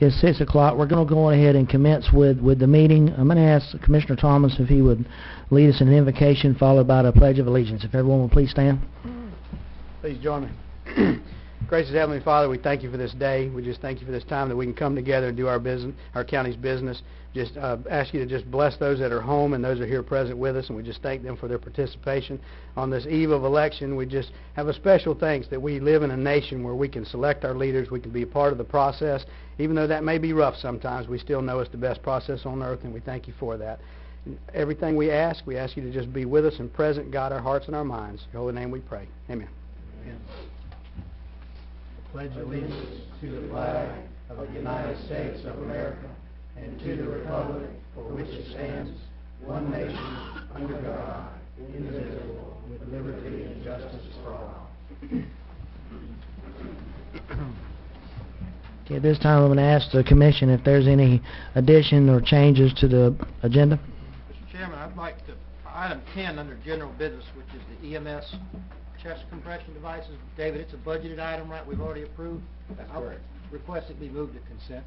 It's 6 o'clock. We're going to go ahead and commence with the meeting. I'm going to ask Commissioner Thomas if he would lead us in an invocation followed by the Pledge of Allegiance. If everyone will please stand. Please join me. Gracious Heavenly Father, we thank you for this day. We just thank you for this time that we can come together and do our business, our county's business. Just ask you to just bless those that are home and those that are here present with us, and we just thank them for their participation. On this eve of election, we just have a special thanks that we live in a nation where we can select our leaders, we can be a part of the process. Even though that may be rough sometimes, we still know it's the best process on earth, and we thank you for that. Everything we ask you to just be with us and present, guide our hearts and our minds. In your holy name we pray. Amen. Amen. Pledge allegiance to the flag of the United States of America and to the republic for which it stands, one nation, under God, indivisible, with liberty and justice for all. Okay, at this time I'm going to ask the Commission if there's any addition or changes to the agenda. Mr. Chairman, I'd like to, item 10 under general business, which is the EMS chest compression devices. David, it's a budgeted item, right? We've already approved. That's I would correct. request it be moved to consent.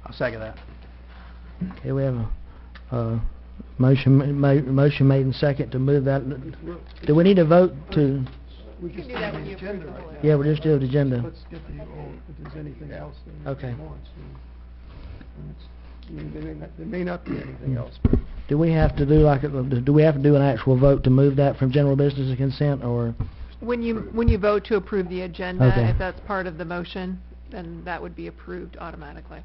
I'll second that. Okay, we have a motion made and second to move that. Do we need to vote to? We can do that when you approve the whole agenda. Yeah, we're just doing the agenda. Let's get the, if there's anything else that Okay. wants. There may not be anything else. But Do we have to do an actual vote to move that from general business to consent, or? When you vote to approve the agenda, Okay. if that's part of the motion, then that would be approved automatically.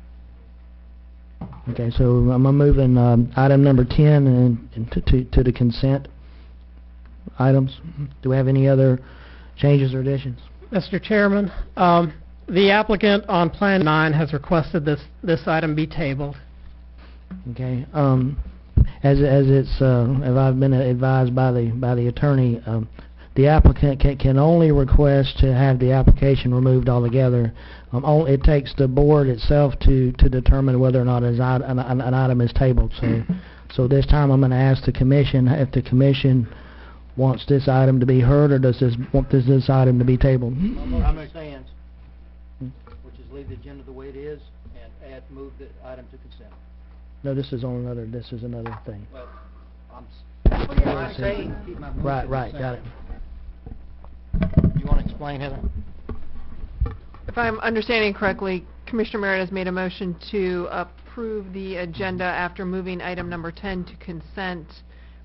Okay, so I'm moving item number 10 and to the consent items. Do we have any other changes or additions? Mr. Chairman, the applicant on Plan 9 has requested this item be tabled. Okay, as I've been advised by the attorney, the applicant can only request to have the application removed altogether. It takes the board itself to determine whether or not an item is tabled. So this time I'm going to ask the Commission if the Commission wants this item to be heard, or does this item to be tabled? My motion stands, which is leave the agenda the way it is and move the item to consent. No, this is another thing. Well, I'm saying keep my motion to Right, got it. You want to explain, Heather? If I'm understanding correctly, Commissioner Merritt has made a motion to approve the agenda after moving item number 10 to consent,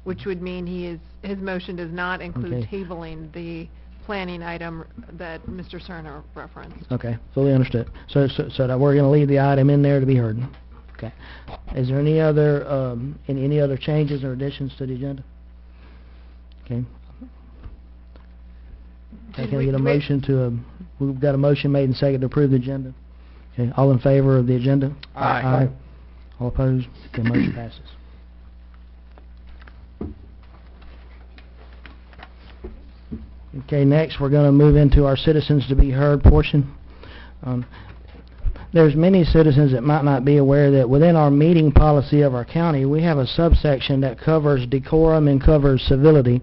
which would mean his motion does not include Okay. tabling the planning item that Mr. Cerner referenced. Okay, fully understood. So that we're going to leave the item in there to be heard. Okay. Is there any other changes or additions to the agenda? Okay. Can I get a motion to? We've got a motion made and seconded to approve the agenda. Okay. All in favor of the agenda? Aye. All opposed? The motion passes. Okay, next we're going to move into our citizens to be heard portion. There's many citizens that might not be aware that within our meeting policy of our county, we have a subsection that covers decorum and covers civility.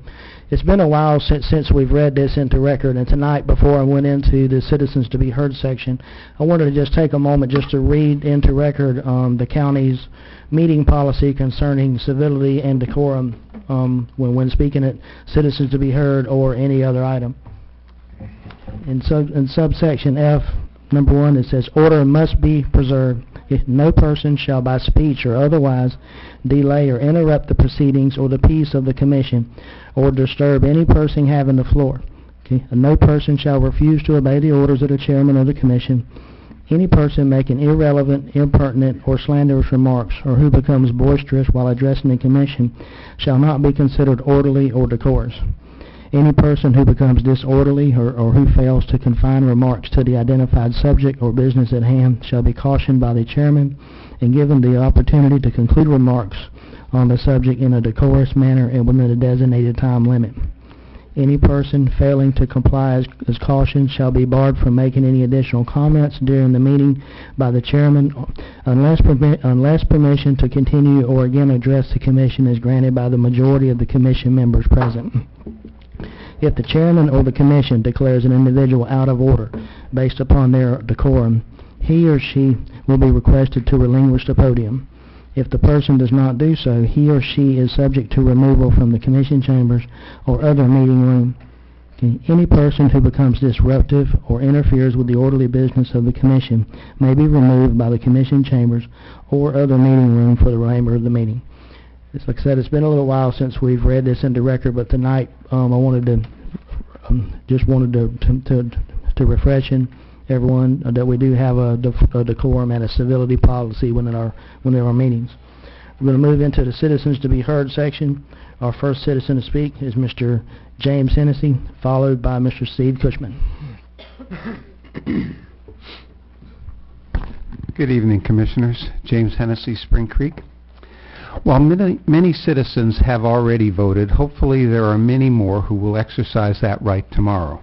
It's been a while since we've read this into record, and tonight, before I went into the citizens to be heard section, I wanted to just take a moment just to read into record the county's meeting policy concerning civility and decorum when speaking at citizens to be heard or any other item. In subsection F, Number 1, it says, order must be preserved. If no person shall by speech or otherwise delay or interrupt the proceedings or the peace of the commission or disturb any person having the floor. Okay? And no person shall refuse to obey the orders of the chairman of the commission. Any person making irrelevant, impertinent, or slanderous remarks or who becomes boisterous while addressing the commission shall not be considered orderly or decorous. Any person who becomes disorderly or who fails to confine remarks to the identified subject or business at hand shall be cautioned by the chairman and given the opportunity to conclude remarks on the subject in a decorous manner and within a designated time limit. Any person failing to comply as cautioned shall be barred from making any additional comments during the meeting by the chairman unless permission to continue or again address the commission is granted by the majority of the commission members present. If the chairman or the commission declares an individual out of order based upon their decorum, he or she will be requested to relinquish the podium. If the person does not do so, he or she is subject to removal from the commission chambers or other meeting room. Any person who becomes disruptive or interferes with the orderly business of the commission may be removed by the commission chambers or other meeting room for the remainder of the meeting. It's like I said, it's been a little while since we've read this into record, but tonight I wanted to just wanted to refresh everyone that we do have a decorum and a civility policy when there are meetings. We're going to move into the citizens to be heard section. Our first citizen to speak is Mr. James Hennessy, followed by Mr. Steve Cushman. Good evening, Commissioners. James Hennessy, Spring Creek. While many citizens have already voted, hopefully there are many more who will exercise that right tomorrow.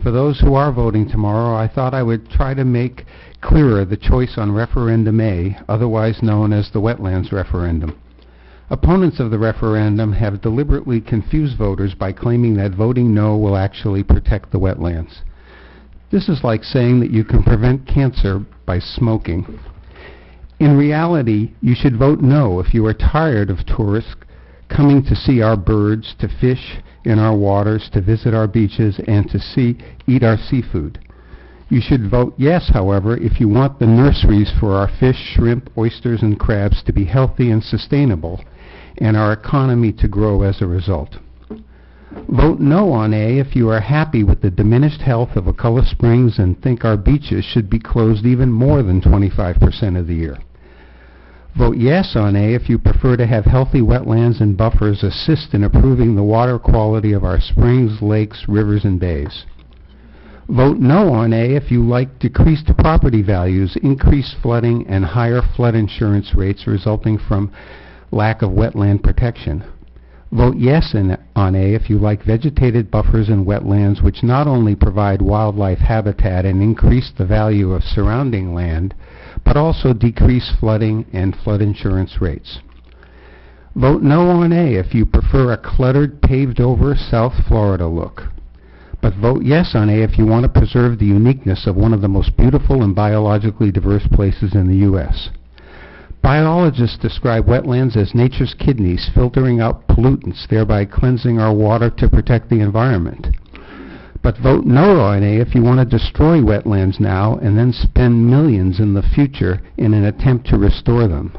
For those who are voting tomorrow, I thought I would try to make clearer the choice on Referendum A, otherwise known as the Wetlands Referendum. Opponents of the referendum have deliberately confused voters by claiming that voting no will actually protect the wetlands. This is like saying that you can prevent cancer by smoking. In reality, you should vote no if you are tired of tourists coming to see our birds, to fish in our waters, to visit our beaches, and to eat our seafood. You should vote yes, however, if you want the nurseries for our fish, shrimp, oysters, and crabs to be healthy and sustainable, and our economy to grow as a result. Vote no on A if you are happy with the diminished health of Wakulla Springs and think our beaches should be closed even more than 25% of the year. Vote yes on A if you prefer to have healthy wetlands and buffers assist in improving the water quality of our springs, lakes, rivers, and bays. Vote no on A if you like decreased property values, increased flooding, and higher flood insurance rates resulting from lack of wetland protection. Vote yes on A if you like vegetated buffers and wetlands which not only provide wildlife habitat and increase the value of surrounding land, but also decrease flooding and flood insurance rates. Vote no on A if you prefer a cluttered, paved-over South Florida look. But vote yes on A if you want to preserve the uniqueness of one of the most beautiful and biologically diverse places in the U.S. Biologists describe wetlands as nature's kidneys filtering out pollutants, thereby cleansing our water to protect the environment. But vote no on A if you want to destroy wetlands now and then spend millions in the future in an attempt to restore them.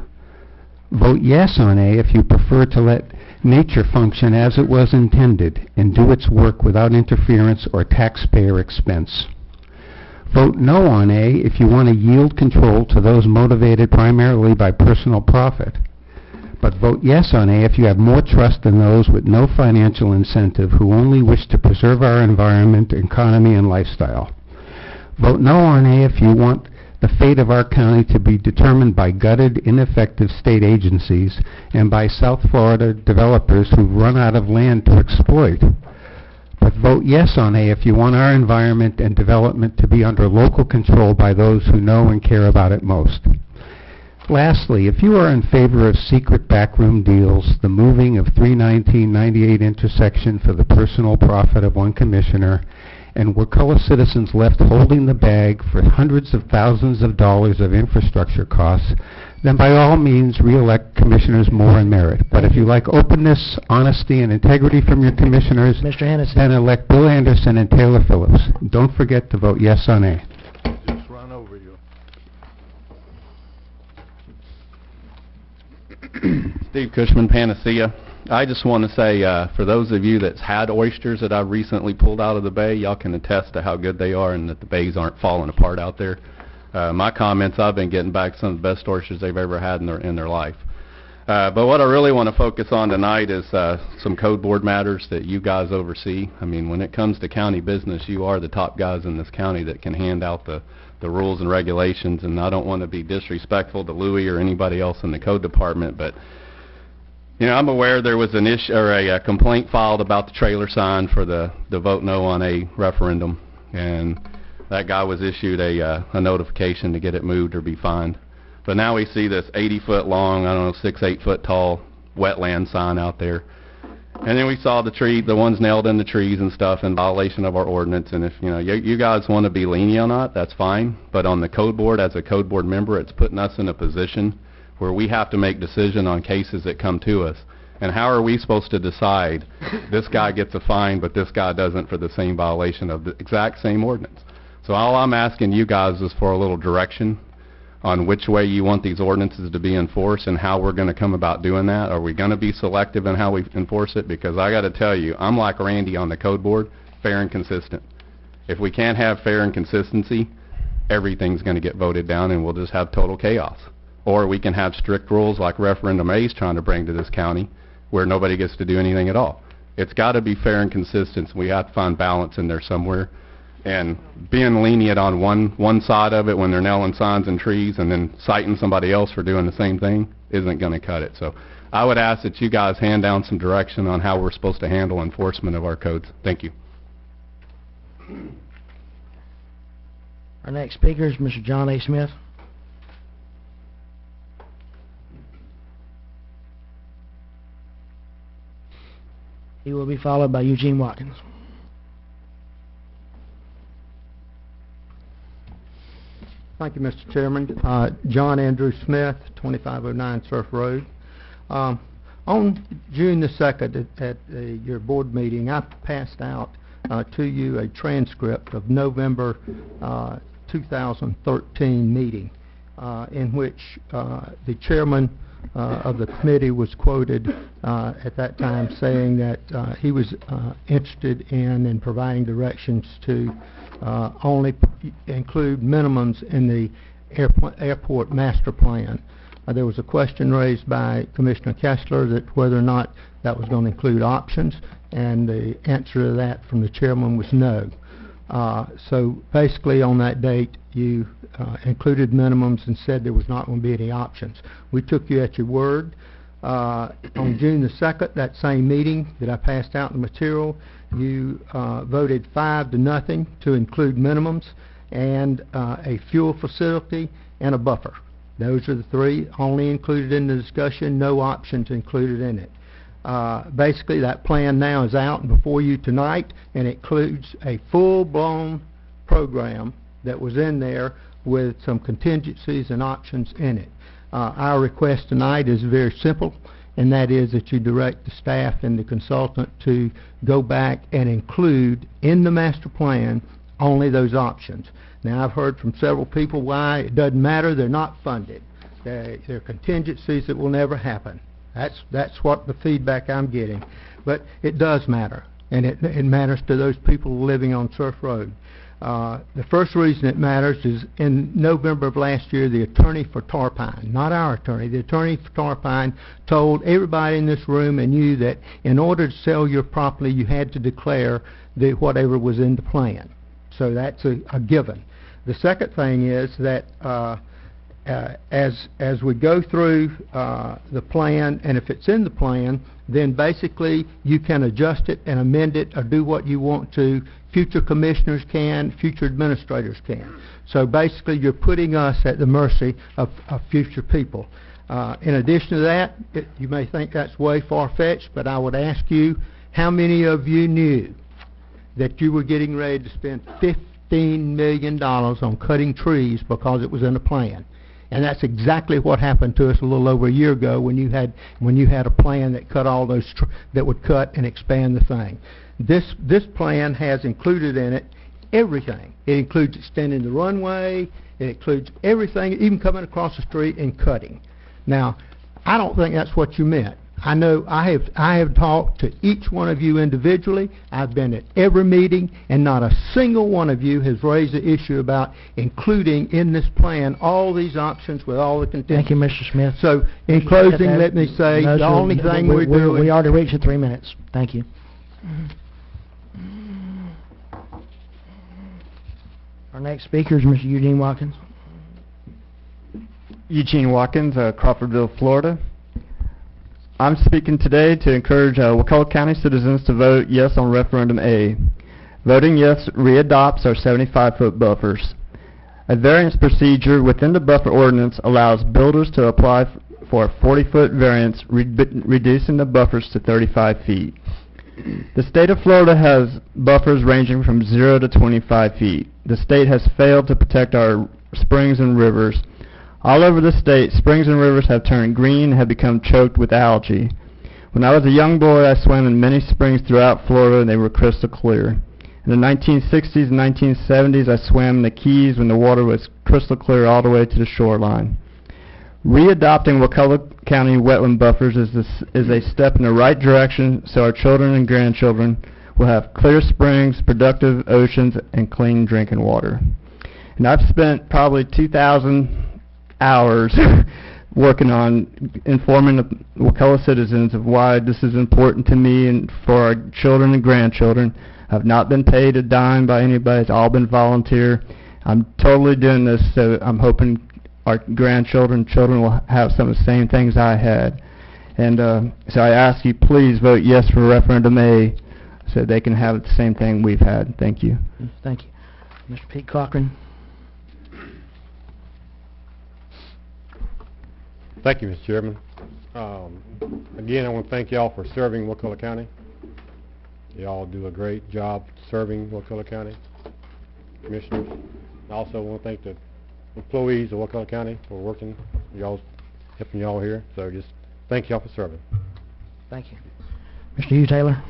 Vote yes on A if you prefer to let nature function as it was intended and do its work without interference or taxpayer expense. Vote no on A if you want to yield control to those motivated primarily by personal profit. But vote yes on A if you have more trust in those with no financial incentive who only wish to preserve our environment, economy, and lifestyle. Vote no on A if you want the fate of our county to be determined by gutted, ineffective state agencies and by South Florida developers who've run out of land to exploit. But vote yes on A if you want our environment and development to be under local control by those who know and care about it most. Lastly, if you are in favor of secret backroom deals, the moving of 319-98 intersection for the personal profit of one commissioner, and Wakulla citizens left holding the bag for hundreds of thousands of dollars of infrastructure costs, then by all means re-elect Commissioners Moore and Merritt. But if you like openness, honesty, and integrity from your commissioners, Mr. Hennessy, then elect Bill Anderson and Taylor Phillips. Don't forget to vote yes on A. Just run over you. Steve Cushman, Panacea. I just want to say, for those of you that's had oysters that I've recently pulled out of the bay, y'all can attest to how good they are and that the bays aren't falling apart out there. My comments, I've been getting back some of the best oysters they've ever had in their life. But what I really want to focus on tonight is some code board matters that you guys oversee. I mean, when it comes to county business, you are the top guys in this county that can hand out the rules and regulations, and I don't want to be disrespectful to Louis or anybody else in the code department, but you know, I'm aware there was an issue or a complaint filed about the trailer sign for the vote no on A referendum, and that guy was issued a notification to get it moved or be fined. But now we see this 80-foot long, I don't know, 6, 8 foot tall wetland sign out there. And then we saw the ones nailed in the trees and stuff in violation of our ordinance. And if, you guys want to be lenient on that, that's fine. But on the code board, as a code board member, it's putting us in a position where we have to make decision on cases that come to us. And how are we supposed to decide this guy gets a fine, but this guy doesn't for the same violation of the exact same ordinance? So all I'm asking you guys is for a little direction on which way you want these ordinances to be enforced and how we're going to come about doing that. Are we going to be selective in how we enforce it? Because I got to tell you, I'm like Randy on the code board, fair and consistent. If we can't have fair and consistency, everything's going to get voted down and we'll just have total chaos. Or we can have strict rules like Referendum A is trying to bring to this county where nobody gets to do anything at all. It's got to be fair and consistent. We have to find balance in there somewhere. And being lenient on one side of it when they're nailing signs and trees and then citing somebody else for doing the same thing isn't going to cut it. So I would ask that you guys hand down some direction on how we're supposed to handle enforcement of our codes. Thank you. Our next speaker is Mr. John A. Smith. He will be followed by Eugene Watkins. Thank you, Mr. Chairman. John Andrew Smith, 2509 Surf Road. On June the 2nd at your board meeting, I passed out to you a transcript of November 2013 meeting in which the chairman of the committee was quoted at that time saying that he was interested in providing directions to only include minimums in the airport master plan. There was a question raised by Commissioner Kessler that whether or not that was going to include options, and the answer to that from the chairman was no. So basically on that date you included minimums and said there was not going to be any options. We took you at your word. On June the 2nd, that same meeting that I passed out the material, you voted 5-0 to include minimums and a fuel facility and a buffer. Those are the three only included in the discussion, no options included in it. Basically that plan now is out and before you tonight, and it includes a full-blown program that was in there with some contingencies and options in it. Our request tonight is very simple, and that is that you direct the staff and the consultant to go back and include in the master plan only those options. Now I've heard from several people why it doesn't matter, they're not funded. They're contingencies that will never happen. That's what the feedback I'm getting. But it does matter, and it matters to those people living on Surf Road. The first reason it matters is in November of last year, the attorney for Tarpine, not our attorney, the attorney for Tarpine told everybody in this room and you that in order to sell your property, you had to declare whatever was in the plan. So that's a given. The second thing is that as we go through the plan, and if it's in the plan, then basically you can adjust it and amend it or do what you want to. Future commissioners can, future administrators can. So basically you're putting us at the mercy of future people. In addition to that, you may think that's way far-fetched, but I would ask you, how many of you knew that you were getting ready to spend $15 million on cutting trees because it was in a plan? And that's exactly what happened to us a little over a year ago when you had a plan that cut all those that would cut and expand the thing. This plan has included in it everything. It includes extending the runway. It includes everything, even coming across the street and cutting. Now, I don't think that's what you meant. I know I have talked to each one of you individually. I've been at every meeting, and not a single one of you has raised the issue about including in this plan all these options with all the contingencies. Thank you, Mr. Smith. So, in closing, let me say No, the sir, only thing we're doing... We already reached the 3 minutes. Thank you. Our next speaker is Mr. Eugene Watkins. Eugene Watkins, Crawfordville, Florida. I'm speaking today to encourage Wakulla County citizens to vote yes on Referendum A. Voting yes readopts our 75-foot buffers. A variance procedure within the buffer ordinance allows builders to apply for a 40-foot variance, reducing the buffers to 35 feet. The state of Florida has buffers ranging from 0 to 25 feet. The state has failed to protect our springs and rivers. All over the state, springs and rivers have turned green and have become choked with algae. When I was a young boy, I swam in many springs throughout Florida, and they were crystal clear. In the 1960s and 1970s, I swam in the Keys when the water was crystal clear all the way to the shoreline. Readopting Wakulla County wetland buffers is a step in the right direction so our children and grandchildren will have clear springs, productive oceans, and clean drinking water. And I've spent probably 2,000 hours working on informing the Wakulla citizens of why this is important to me and for our children and grandchildren. I've not been paid a dime by anybody. It's all been volunteer. I'm totally doing this so I'm hoping our grandchildren, children will have some of the same things I had. And so I ask you, please vote yes for referendum A so they can have the same thing we've had. Thank you. Thank you. Mr. Pete Cochran. Thank you, Mr. Chairman. Again, I want to thank y'all for serving Wakulla County. Y'all do a great job serving Wakulla County commissioners. I also want to thank the employees of Wakulla County for working, helping y'all here. So just thank y'all for serving. Thank you. Mr. Hugh Taylor.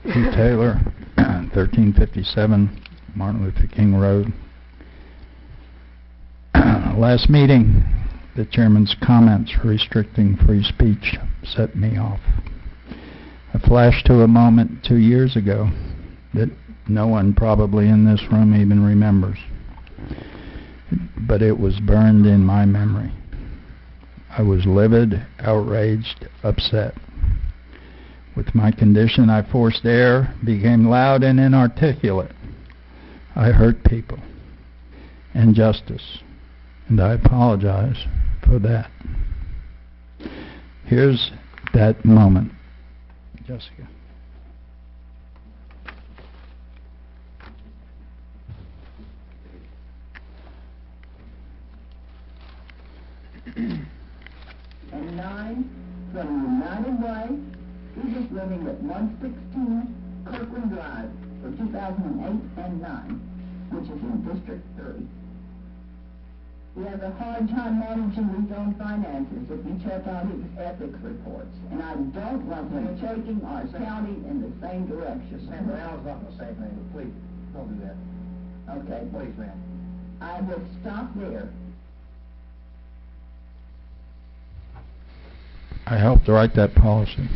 Hugh Taylor, 1357 Martin Luther King Road. Last meeting, the chairman's comments restricting free speech set me off. I flashed to a moment 2 years ago that no one probably in this room even remembers, but it was burned in my memory. I was livid, outraged, upset. With my condition, I forced air, became loud and inarticulate. I hurt people. Injustice. And I apologize for that. Here's that moment. Jessica. And 9 from United Way. He was living at 116 Kirkland Drive for 2008 and 9, which is in District 3. He has a hard time managing his own finances if you check out his ethics reports. And I don't want him taking our county in the same direction. Senator Allen's not going to say anything, but please, don't do that. Okay. Please, ma'am. I will stop there. I helped write that policy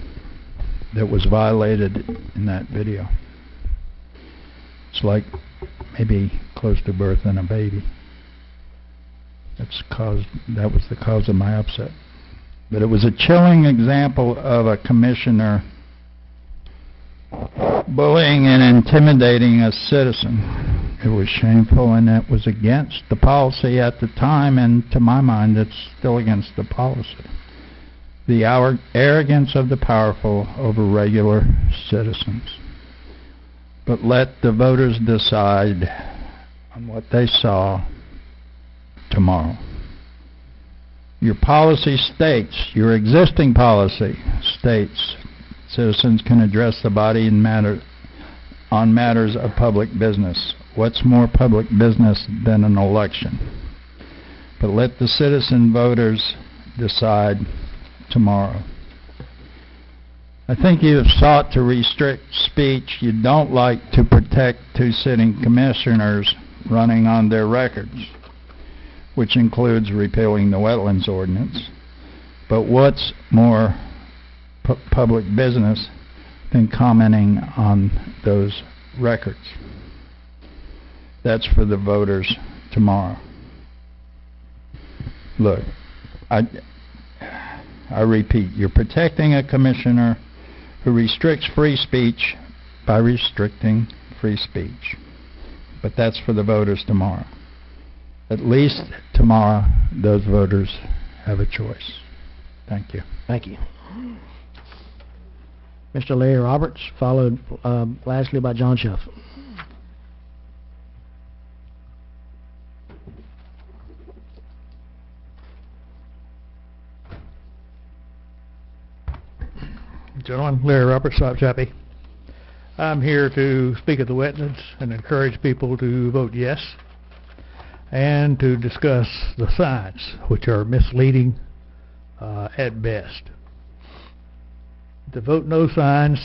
that was violated in that video. It's like maybe close to birthing a baby. That was the cause of my upset. But it was a chilling example of a commissioner bullying and intimidating a citizen. It was shameful, and it was against the policy at the time, and to my mind it's still against the policy. The arrogance of the powerful over regular citizens. But let the voters decide on what they saw tomorrow. Your policy states, your existing policy states, citizens can address the body on matters of public business. What's more public business than an election? But let the citizen voters decide tomorrow. I think you have sought to restrict speech you don't like to protect two sitting commissioners running on their records, which includes repealing the wetlands ordinance. But what's more public business than commenting on those records? That's for the voters tomorrow. Look, I repeat, you're protecting a commissioner who restricts free speech by restricting free speech. But that's for the voters tomorrow. At least tomorrow, those voters have a choice. Thank you. Thank you. Mr. Larry Roberts, followed lastly by John Shuff. Gentlemen, Larry Roberts, South Chappie. I'm here to speak at the wetlands and encourage people to vote yes and to discuss the signs, which are misleading at best. The vote no signs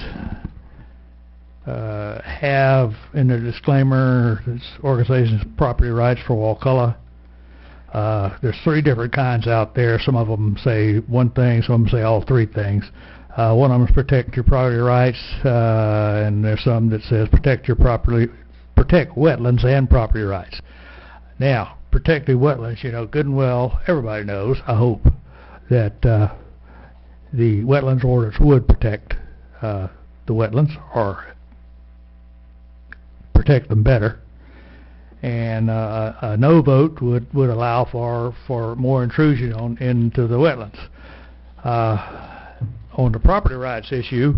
have in their disclaimer this organization's property rights for Wakulla. There's 3 different kinds out there. Some of them say one thing, some of them say all 3 things. One of them is protect your property rights, and there's some that says protect wetlands and property rights. Now, protecting wetlands, you know, good and well, everybody knows, I hope, that the wetlands ordinance would protect the wetlands or protect them better. And a no vote would allow for more intrusion into the wetlands. On the property rights issue,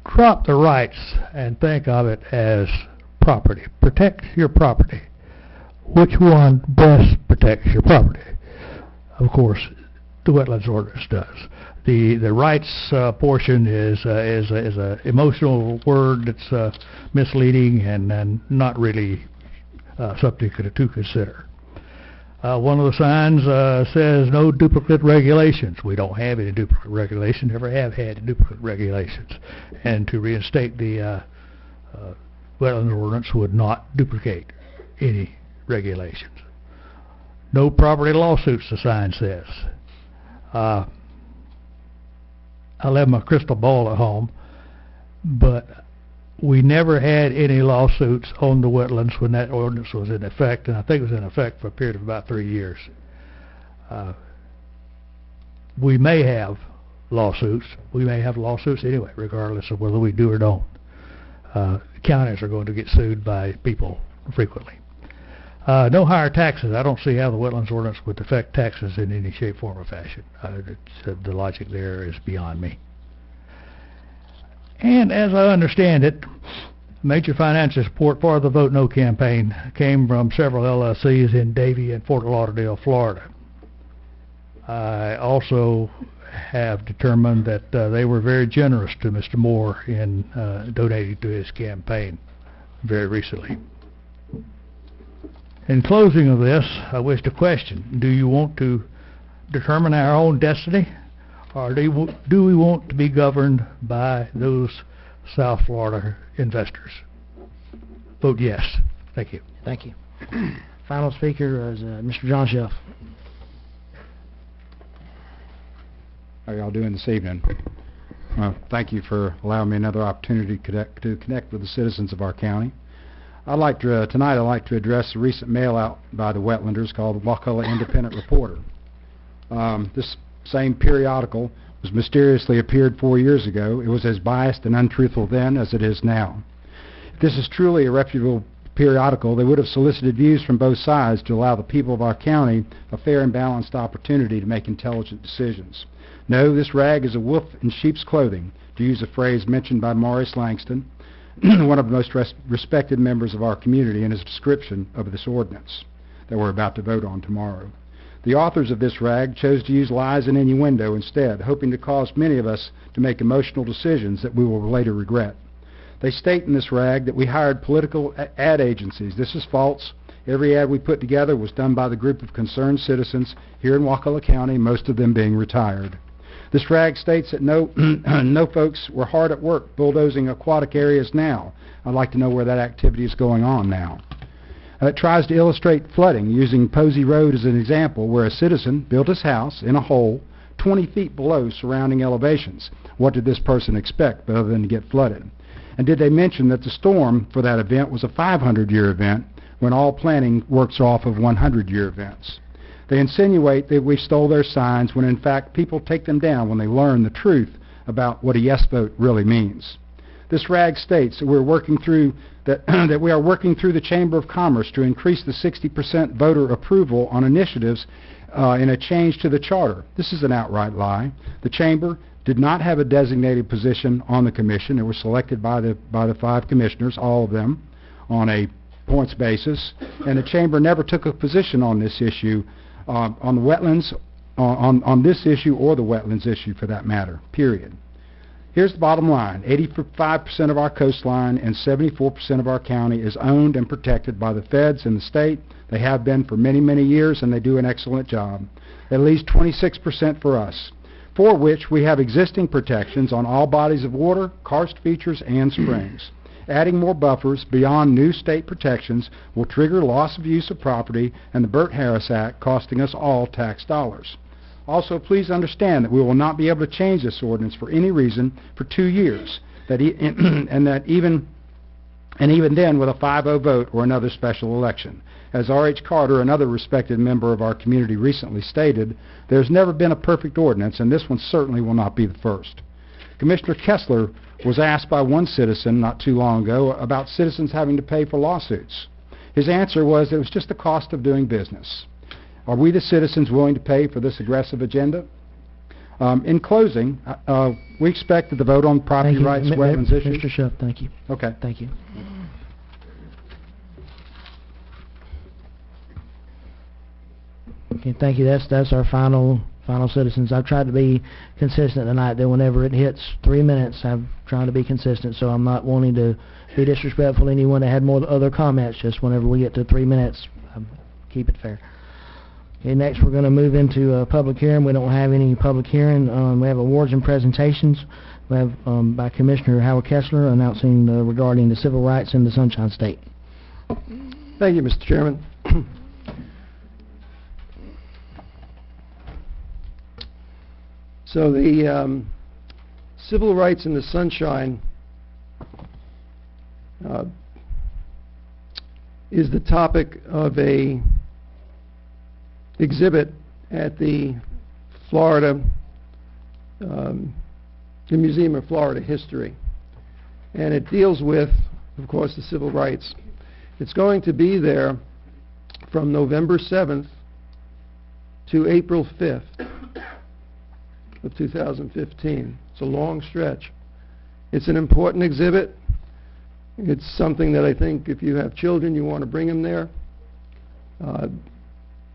drop the rights and think of it as property. Protect your property. Which one best protects your property? Of course, the wetlands ordinance does. The rights portion is a emotional word that's misleading and not really something to consider. One of the signs says no duplicate regulations. We don't have any duplicate regulations, never have had duplicate regulations. And to reinstate the wetland ordinance would not duplicate any regulations. No property lawsuits, the sign says. I left my crystal ball at home, but we never had any lawsuits on the wetlands when that ordinance was in effect, and I think it was in effect for a period of about 3 years. We may have lawsuits. We may have lawsuits anyway, regardless of whether we do or don't. Counties are going to get sued by people frequently. No higher taxes. I don't see how the wetlands ordinance would affect taxes in any shape, form, or fashion. The logic there is beyond me. And as I understand it, major financial support for the Vote No campaign came from several LLCs in Davie and Fort Lauderdale, Florida. I also have determined that they were very generous to Mr. Moore in donating to his campaign very recently. In closing of this, I wish to question, do you want to determine our own destiny, or do we want to be governed by those South Florida investors? Vote yes. Thank you. Thank you. Final speaker is Mr. John Shuff. How are y'all doing this evening? Thank you for allowing me another opportunity to connect with the citizens of our county. Tonight I'd like to address the recent mail out by the Wetlanders called the Wakulla Independent Reporter. This same periodical was mysteriously appeared 4 years ago. It was as biased and untruthful then as it is now. If this is truly a reputable periodical, they would have solicited views from both sides to allow the people of our county a fair and balanced opportunity to make intelligent decisions. No, this rag is a wolf in sheep's clothing, to use a phrase mentioned by Maurice Langston, one of the most respected members of our community, in his description of this ordinance that we're about to vote on tomorrow. The authors of this rag chose to use lies and innuendo instead, hoping to cause many of us to make emotional decisions that we will later regret. They state in this rag that we hired political ad agencies. This is false. Every ad we put together was done by the group of concerned citizens here in Wakulla County, most of them being retired. This rag states that no folks were hard at work bulldozing aquatic areas now. I'd like to know where that activity is going on now. It tries to illustrate flooding using Posey Road as an example, where a citizen built his house in a hole 20 feet below surrounding elevations. What did this person expect other than to get flooded? And did they mention that the storm for that event was a 500-year event when all planning works off of 100-year events? They insinuate that we stole their signs when in fact people take them down when they learn the truth about what a yes vote really means. This rag states that we're working through that we are working through the Chamber of Commerce to increase the 60% voter approval on initiatives in a change to the charter. This is an outright lie. The Chamber did not have a designated position on the commission. It was selected by the 5 commissioners, all of them, on a points basis, and the chamber never took a position on this issue, on the wetlands, on this issue or the wetlands issue for that matter, period. Here's the bottom line. 85% of our coastline and 74% of our county is owned and protected by the feds and the state. They have been for many, many years, and they do an excellent job. At least 26% for us, for which we have existing protections on all bodies of water, karst features, and springs. Adding more buffers beyond new state protections will trigger loss of use of property and the Burt-Harris Act, costing us all tax dollars. Also, please understand that we will not be able to change this ordinance for any reason for 2 years, and even then with a 5-0 vote or another special election. As R.H. Carter, another respected member of our community, recently stated, there's never been a perfect ordinance, and this one certainly will not be the first. Commissioner Kessler was asked by one citizen not too long ago about citizens having to pay for lawsuits. His answer was it was just the cost of doing business. Are we, the citizens, willing to pay for this aggressive agenda? In closing, we expect that the vote on property rights, wetlands issues... Mr. Shuff, thank you. Okay. Thank you. Okay, thank you. That's our final citizens. I've tried to be consistent tonight, that whenever it hits 3 minutes, I'm trying to be consistent, so I'm not wanting to be disrespectful to anyone that had more other comments. Just whenever we get to 3 minutes, keep it fair. Okay, next we're going to move into a public hearing. We don't have any public hearing. We have awards and presentations. We have by Commissioner Howard Kessler announcing regarding the civil rights in the Sunshine State. Thank you, Mr. Chairman. So the civil rights in the Sunshine is the topic of a exhibit at the Museum of Florida History, and it deals with, of course, the civil rights. It's going to be there from November 7th to April 5th of 2015. It's a long stretch. It's an important exhibit. It's something that I think if you have children, you want to bring them there.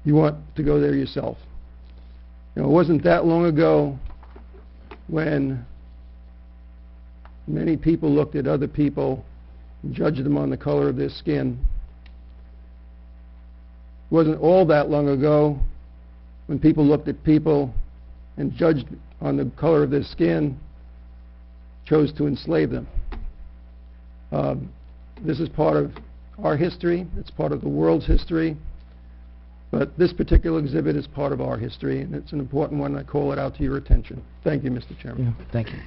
You want to go there yourself. You know, it wasn't that long ago when many people looked at other people and judged them on the color of their skin. It wasn't all that long ago when people looked at people and judged on the color of their skin, chose to enslave them. This is part of our history. It's part of the world's history. But this particular exhibit is part of our history, and it's an important one. I call it out to your attention. Thank you, Mr. Chairman. Yeah, thank you.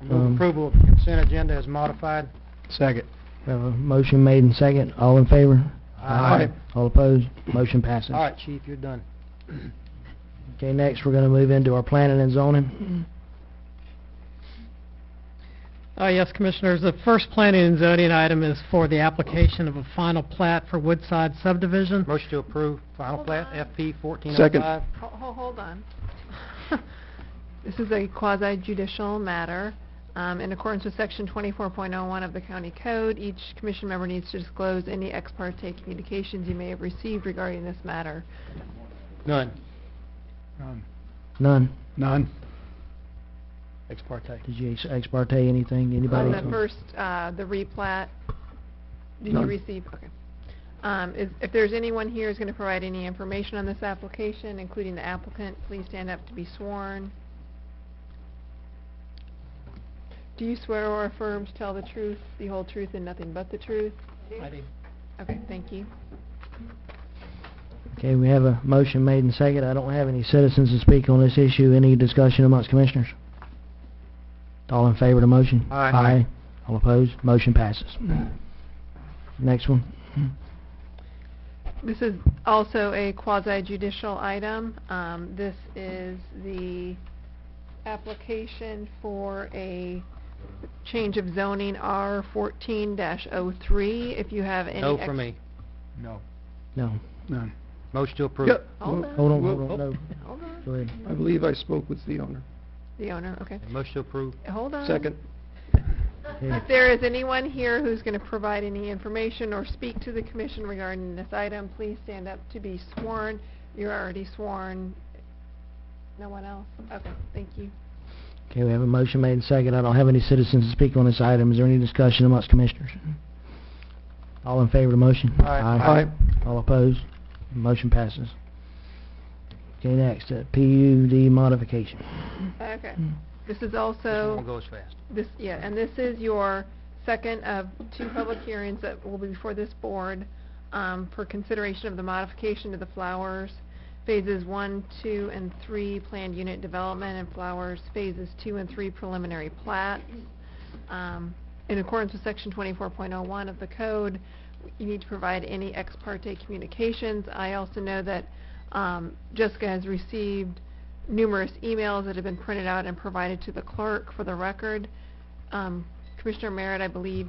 Move approval of the consent agenda as modified. Second. We have a motion made and second. All in favor? Aye. All opposed? Motion passes. All right, Chief, you're done. Okay, next we're going to move into our planning and zoning. Yes, Commissioners, the first planning and zoning item is for the application of a final plat for Woodside subdivision. Motion to approve final plat, FP 1405. Second. Hold on. This is a quasi-judicial matter. In accordance with Section 24.01 of the County Code, each commission member needs to disclose any ex parte communications you may have received regarding this matter. None. None. None. Ex parte. Did you ex parte anything? Anybody? On the first, the replat, did you None. receive? Okay. If there's anyone here who's going to provide any information on this application, including the applicant, please stand up to be sworn. Do you swear or affirm to tell the truth, the whole truth, and nothing but the truth? I do. Okay, thank you. Okay, we have a motion made and second. I don't have any citizens to speak on this issue. Any discussion amongst commissioners? All in favor of the motion? Aye. Aye. All opposed? Motion passes. Next one. This is also a quasi-judicial item. This is the application for a change of zoning R14-03. If you have any... No for me. No. No. Motion to approve. Yep. Hold on. Hold on, Well, hold on. No. Hold on. Go ahead. I believe I spoke with the owner. The owner, okay. Motion approved. Hold on. Second. If there is anyone here who's going to provide any information or speak to the commission regarding this item, please stand up to be sworn. You're already sworn. No one else? Okay, thank you. Okay, we have a motion made and second. I don't have any citizens to speak on this item. Is there any discussion amongst commissioners? All in favor of the motion? Aye. All opposed? Motion passes. Okay, next, PUD modification. Okay. This is also... One goes fast. And this is your second of two public hearings that will be before this board for consideration of the modification to the Flowers Phases 1, 2, and 3 Planned Unit Development and Flowers Phases 2 and 3 Preliminary Plats. In accordance with Section 24.01 of the Code, you need to provide any ex parte communications. I also know that Jessica has received numerous emails that have been printed out and provided to the clerk for the record. Commissioner Merritt, I believe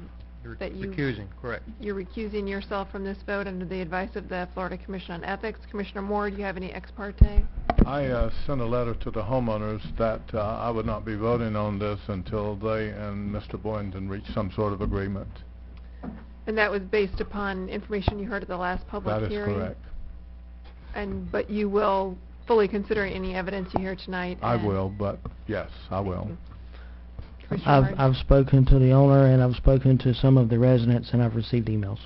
that Recusing, correct. you're recusing yourself from this vote under the advice of the Florida Commission on Ethics. Commissioner Moore, do you have any ex parte? I sent a letter to the homeowners that I would not be voting on this until they and Mr. Boynton reach some sort of agreement. And that was based upon information you heard at the last public That is hearing? correct. But you will fully consider any evidence you hear tonight? I will, but yes, I will. I've spoken to the owner, and I've spoken to some of the residents, and I've received emails.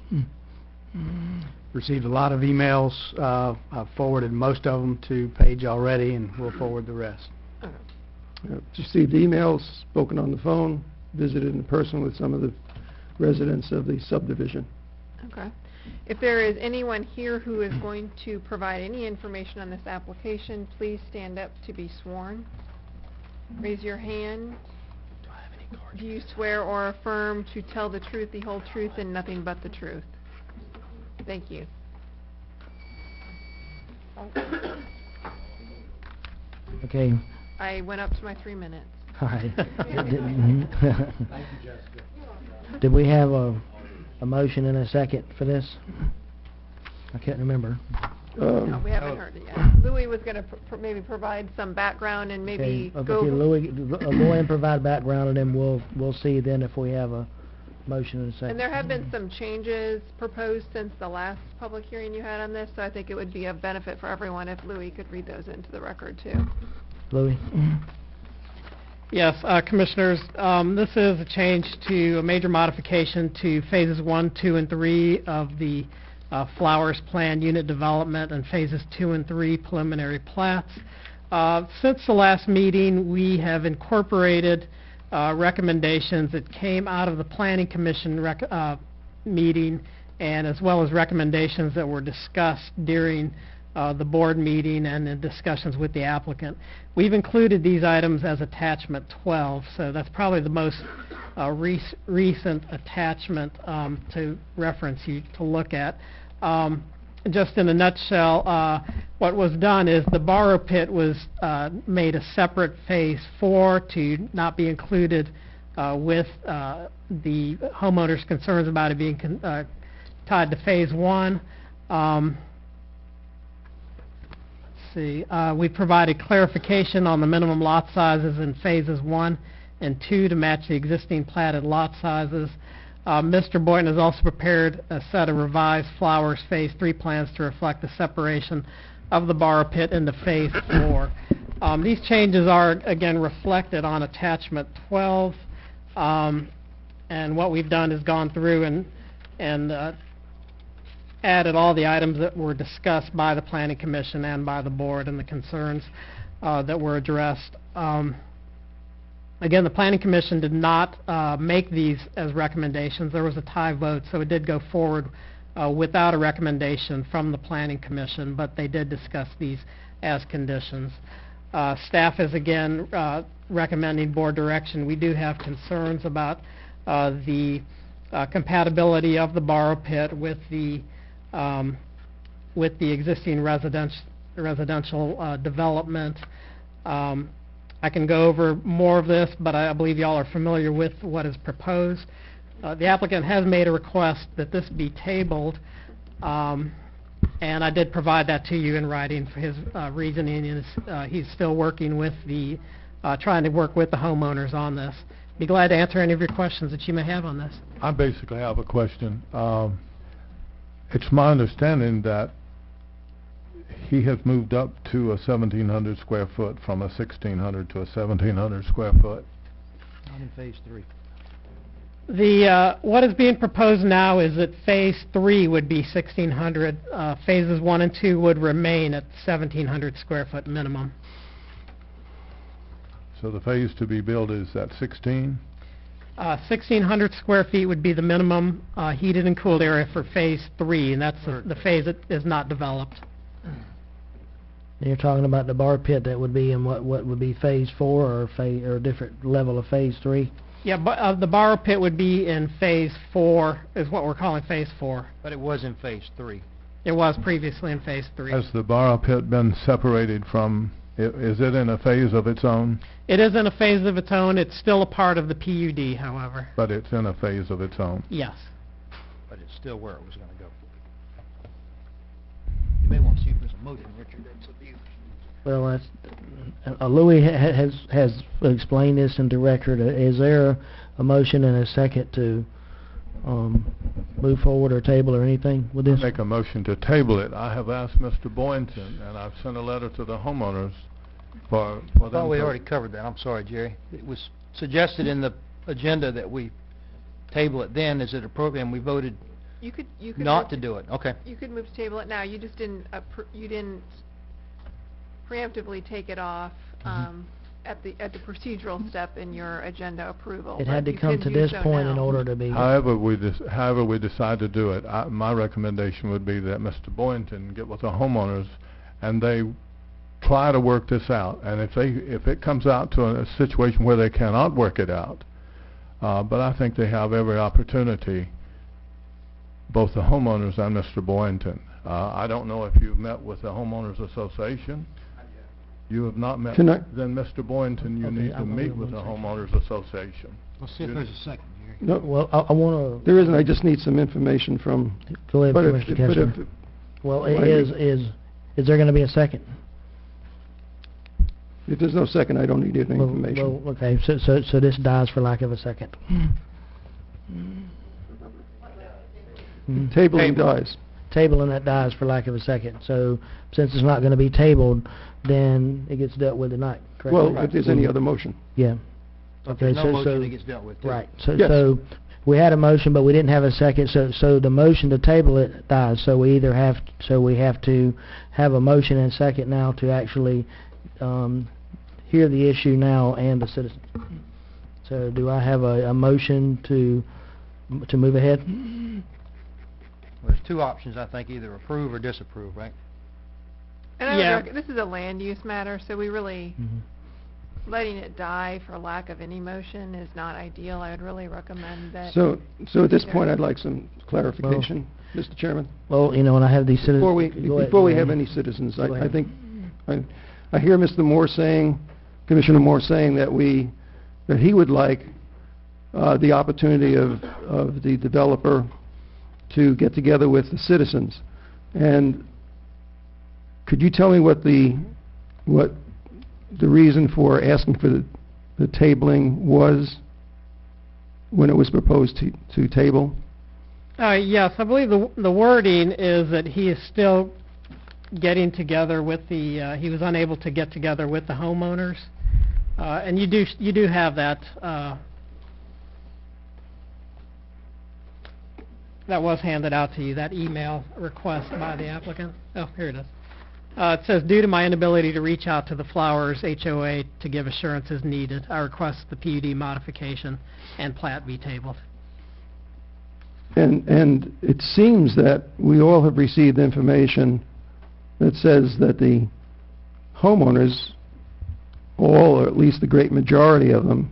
Received a lot of emails. I've forwarded most of them to Paige already, and we'll forward the rest. Received emails, spoken on the phone, visited in person with some of the residents of the subdivision. Okay. If there is anyone here who is going to provide any information on this application, please stand up to be sworn. Raise your hand. Do you swear or affirm to tell the truth, the whole truth, and nothing but the truth? Thank you. Okay. I went up to my 3 minutes. All right. Thank you, Jessica. Did we have a motion and a second for this? I can't remember. No, we haven't heard it yet. Louis was going to maybe provide some background and maybe Okay, go... Louis, go ahead and provide background, and then we'll see then if we have a motion and a second. And there have been some changes proposed since the last public hearing you had on this, so I think it would be of benefit for everyone if Louis could read those into the record, too. Louis? Yes, Commissioners, this is a change to a major modification to Phases 1, 2, and 3 of the Flowers Planned Unit Development and Phases 2 and 3 Preliminary Plats. Since the last meeting, we have incorporated recommendations that came out of the Planning Commission meeting, and as well as recommendations that were discussed during the board meeting and in discussions with the applicant. We've included these items as attachment 12, so that's probably the most recent attachment to reference you to look at. Just in a nutshell, what was done is the borrow pit was made a separate Phase 4 to not be included with the homeowners' concerns about it being tied to Phase 1. We provided clarification on the minimum lot sizes in Phases 1 and 2 to match the existing platted lot sizes. Mr. Boynton has also prepared a set of revised Flowers Phase 3 plans to reflect the separation of the borrow pit into Phase 4. These changes are, again, reflected on attachment 12, and what we've done is gone through and added all the items that were discussed by the Planning Commission and by the board and the concerns that were addressed. Again, the Planning Commission did not make these as recommendations. There was a tie vote, so it did go forward without a recommendation from the Planning Commission, but they did discuss these as conditions. Staff is again recommending board direction. We do have concerns about the compatibility of the borrow pit with the existing residential development. I can go over more of this, but I believe y'all are familiar with what is proposed. The applicant has made a request that this be tabled, and I did provide that to you in writing for his reasoning. He's still working with the trying to work with the homeowners on this. Be glad to answer any of your questions that you may have on this. I basically have a question. It's my understanding that he has moved up to a 1,700 square foot from a 1,600 to a 1,700 square foot. Not in Phase 3. What is being proposed now is that Phase 3 would be 1,600. Phases 1 and 2 would remain at 1,700 square foot minimum. So the phase to be built is at 16? 1,600 square feet would be the minimum heated and cooled area for Phase 3, and that's the phase that is not developed. You're talking about the bar pit that would be in what would be Phase 4 or a different level of Phase 3? Yeah, but the borrow pit would be in Phase 4, is what we're calling Phase 4. But it was in Phase 3. It was previously in Phase 3. Has the borrow pit been separated from, is it in a phase of its own? It is in a phase of its own. It's still a part of the PUD, however. But it's in a phase of its own? Yes. But it's still where it was going to go. You may want to see if there's a motion, Richard. That's a view. Well, Louis has explained this into record. Is there a motion and a second to move forward or table or anything with this? Make a motion to table it. I have asked Mr. Boynton, and I've sent a letter to the homeowners for them I thought we to- already covered that. I'm sorry, Jerry. It was suggested in the agenda that we table it then. Is it appropriate? And we voted You could not move to do it. Okay. You could move to table it now. You just didn't you didn't preemptively take it off at the procedural step in your agenda approval. It but had to you come could to do this so point now. in order to be... However we decide to do it, my recommendation would be that Mr. Boynton get with the homeowners and they try to work this out. And if it comes out to a situation where they cannot work it out, but I think they have every opportunity, both the homeowners and Mr. Boynton. I don't know if you've met with the Homeowners Association. You have not met. Can I- Then Mr. Boynton, you Okay, need I'll to go meet one with the second. Homeowners Association. Let's see if there's a second, Jerry. No, Well, I want to... there isn't. I just need some information from... Go ahead, but if- Commissioner but Kessler. if- Well, Why do- is there going to be a second? If there's no second, I don't need any Well, information. well, okay, so this dies for lack of a second. Tabling dies. Tabling that dies for lack of a second. So since it's not going to be tabled, then it gets dealt with tonight, correct? Well, if there's any other motion. Yeah. But Okay, there's no motion that gets dealt with, too. Right. Yes. So we had a motion, but we didn't have a second. So the motion to table it dies. So we have to have a motion and second now to actually hear the issue now and the citizen. So do I have a motion to move ahead? There's two options, I think, either approve or disapprove, right? And I Yeah. would this is a land use matter, so we really letting it die for lack of any motion is not ideal. I would really recommend that. So at this either- point, I'd like some clarification, Mr. Chairman. Well, when I have these citizens... Before we have any citizens, Go I ahead. think, I hear Mr. Moore saying, Commissioner Moore saying that he would like the opportunity of the developer to get together with the citizens. And could you tell me what the reason for asking for the tabling was when it was proposed to table? Yes, I believe the wording is that he is still getting together with he was unable to get together with the homeowners. And you do have that, that was handed out to you, that email request by the applicant. Oh, here it is. It says, due to my inability to reach out to the Flowers HOA to give assurances needed, I request the PUD modification and plat be tabled. And it seems that we all have received information that says that the homeowners, all or at least the great majority of them,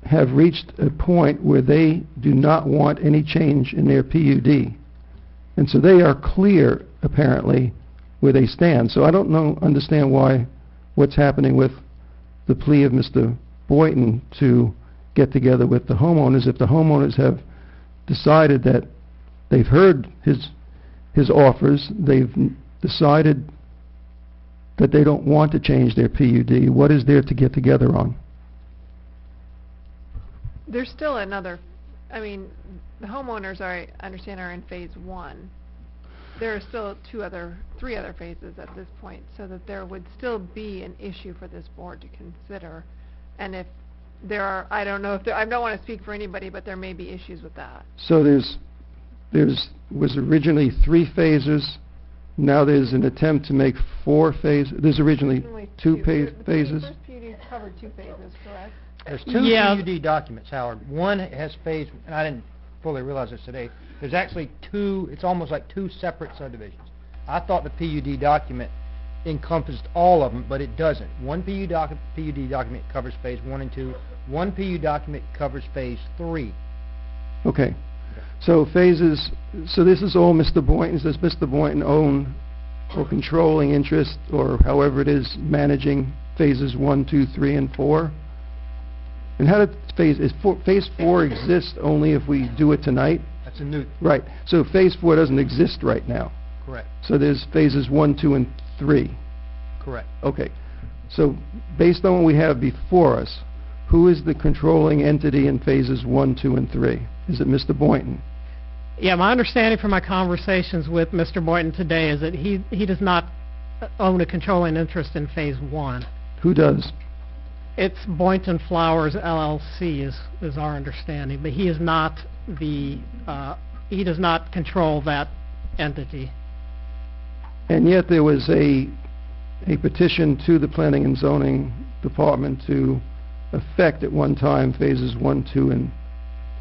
have reached a point where they do not want any change in their PUD. And so they are clear, apparently, where they stand. So I don't understand what's happening with the plea of Mr. Boynton to get together with the homeowners. If the homeowners have decided that they've heard his offers, they've decided that they don't want to change their PUD? What is there to get together on? There's still another, I mean, the homeowners I understand are in phase 1. There are still three other phases at this point, so that there would still be an issue for this board to consider. And if there are, I don't know if there, I don't want to speak for anybody, but there may be issues with that. So was originally 3 phases. Now there's an attempt to make 4 phases. There's originally 2 phases. The first PUD covered 2 phases, correct? There's 2 Yeah. PUD documents, Howard. One has phase, and I didn't fully realize this today, there's actually 2, it's almost like 2 separate subdivisions. I thought the PUD document encompassed all of them, but it doesn't. One PUD document covers phase 1 and 2. One PUD document covers phase 3. Okay. So phases, so this is all Mr. Boynton's. Does Mr. Boynton own or controlling interest, or however it is, managing phases 1, 2, 3, and 4? And how did phase 4 exist only if we do it tonight? That's a new, Right. So phase 4 doesn't exist right now. correct, So there's phases 1, 2, and 3. correct. Okay. So based on what we have before us, who is the controlling entity in phases 1, 2, and 3? Is it Mr. Boynton? Yeah, my understanding from my conversations with Mr. Boynton today is that he does not own a controlling interest in phase 1. Who does? It's Boynton Flowers LLC is our understanding, but he is not he does not control that entity. And yet there was a petition to the Planning and Zoning Department to affect at one time phases 1, 2, and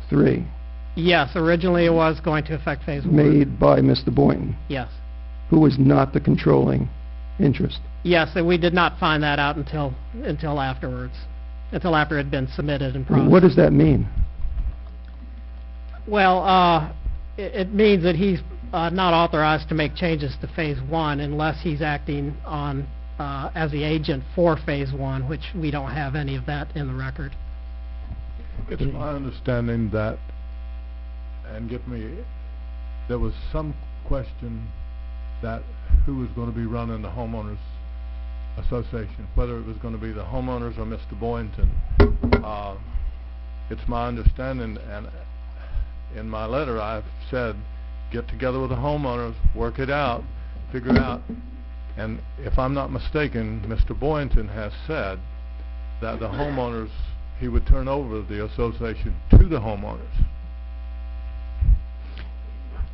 3, Yes, originally it was going to affect phase 1. made by Mr. Boynton, Yes. who was not the controlling interest. Yes, and we did not find that out until afterwards, until after it had been submitted and processed. What does that mean? Well, it means that he's not authorized to make changes to phase 1 unless he's acting on as the agent for phase 1, which we don't have any of that in the record. It's my understanding that, and there was some question that who was going to be running the homeowners association, whether it was going to be the homeowners or Mr. Boynton. It's my understanding, and in my letter I've said, get together with the homeowners, work it out, figure out, and if I'm not mistaken, Mr. Boynton has said that the homeowners, he would turn over the association to the homeowners.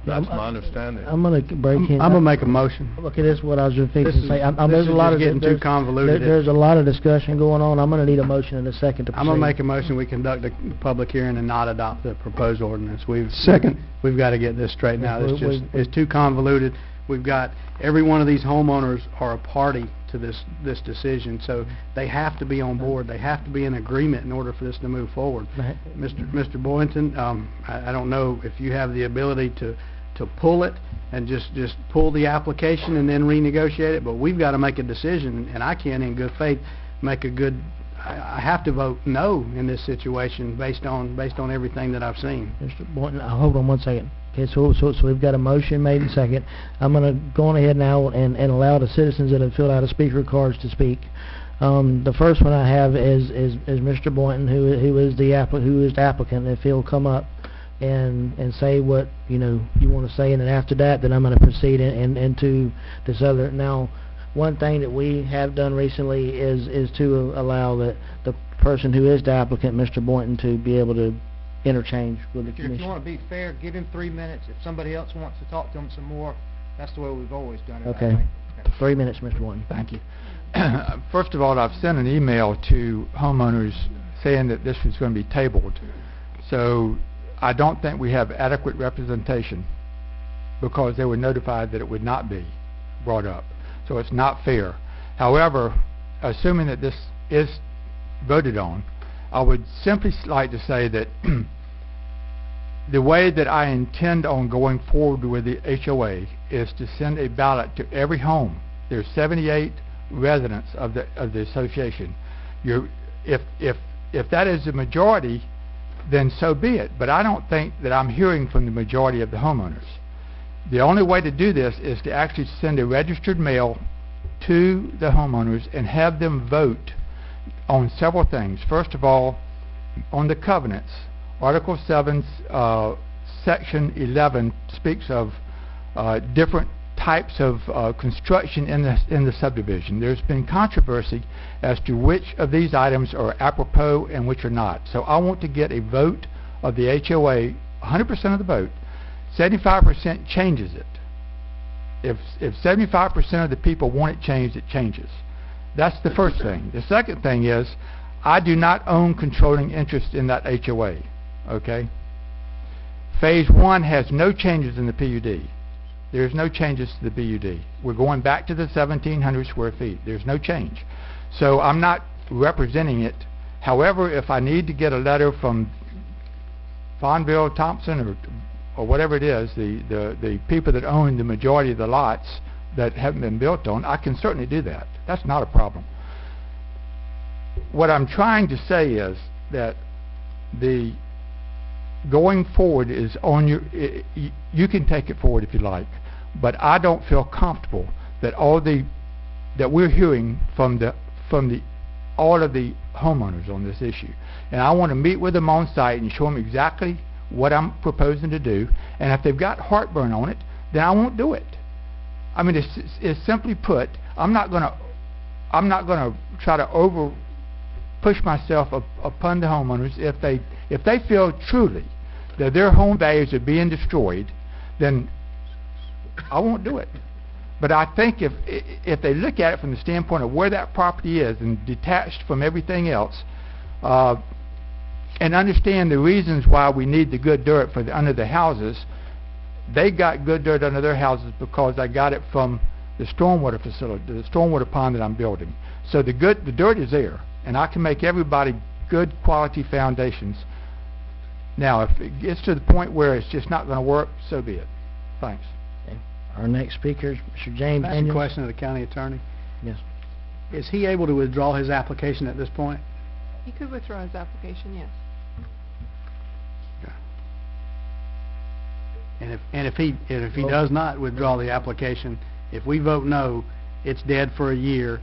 That's my understanding. I'm going to break in. I'm going to make a motion. Okay, this is what I was just fixing to say. This There's is a lot just of getting too convoluted. There's a lot of discussion going on. I'm going to need a motion in a second to proceed. I'm going to make a motion, we conduct a public hearing and not adopt the proposed ordinance. Second. We've got to get this straightened out. We- It's just, we- it's too convoluted. We've got, every one of these homeowners are a party to this decision, so they have to be on board. They have to be in agreement in order for this to move forward. Mr. Boynton, I don't know if you have the ability to pull it and just pull the application and then renegotiate it, but we've got to make a decision, and I can't in good faith make a good, I have to vote no in this situation based on everything that I've seen. Mr. Boynton, hold on one second. Okay, so we've got a motion made and second. I'm going to go on ahead now and allow the citizens that have filled out a speaker cards to speak. The first one I have is Mr. Boynton, who is the applicant. If he'll come up and say what you want to say, and then after that, then I'm going to proceed into this other. Now, one thing that we have done recently is to allow the person who is the applicant, Mr. Boynton, to be able to interchange with the If commission. you want to be fair, give him 3 minutes. If somebody else wants to talk to him some more, that's the way we've always done it. I Okay. think. 3 minutes, Mr. Boynton. Thank you. First of all, I've sent an email to homeowners saying that this was going to be tabled. So I don't think we have adequate representation because they were notified that it would not be brought up. So it's not fair. However, assuming that this is voted on, I would simply like to say that the way that I intend on going forward with the HOA is to send a ballot to every home. There's 78 residents of the association. If that is the majority, then so be it. But I don't think that I'm hearing from the majority of the homeowners. The only way to do this is to actually send a registered mail to the homeowners and have them vote on several things. First of all, on the covenants. Article 7, Section 11 speaks of different types of construction in the subdivision. There's been controversy as to which of these items are apropos and which are not. So I want to get a vote of the HOA, 100% of the vote. 75% changes it. If 75% of the people want it changed, it changes. That's the first thing. The second thing is, I do not own controlling interest in that HOA, okay? Phase 1 has no changes in the PUD. There's no changes to the BUD. We're going back to the 1,700 square feet. There's no change. So I'm not representing it. However, if I need to get a letter from Fonville, Thompson, or whatever it is, the people that own the majority of the lots that haven't been built on, I can certainly do that. That's not a problem. What I'm trying to say is that the going forward is on your, you can take it forward if you like, but I don't feel comfortable that that we're hearing from all of the homeowners on this issue. And I want to meet with them on site and show them exactly what I'm proposing to do, and if they've got heartburn on it, then I won't do it. I mean, it's simply put, I'm not going to try to push myself upon the homeowners. If they feel truly that their home values are being destroyed, then I won't do it. But I think if they look at it from the standpoint of where that property is and detached from everything else, and understand the reasons why we need the good dirt under the houses, they got good dirt under their houses because I got it from the stormwater facility, the stormwater pond that I'm building. So the dirt is there, and I can make everybody good quality foundations. Now, if it gets to the point where it's just not going to work, so be it. Thanks. Okay. Our next speaker is Mr. James Can I ask Daniels. a question of the county attorney? Yes. Is he able to withdraw his application at this point? He could withdraw his application, yes. And if he does not withdraw the application, if we vote no, it's dead for a year.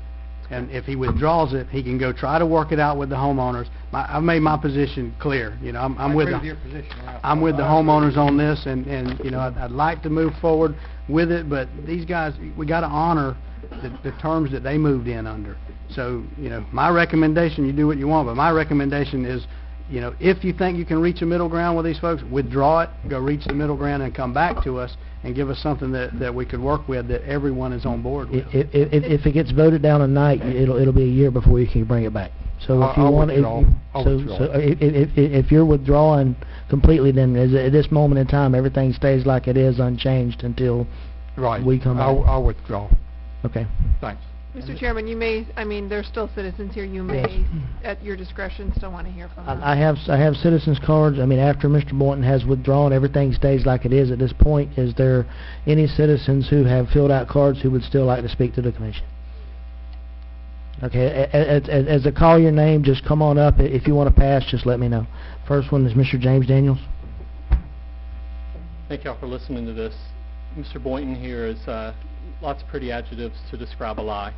And if he withdraws it, he can go try to work it out with the homeowners. I've made my position clear. You know, I'm with the homeowners on this, and you know, I'd like to move forward with it, but these guys, we got to honor the terms that they moved in under. So, you know, my recommendation, you do what you want, but my recommendation is, you know, if you think you can reach a middle ground with these folks, withdraw it, go reach the middle ground, and come back to us and give us something that we could work with, that everyone is on board with. If it gets voted down tonight, it'll be a year before you can bring it back. So if you want, if you're withdrawing completely, then at this moment in time, everything stays like it is, unchanged until we come back. I'll withdraw. Okay. Thanks. Mr. Chairman, you may, I mean, there's still citizens here, you may, at your discretion, still want to hear from them. I have citizens cards. I mean, after Mr. Boynton has withdrawn, everything stays like it is at this point. Is there any citizens who have filled out cards who would still like to speak to the commission? Okay, as I call your name, just come on up. If you want to pass, just let me know. First one is Mr. James Daniels. Thank y'all for listening to this. Mr. Boynton here is lots of pretty adjectives to describe a lie.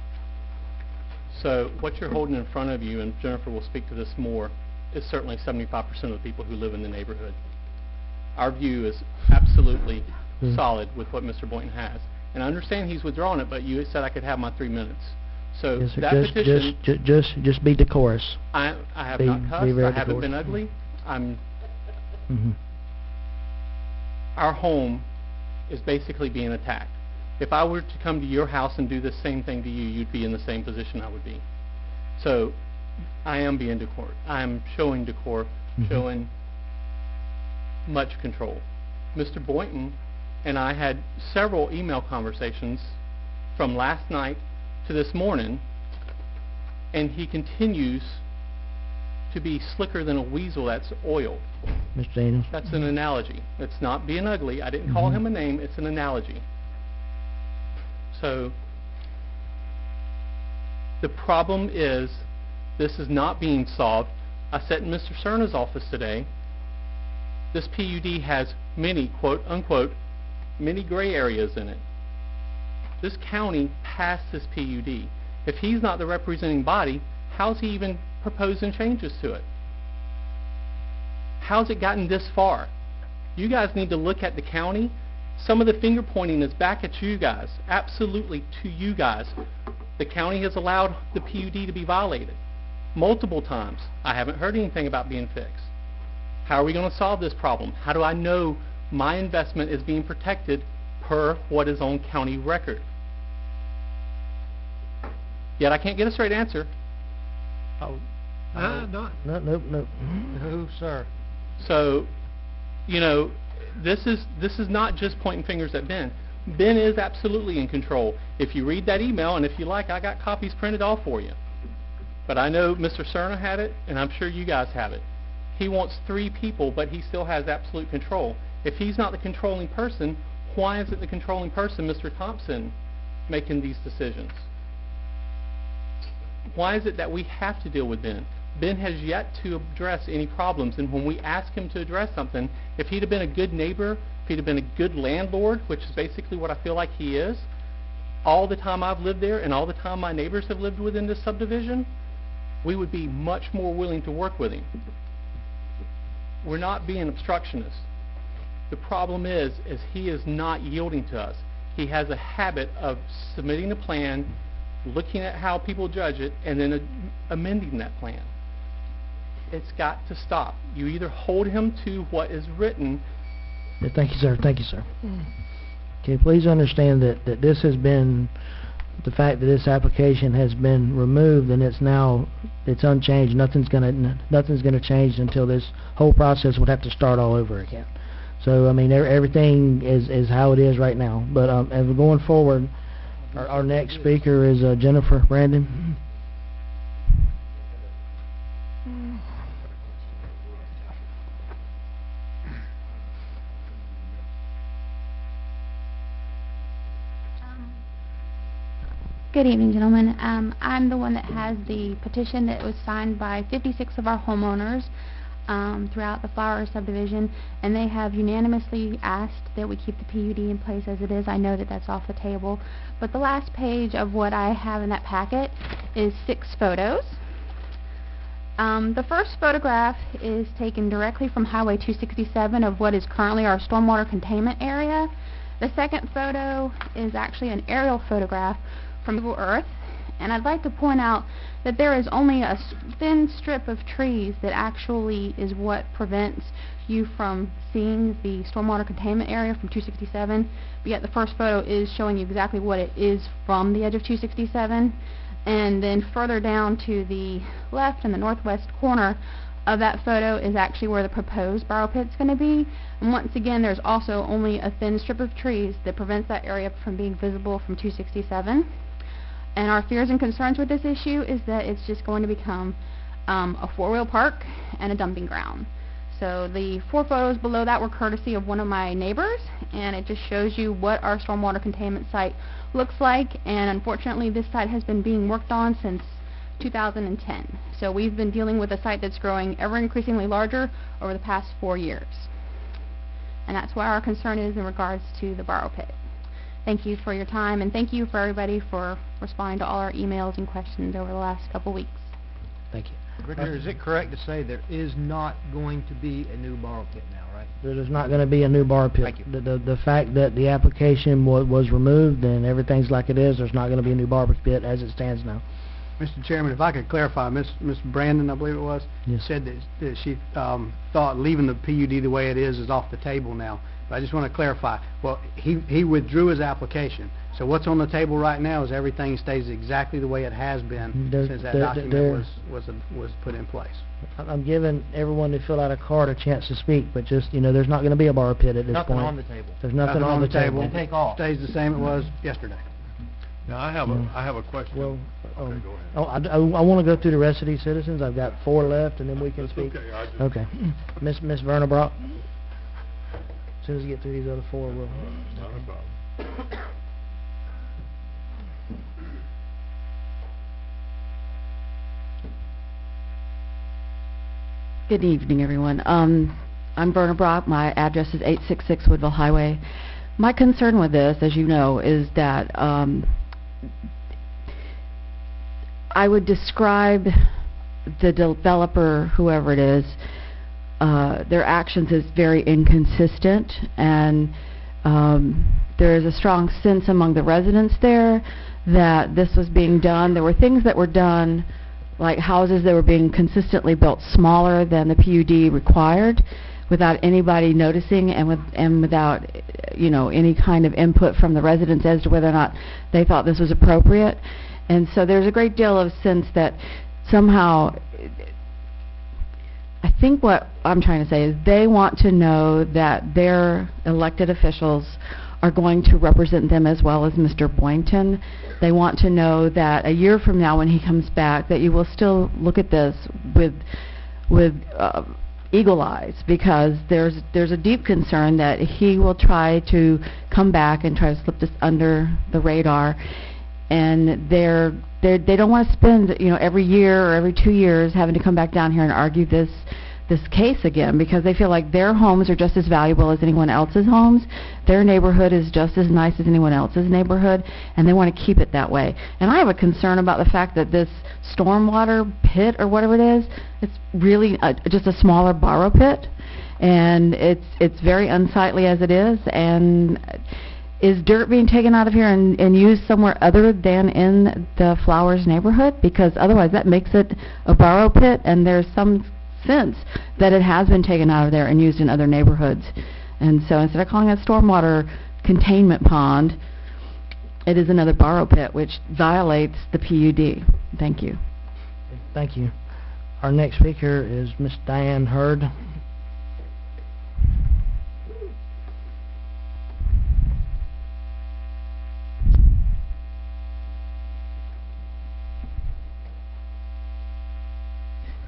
So what you're holding in front of you, and Jennifer will speak to this more, is certainly 75% of the people who live in the neighborhood. Our view is absolutely solid with what Mr. Boynton has. And I understand he's withdrawing it, but you said I could have my 3 minutes. So Yes, sir. that petition... Just be decorous. I have not cussed. I haven't been ugly. Our home is basically being attacked. If I were to come to your house and do the same thing to you, you'd be in the same position I would be. So I am being decor. I am showing decor, showing much control. Mr. Boynton and I had several email conversations from last night to this morning, and he continues to be slicker than a weasel that's oiled. Mr. Daniels. That's an analogy. It's not being ugly. I didn't call him a name. It's an analogy. So the problem is this is not being solved. I sat in Mr. Cerna's office today. This PUD has many, quote unquote, many gray areas in it. This county passed this PUD. If he's not the representing body, how's he even proposing changes to it? How's it gotten this far? You guys need to look at the county. Some of the finger pointing is back at you guys, absolutely to you guys. The county has allowed the PUD to be violated multiple times. I haven't heard anything about being fixed. How are we going to solve this problem? How do I know my investment is being protected per what is on county record? Yet I can't get a straight answer. No, nope. No, sir. So, you know, this is not just pointing fingers at Ben. Ben is absolutely in control. If you read that email, and if you like, I got copies printed off for you. But I know Mr. Cerna had it, and I'm sure you guys have it. He wants 3 people, but he still has absolute control. If he's not the controlling person, why is it the controlling person, Mr. Thompson, making these decisions? Why is it that we have to deal with Ben? Ben has yet to address any problems, and when we ask him to address something, if he'd have been a good neighbor, if he'd have been a good landlord, which is basically what I feel like he is, all the time I've lived there and all the time my neighbors have lived within this subdivision, we would be much more willing to work with him. We're not being obstructionists. The problem is he is not yielding to us. He has a habit of submitting a plan, looking at how people judge it, and then amending that plan. It's got to stop. You either hold him to what is written. Yeah, thank you, sir. Thank you, sir. Okay, please understand that this has been, the fact that this application has been removed and it's unchanged. Nothing's gonna change until this whole process would have to start all over again. So I mean, everything is how it is right now. But as we're going forward, our next speaker is Jennifer Brandon. Good evening, gentlemen. I'm the one that has the petition that was signed by 56 of our homeowners throughout the Flower subdivision, and they have unanimously asked that we keep the PUD in place as it is. I know that that's off the table, but the last page of what I have in that packet is 6 photos. The first photograph is taken directly from Highway 267 of what is currently our stormwater containment area. The second photo is actually an aerial photograph from Google Earth, and I'd like to point out that there is only a thin strip of trees that actually is what prevents you from seeing the stormwater containment area from 267, but yet the first photo is showing you exactly what it is from the edge of 267, and then further down to the left in the northwest corner of that photo is actually where the proposed borrow pit's going to be. And once again, there's also only a thin strip of trees that prevents that area from being visible from 267. And our fears and concerns with this issue is that it's just going to become a 4-wheel park and a dumping ground. So the 4 photos below that were courtesy of one of my neighbors, and it just shows you what our stormwater containment site looks like. And unfortunately, this site has been being worked on since 2010. So we've been dealing with a site that's growing ever increasingly larger over the past 4 years. And that's why our concern is in regards to the borrow pit. Thank you for your time, and thank you for everybody for responding to all our emails and questions over the last couple weeks. Thank you. Richard, is it correct to say there is not going to be a new borrow pit now, right? There's not going to be a new borrow pit. Thank you. The fact that the application was removed and everything's like it is, there's not going to be a new borrow pit as it stands now. Mr. Chairman, if I could clarify, Ms. Brandon, I believe it was, Yes. said that she thought leaving the PUD the way it is off the table now. But I just want to clarify. Well, he withdrew his application. So what's on the table right now is everything stays exactly the way it has been since that document was put in place. I'm giving everyone who filled out a card a chance to speak, but just, there's not going to be a borrow pit at this point. Nothing on the table. There's nothing on the table. And take off. Stays the same it was yesterday. Now, I have a question. Well, okay, go ahead. I want to go through the rest of these citizens. I've got 4 left, and then we can speak. Okay, Okay. Miss Verna Brock. As soon as we get through these other 4, we'll... Not a problem. Good evening, everyone. I'm Verna Brock. My address is 866 Woodville Highway. My concern with this, as you know, is that I would describe the developer, whoever it is, their actions as very inconsistent, and there is a strong sense among the residents there that this was being done. There were things that were done, like houses that were being consistently built smaller than the PUD required, without anybody noticing, and without any kind of input from the residents as to whether or not they thought this was appropriate. And so there's a great deal of sense that somehow, I think what I'm trying to say is they want to know that their elected officials are going to represent them as well as Mr. Boynton. They want to know that a year from now when he comes back, that you will still look at this with eagle eyes, because there's a deep concern that he will try to come back and try to slip this under the radar, and they don't want to spend every year or every 2 years having to come back down here and argue this case again, because they feel like their homes are just as valuable as anyone else's homes. Their neighborhood is just as nice as anyone else's neighborhood, and they want to keep it that way. And I have a concern about the fact that this stormwater pit, or whatever it is, it's really just a smaller borrow pit, and it's very unsightly as it is. And is dirt being taken out of here and used somewhere other than in the Flowers neighborhood? Because otherwise that makes it a borrow pit, and there's some sense that it has been taken out of there and used in other neighborhoods. And so instead of calling it a stormwater containment pond, it is another borrow pit, which violates the PUD. Thank you. Thank you. Our next speaker is Ms. Diane Hurd.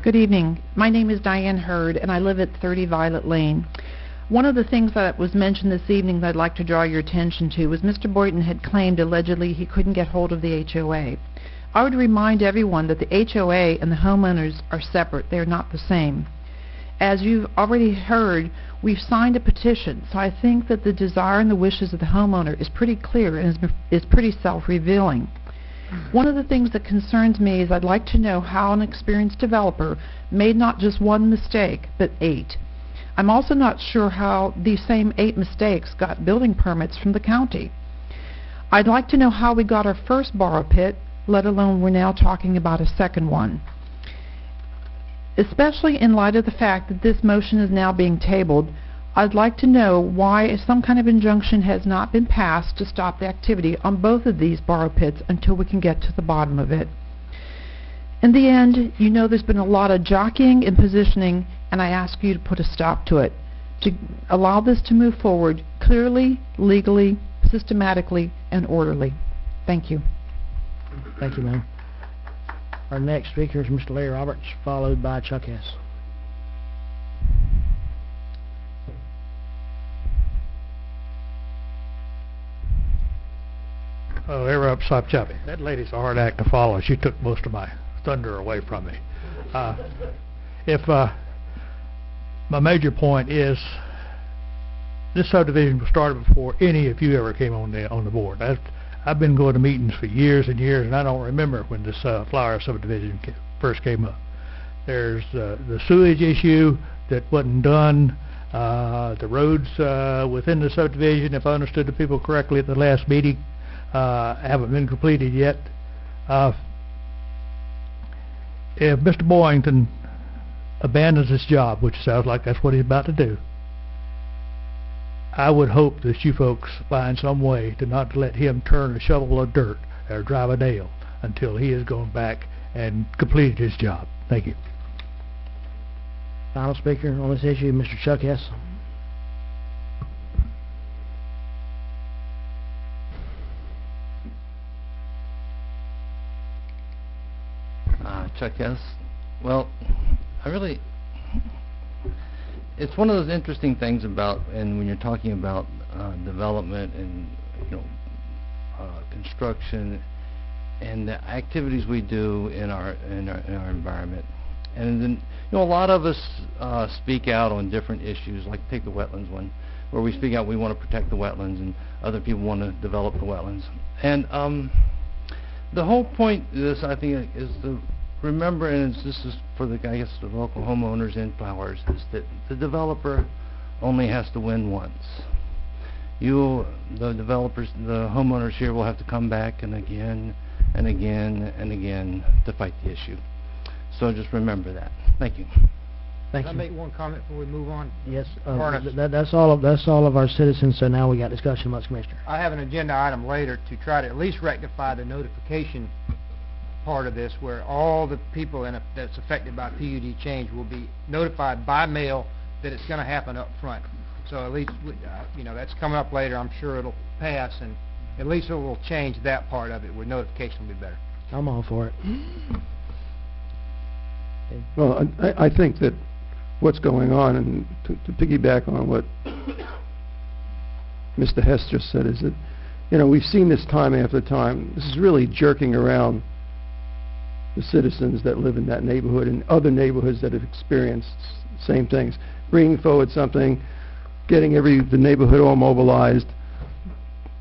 Good evening. My name is Diane Hurd, and I live at 30 Violet Lane. One of the things that was mentioned this evening that I'd like to draw your attention to was Mr. Boynton had claimed allegedly he couldn't get hold of the HOA. I would remind everyone that the HOA and the homeowners are separate. They're not the same. As you've already heard, we've signed a petition, so I think that the desire and the wishes of the homeowner is pretty clear and is pretty self-revealing. One of the things that concerns me is I'd like to know how an experienced developer made not just one mistake, but 8. I'm also not sure how these same 8 mistakes got building permits from the county. I'd like to know how we got our first borrow pit, let alone we're now talking about a second one. Especially in light of the fact that this motion is now being tabled, I'd like to know why some kind of injunction has not been passed to stop the activity on both of these borrow pits until we can get to the bottom of it. In the end, you know there's been a lot of jockeying and positioning, and I ask you to put a stop to it, to allow this to move forward clearly, legally, systematically, and orderly. Thank you. Thank you, ma'am. Our next speaker is Mr. Larry Roberts, followed by Chuck S. Oh, they were up Sop Choppy. That lady's a hard act to follow. She took most of my thunder away from me. My major point is, this subdivision was started before any of you ever came on the board. I've been going to meetings for years and years, and I don't remember when this Flower subdivision first came up. There's the sewage issue that wasn't done. The roads within the subdivision, if I understood the people correctly at the last meeting, haven't been completed yet. If Mr. Boynton abandons his job, which sounds like that's what he's about to do, I would hope that you folks find some way to not let him turn a shovel of dirt or drive a nail until he has gone back and completed his job. Thank you. Final speaker on this issue, Mr. Chuck S. Chuck S. Well, it's one of those interesting things about, and when you're talking about development and construction and the activities we do in our environment, and then a lot of us speak out on different issues, like take the wetlands one, where we speak out we want to protect the wetlands and other people want to develop the wetlands. And the whole point of this, I think, is to remember, and this is for the, I guess, the local homeowners in Flowers, is that the developer only has to win once. The developers, the homeowners here will have to come back and again and again and again to fight the issue. So just remember that. Thank you. Thank Can I you. make one comment before we move on? Yes, Ernest. that's all of our citizens, so now we got discussion amongst Commissioner. I have an agenda item later to try to at least rectify the notification part of this, where all the people that's affected by PUD change will be notified by mail that it's going to happen up front. So at least, that's coming up later. I'm sure it'll pass, and at least it will change that part of it, where notification will be better. I'm all for it. Well, I think that what's going on, and to piggyback on what Mr. Hess just said, is that, we've seen this time after time. This is really jerking around the citizens that live in that neighborhood and other neighborhoods that have experienced same things. Bringing forward something, getting the neighborhood all mobilized,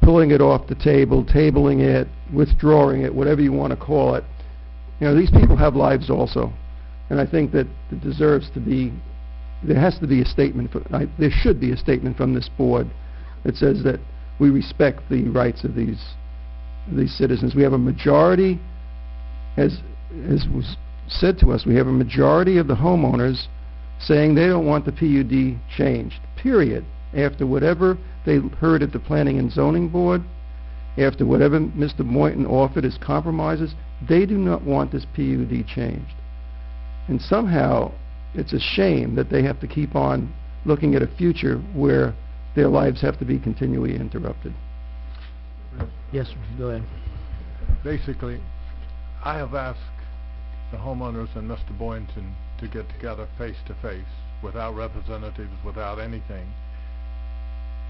pulling it off the table, tabling it, withdrawing it, whatever you want to call it. These people have lives also. And I think that it deserves to be, there has to be a statement, there should be a statement from this board that says that we respect the rights of these citizens. We have a majority, as was said to us, we have a majority of the homeowners saying they don't want the PUD changed, period. After whatever they heard at the Planning and Zoning Board, after whatever Mr. Boynton offered as compromises, they do not want this PUD changed. And somehow, it's a shame that they have to keep on looking at a future where their lives have to be continually interrupted. Yes, sir. Go ahead. Basically, I have asked the homeowners and Mr. Boynton to get together face to face, without representatives, without anything.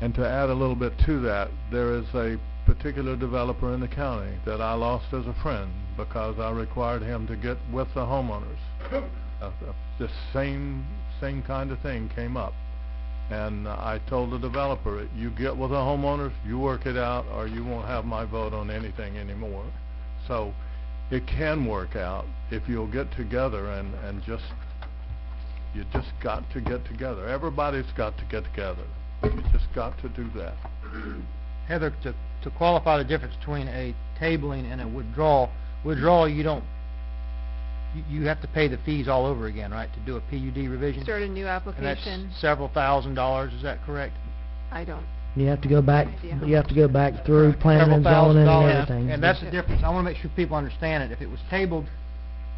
And to add a little bit to that, there is a particular developer in the county that I lost as a friend because I required him to get with the homeowners. This same kind of thing came up. And I told the developer, you get with the homeowners, you work it out, or you won't have my vote on anything anymore. So it can work out if you'll get together and you just got to get together. Everybody's got to get together. You just got to do that. Heather, to qualify the difference between a tabling and a withdrawal, you have to pay the fees all over again, right, to do a PUD revision? Start a new And application. that's several $1,000s, is that correct? I don't. You have to go back. You have to go back through planning and zoning and everything. And that's the difference. I want to make sure people understand it. If it was tabled,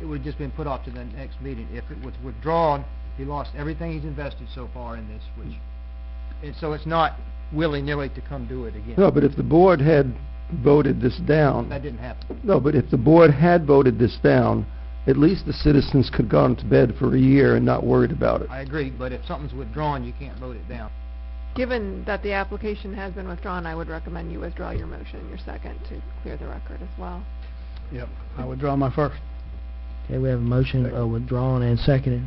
it would have just been put off to the next meeting. If it was withdrawn, he lost everything he's invested so far in this, and so it's not willy-nilly to come do it again. No, but if the board had voted this down... That didn't happen. No, but if the board had voted this down, at least the citizens could go to bed for a year and not worried about it. I agree, but if something's withdrawn, you can't vote it down. Given that the application has been withdrawn, I would recommend you withdraw your motion, your second, to clear the record as well. Yep, I withdraw my first. Okay, we have a motion withdrawn and seconded.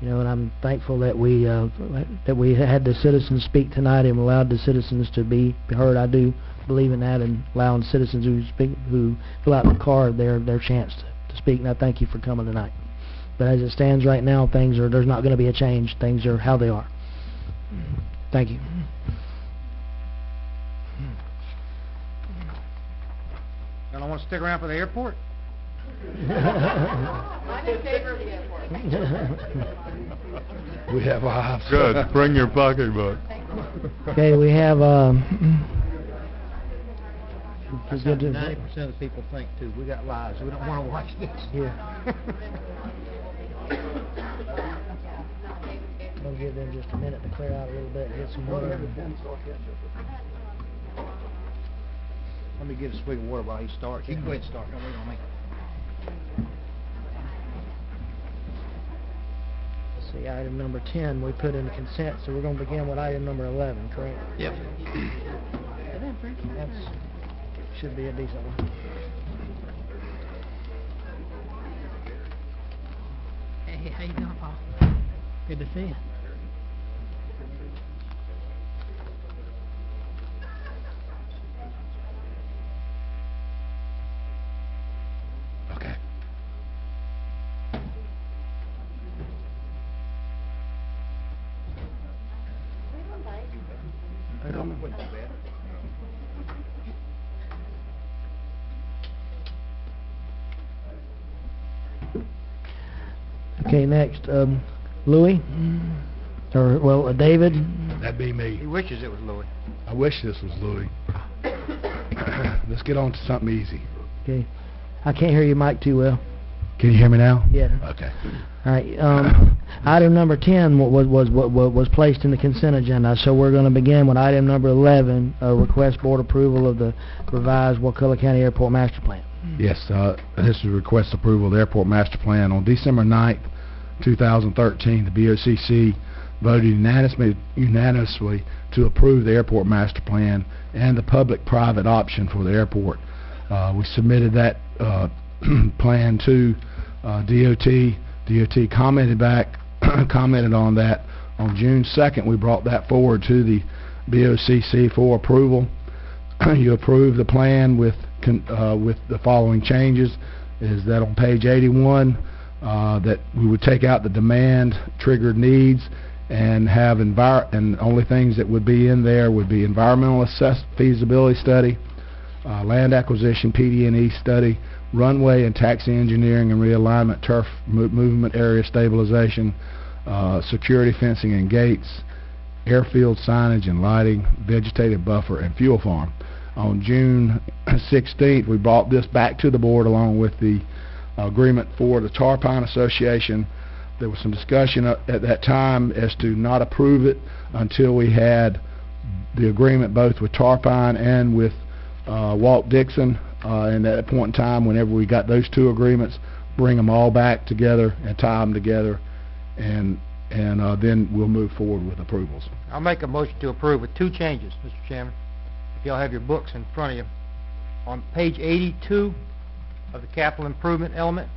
And I'm thankful that we had the citizens speak tonight and allowed the citizens to be heard. I do believe in that, and allowing citizens who fill out the card their chance to speak. And I thank you for coming tonight. But as it stands right now, there's not going to be a change. Things are how they are. Thank you. Y'all want to stick around for the airport? I'm in favor of the airport. We have lives. Good. Bring your pocketbook. Okay, we have That's how 90% of the people think too. We got lives. We don't want to watch this. Yeah. I'll give them just a minute to clear out a little bit and get some water. Let me get a swig of water while he starts. You can go ahead and start. Don't wait on me. Let's see, item number 10 we put in the consent, so we're going to begin with item number 11, correct? Yep. That should be a decent one. Hey, how you doing, Paul? Good to see you. Okay, next, Louis? Or, well, David? That'd be me. He wishes it was Louis. I wish this was Louis. Let's get on to something easy. Okay. I can't hear your mic too well. Can you hear me now? Yeah. Okay. All right, item number 10 was placed in the consent agenda, so we're going to begin with item number 11, request board approval of the revised Wakulla County Airport Master Plan. Yes, this is request approval of the airport master plan. On December 9th, 2013, the BoCC voted unanimously to approve the airport master plan and the public-private option for the airport. We submitted that plan to DOT. DOT commented back, commented on that. On June 2nd, we brought that forward to the BoCC for approval. You approve the plan with the following changes. Is that on page 81 that we would take out the demand triggered needs and have and only things that would be in there would be environmental feasibility study, land acquisition PD&E study, runway and taxi engineering and realignment, turf movement area stabilization, security fencing and gates, airfield signage and lighting, vegetative buffer, and fuel farm. On June 16th, we brought this back to the board along with the agreement for the Tar Pine Association. There was some discussion at that time as to not approve it until we had the agreement both with Tar Pine and with Walt Dixon. And at that point in time, whenever we got those two agreements, bring them all back together and tie them together, and then we'll move forward with approvals. I'll make a motion to approve with two changes, Mr. Chairman. If y'all have your books in front of you. On page 82 of the capital improvement element,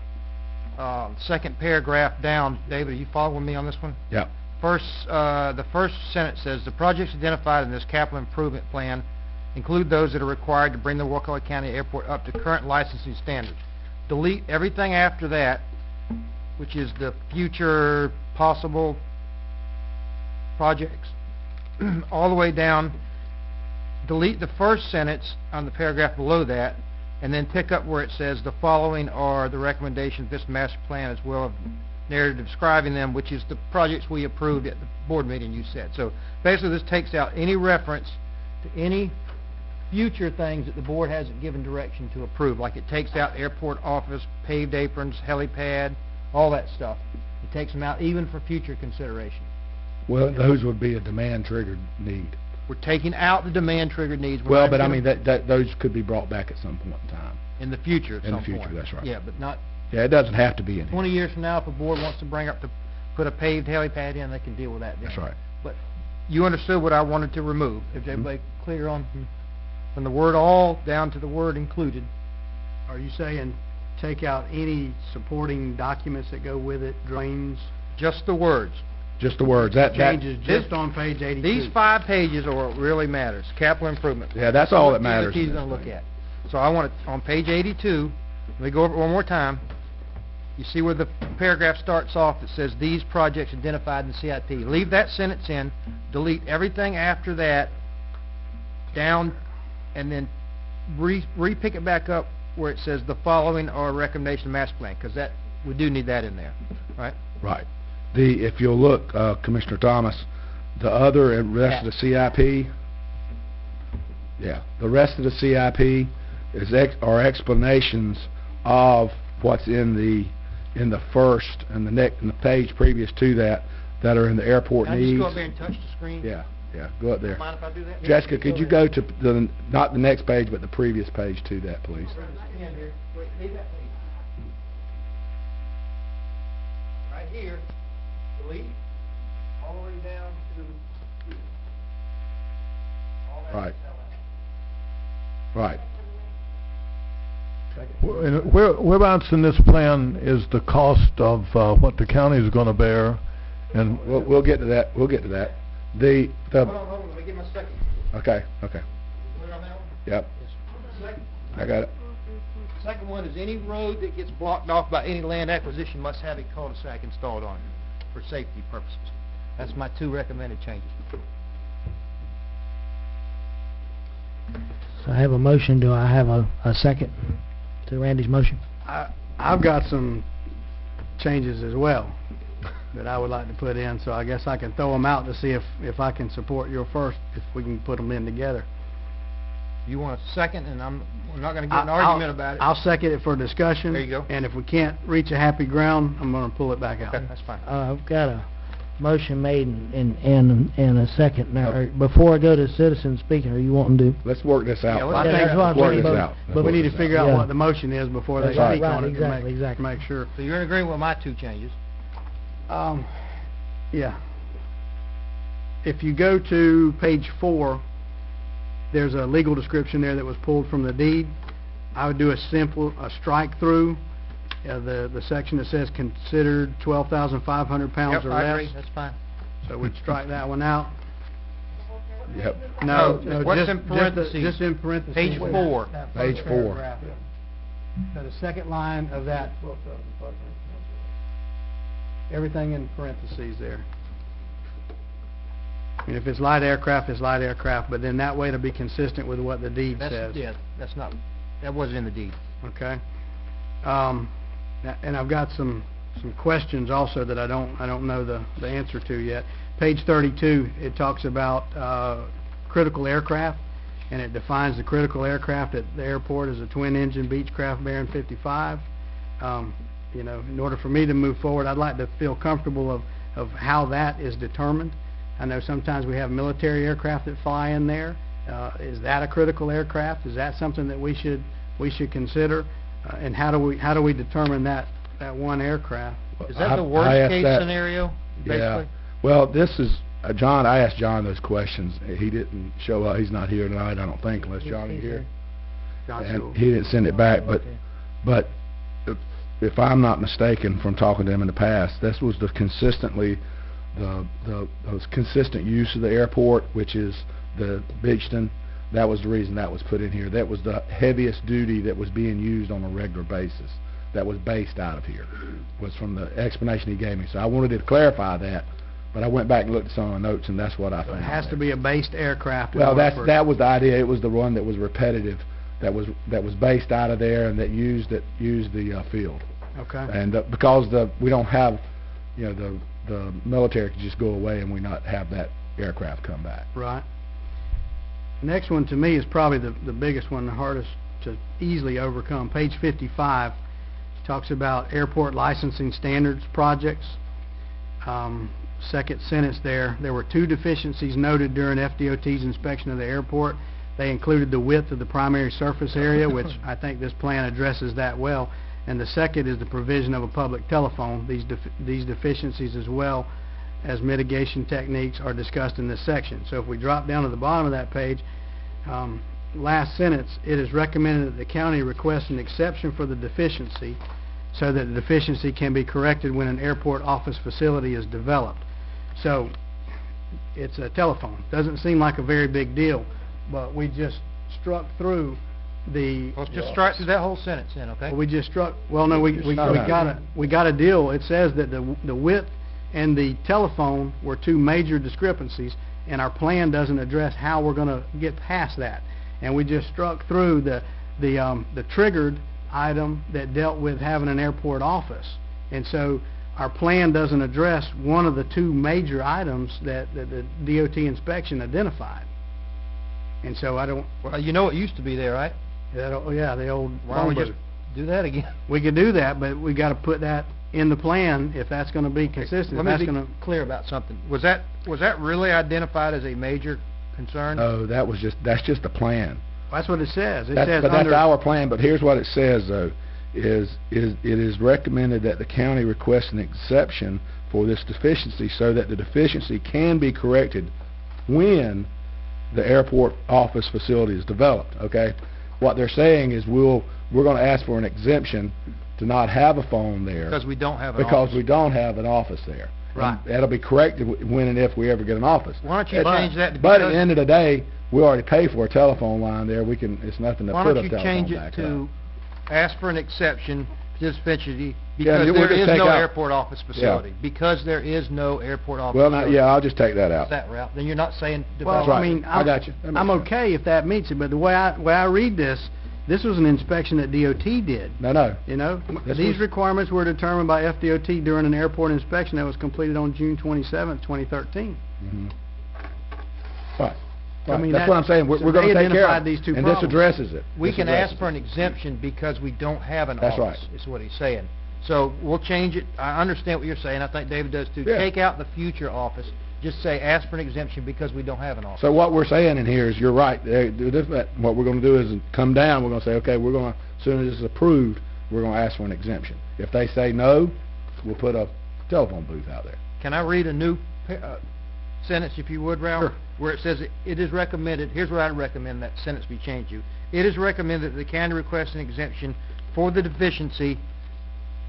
second paragraph down, David, are you following me on this one? Yeah. The first sentence says, the projects identified in this capital improvement plan include those that are required to bring the Wakulla County Airport up to current licensing standards. Delete everything after that, which is the future possible projects, all the way down. Delete the first sentence on the paragraph below that, and then pick up where it says the following are the recommendations of this master plan, as well as narrative describing them, which is the projects we approved at the board meeting you said. So basically this takes out any reference to any future things that the board hasn't given direction to approve, like it takes out airport office, paved aprons, helipad, all that stuff. It takes them out even for future consideration. Well, those would be a demand triggered need. We're taking out the demand triggered needs. Well, but I mean that those could be brought back at some point in time. In the future, in the future, that's right. Yeah, but not. Yeah, it doesn't have to be in here. 20 years from now, if a board wants to bring up to put a paved helipad in, they can deal with that then. That's right. But you understood what I wanted to remove. Is everybody clear on from the word all down to the word included? Are you saying take out any supporting documents that go with it, drains? Just the words. Just the words. That changes just on page 82. These 5 pages are what really matters. Capital improvement. Yeah, that's all that matters. He's going to look at. So I want it on page 82. Let me go over it one more time. You see where the paragraph starts off that says these projects identified in the CIP. Leave that sentence in. Delete everything after that down, and then re-pick it back up where it says the following are recommendation master plan, because that we do need that in there, right? Right. If you'll look, Commissioner Thomas, the other and rest of the CIP, yeah, the rest of the CIP is are explanations of what's in the first and the page previous to that are in the airport Can needs. I just go up there and touch the screen? Yeah, go up there. Mind if I do that? Jessica, could you go to not the next page, but the previous page to that, please? Wait, leave that page. Right here, delete all the way down to all that. Right. Right. Whereabouts in this plan is the cost of what the county is going to bear? And we'll get to that. We'll get to that. Hold on. Let me get my second. Okay. Clear on that one? Yep. Second. I got it. Second one is any road that gets blocked off by any land acquisition must have a cul-de-sac installed on it for safety purposes. That's my 2 recommended changes. So I have a motion. Do I have a second to Randy's motion? I've got some changes as well that I would like to put in, so I guess I can throw them out to see if I can support your first, if we can put them in together. You want a second, and we're not gonna get an argument about it. I'll second it for discussion. There you go. And if we can't reach a happy ground, I'm gonna pull it back out. Okay, that's fine. I've got a motion made and a second. Now, before I go to citizens speaking, are you wanting to? Let's work this out. Yeah, well, I think that's what I'm Work saying, this out. but we need to figure out Yeah. what the motion is before they Right, speak right, on it exactly. to make sure. So you're in agreement with my two changes? Yeah. If you go to page 4, there's a legal description there that was pulled from the deed. I would do a strike through the section that says considered 12,500 pounds Yep, or I less. agree, that's fine. So we'd strike that one out. Yep. No, what's just, in parentheses? Just in parentheses. Page 4. Page 4. So the second line of that, everything in parentheses there. And if it's light aircraft, it's light aircraft, but then that way it'll be consistent with what the deed says. Yeah, that wasn't in the deed. Okay. And I've got some questions also that I don't know the answer to yet. Page 32, it talks about critical aircraft, and it defines the critical aircraft at the airport as a twin-engine Beechcraft Baron 55. You know, in order for me to move forward, I'd like to feel comfortable of how that is determined. I know sometimes we have military aircraft that fly in there. Is that a critical aircraft? Is that something that we should consider? And how do we determine that one aircraft? Is that the worst case scenario, basically? Yeah. Well, this is John. I asked John those questions. He didn't show up. He's not here tonight, I don't think, unless John is here. And he didn't send it back. But if I'm not mistaken from talking to him in the past, this was the consistent use of the airport, which is the Biggston. That was the reason that was put in here. That was the heaviest duty that was being used on a regular basis. That was based out of here, was from the explanation he gave me. So I wanted to clarify that, but I went back and looked at some of the notes, and that's what I found. It has to be a based aircraft. Well, that was the idea. It was the one that was repetitive, that was based out of there, and that used the field. Okay. And because we don't have, you know, the military can just go away and we not have that aircraft come back. Right. Next one to me is probably the biggest one, the hardest to easily overcome. Page 55 talks about airport licensing standards projects. Second sentence there were 2 deficiencies noted during FDOT's inspection of the airport. They included the width of the primary surface area, which I think this plan addresses that well. And the second is the provision of a public telephone. These deficiencies, as well as mitigation techniques, are discussed in this section. So if we drop down to the bottom of that page, last sentence, it is recommended that the county request an exception for the deficiency so that the deficiency can be corrected when an airport office facility is developed. So it's a telephone. Doesn't seem like a very big deal, but we just struck through the... Let's just strike through that whole sentence then, okay? We just struck... Well, no, we got a deal. It says that the width and the telephone were 2 major discrepancies, and our plan doesn't address how we're going to get past that. And we just struck through the triggered item that dealt with having an airport office. And so our plan doesn't address one of the 2 major items that the DOT inspection identified. And so I don't... Well, you know it used to be there, right? Yeah, the old... Why don't we just do that again? We could do that, but we got to put that in the plan if that's going to be consistent. Let me be clear about something. Was that really identified as a major concern? No, that's just the plan. That's what it says. But that's our plan. But here's what it says, though: it is recommended that the county request an exception for this deficiency so that the deficiency can be corrected when the airport office facility is developed. Okay, what they're saying is we're going to ask for an exemption to not have a phone there because we don't have an office there. Right. And that'll be corrected when and if we ever get an office. Why don't you change that? But at the end of the day, we already pay for a telephone line there. It's nothing to put a telephone back up. Why don't you change it to ask for an exception to this deficiency because there is no airport office facility. Yeah. Because there is no airport office facility. I'll just take that out. That route. Then you're not saying... Well, right. I mean, I got you. I'm okay if that meets it, but the way I read this This was an inspection that DOT did. No. You know, This these was- requirements were determined by FDOT during an airport inspection that was completed on June 27th, 2013. Mhm. Right. I Right. mean, That's that- what I'm saying. We're so going they to take care identified of these it. two And problems. this addresses it. We This can addresses ask for an exemption because we don't have an That's office, is what he's saying. So we'll change it. I understand what you're saying. I think David does too. Yeah. Take out the future office. Just say, ask for an exemption because we don't have an office. So what we're saying in here is, you're right. What we're going to do is come down, we're going to say, okay, we're going to, as soon as it's approved, we're going to ask for an exemption. If they say no, we'll put a telephone booth out there. Can I read a new sentence, if you would, Ralph? Sure. Where it says, it is recommended, here's what I recommend that sentence be changed to. It is recommended that the county request an exemption for the deficiency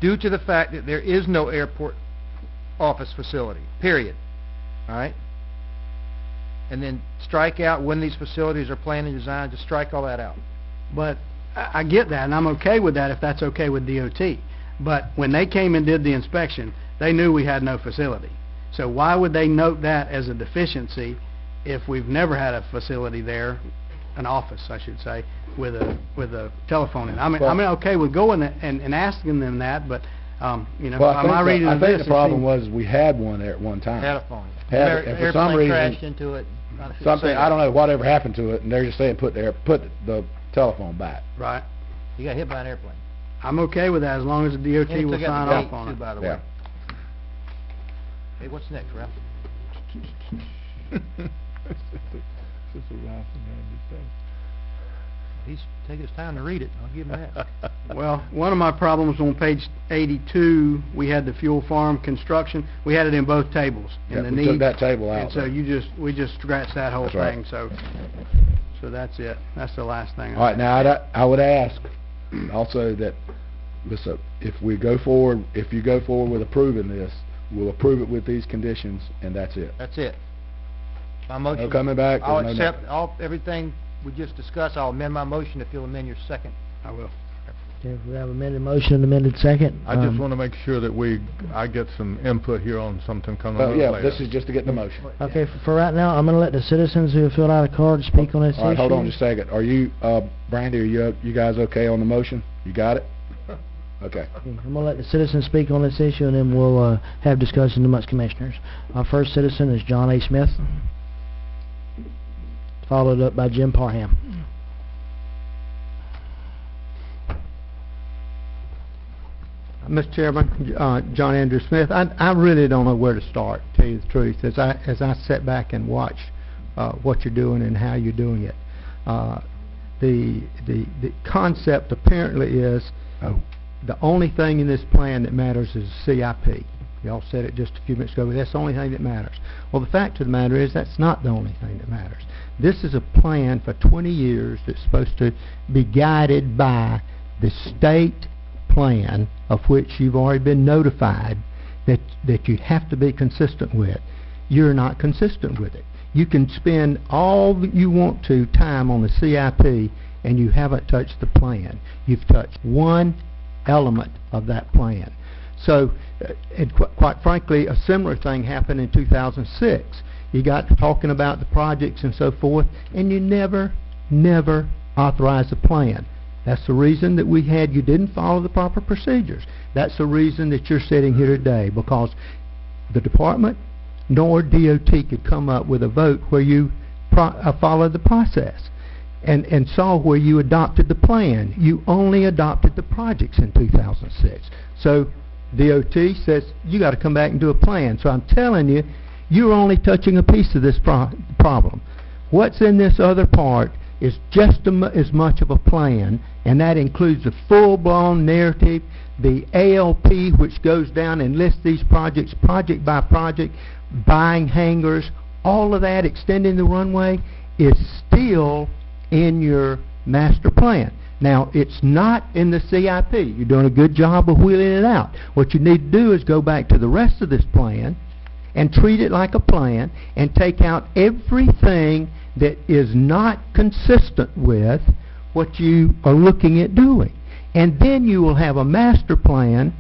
due to the fact that there is no airport office facility, period. All right? And then strike out when these facilities are planned and designed, just strike all that out. But I get that, and I'm okay with that if that's okay with DOT. But when they came and did the inspection, they knew we had no facility. So why would they note that as a deficiency if we've never had a facility there, an office, I should say, with a telephone in? I'm okay with going and asking them that, but you know, Well, my reading I of think this, the problem was we had one there at one time. Had a phone. Had it, and for some reason, crashed into it. something, I don't know, whatever happened to it, and they're just saying put the telephone back. Right. You got hit by an airplane. I'm okay with that as long as the DOT And it will took out sign the off date, on too, it. by the Yeah. way. Hey, what's next, Ralph? He's taking his time to read it. I'll give him that. Well, one of my problems on page 82, we had the fuel farm construction. We had it in both tables. Yeah, And the we took need- that table out And so there. we just scratched that whole That's right. thing, so that's it. That's the last thing. All right, now, I would ask also that, listen, if you go forward with approving this, we'll approve it with these conditions, and that's it. That's it. My motion. No coming back, I'll there's no accept nothing. everything we just discussed. I'll amend my motion if you'll amend your second. I will. Okay, we have amended motion and amended second. I just want to make sure that I get some input here on something coming up Yeah, later. this is just to get the motion. Okay, for right now, I'm going to let the citizens who have filled out a card speak on this issue. All right, hold on just a second. Are you, Brandy, are you guys okay on the motion? You got it? Okay. I'm going to let the citizens speak on this issue, and then we'll have discussion amongst commissioners. Our first citizen is John A. Smith, followed up by Jim Parham. Mr. Chairman, John Andrew Smith. I really don't know where to start, to tell you the truth, as I sat back and watched what you're doing and how you're doing it. The concept apparently is the only thing in this plan that matters is CIP. Y'all said it just a few minutes ago, but that's the only thing that matters. Well, the fact of the matter is that's not the only thing that matters. This is a plan for 20 years that's supposed to be guided by the state plan, of which you've already been notified that you have to be consistent with. You're not consistent with it. You can spend all that you want to time on the CIP, and you haven't touched the plan. You've touched one element of that plan. So, and quite frankly, a similar thing happened in 2006. You got to talking about the projects and so forth, and you never authorized the plan. That's the reason that you didn't follow the proper procedures. That's the reason that you're sitting here today, because the department nor DOT could come up with a vote where you followed the process and saw where you adopted the plan. You only adopted the projects in 2006. So DOT says you got to come back and do a plan. So I'm telling you, you're only touching a piece of this problem. What's in this other part is just as much of a plan, and that includes the full-blown narrative, the ALP, which goes down and lists these projects project by project, buying hangars, all of that, extending the runway, is still in your master plan. Now, it's not in the CIP. You're doing a good job of wheeling it out. What you need to do is go back to the rest of this plan and treat it like a plan and take out everything that is not consistent with what you are looking at doing. And then you will have a master plan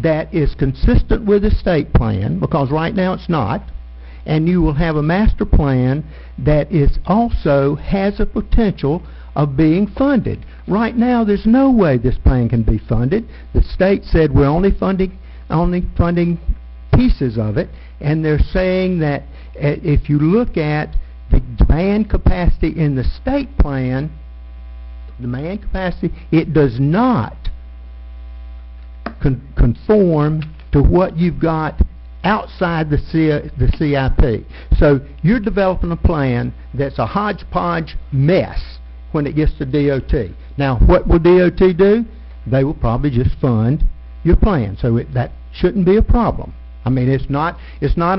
that is consistent with the state plan, because right now it's not. And you will have a master plan that is also has a potential of being funded. Right now, there's no way this plan can be funded. The state said we're only funding pieces of it, and they're saying that if you look at the demand capacity in the state plan, demand capacity, it does not conform to what you've got outside the CIP. So you're developing a plan that's a hodgepodge mess when it gets to DOT. Now, what will DOT do? They will probably just fund your plan. So that shouldn't be a problem. I mean, it's not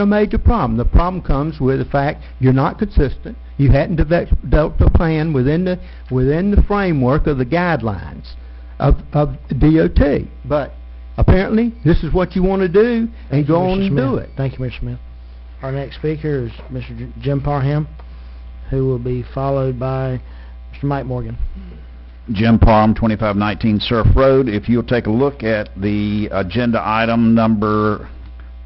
a major problem. The problem comes with the fact you're not consistent. You hadn't developed a plan within the framework of the guidelines of DOT. But apparently, this is what you want to do, and go on and do it. Thank you, Mr. Smith. Our next speaker is Mr. Jim Parham, who will be followed by Mr. Mike Morgan. Jim Parham, 2519 Surf Road. If you'll take a look at the agenda item number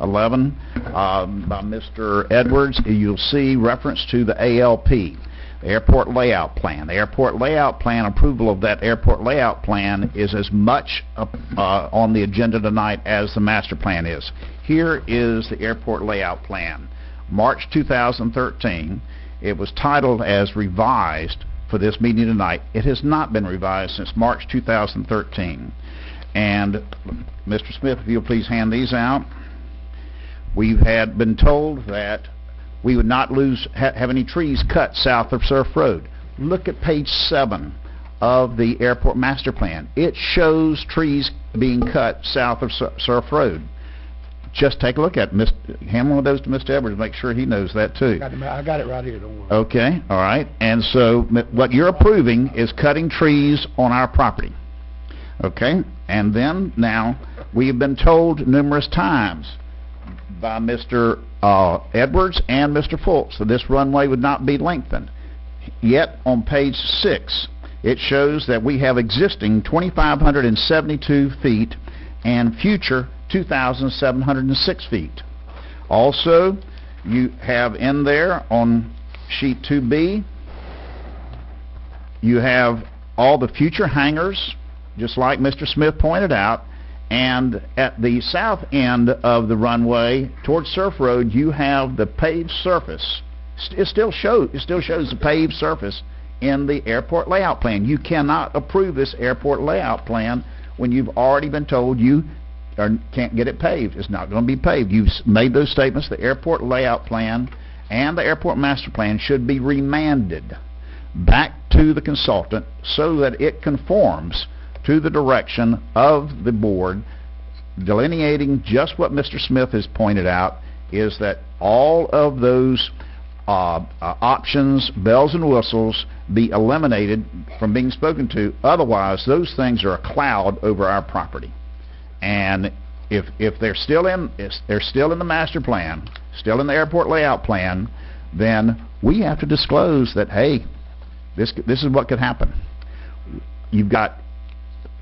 11 by Mr. Edwards, you'll see reference to the ALP, the Airport Layout Plan. The Airport Layout Plan, approval of that Airport Layout Plan is as much on the agenda tonight as the master plan is. Here is the Airport Layout Plan. March 2013. It was titled as revised for this meeting tonight. It has not been revised since March 2013. And Mr. Smith, if you'll please hand these out. We had been told that we would not have any trees cut south of Surf Road. Look at page 7 of the airport master plan. It shows trees being cut south of Surf Road. Just take a look at it. Hand one of those to Mr. Edwards, make sure he knows that too. I got it right here, don't worry. Okay, all right. And so what you're approving is cutting trees on our property. Okay, and then now we have been told numerous times by Mr. Edwards and Mr. Fultz that this runway would not be lengthened. Yet on page 6 it shows that we have existing 2,572 feet and future 2,706 feet. Also, you have in there on sheet 2B, you have all the future hangars, just like Mr. Smith pointed out. And at the south end of the runway towards Surf Road, you have the paved surface. It still shows the paved surface in the airport layout plan. You cannot approve this airport layout plan when you've already been told you can't get it paved. It's not going to be paved. You've made those statements. The airport layout plan and the airport master plan should be remanded back to the consultant so that it conforms to the direction of the board, delineating just what Mr. Smith has pointed out, is that all of those options, bells and whistles, be eliminated from being spoken to. Otherwise, those things are a cloud over our property. And if they're still in the master plan, still in the airport layout plan, then we have to disclose that, hey, this is what could happen. You've got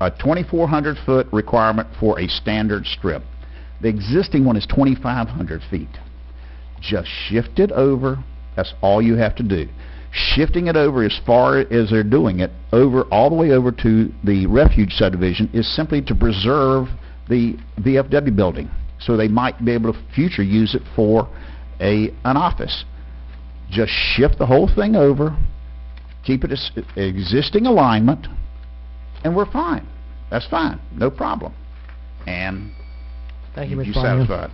a 2,400 foot requirement for a standard strip. The existing one is 2,500 feet. Just shift it over. That's all you have to do. Shifting it over as far as they're doing it, all the way over to the refuge subdivision, is simply to preserve the VFW building, so they might be able to future use it for an office. Just shift the whole thing over, keep it as existing alignment, and we're fine. That's fine, no problem. And thank you, Mr. You Parham. satisfied?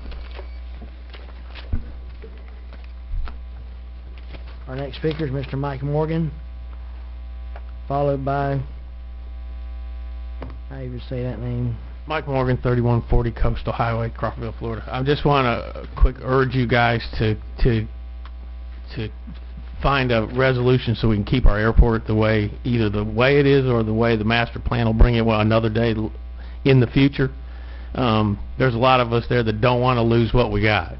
Our next speaker is Mr. Mike Morgan, followed by, how do you say that name? Mike Morgan, 3140 Coastal Highway, Crawfordville, Florida. I just want to quick urge you guys to find a resolution so we can keep our airport either the way it is or the way the master plan will bring it another day in the future. There's a lot of us there that don't want to lose what we got.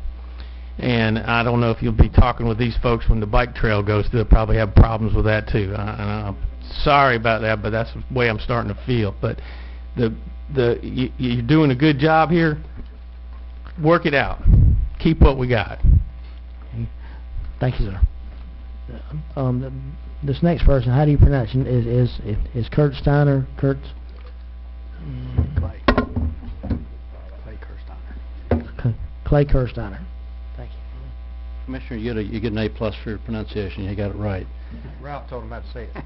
And I don't know if you'll be talking with these folks when the bike trail goes. They'll probably have problems with that too. And I'm sorry about that, but that's the way I'm starting to feel. But you're doing a good job here. Work it out. Keep what we got. Thank you, sir. This next person, how do you pronounce it? Is Kurt Steiner? Kurtz? Clay Kirsteiner. Thank you. Commissioner, you get an A+ for your pronunciation. You got it right. Ralph told him how to say it.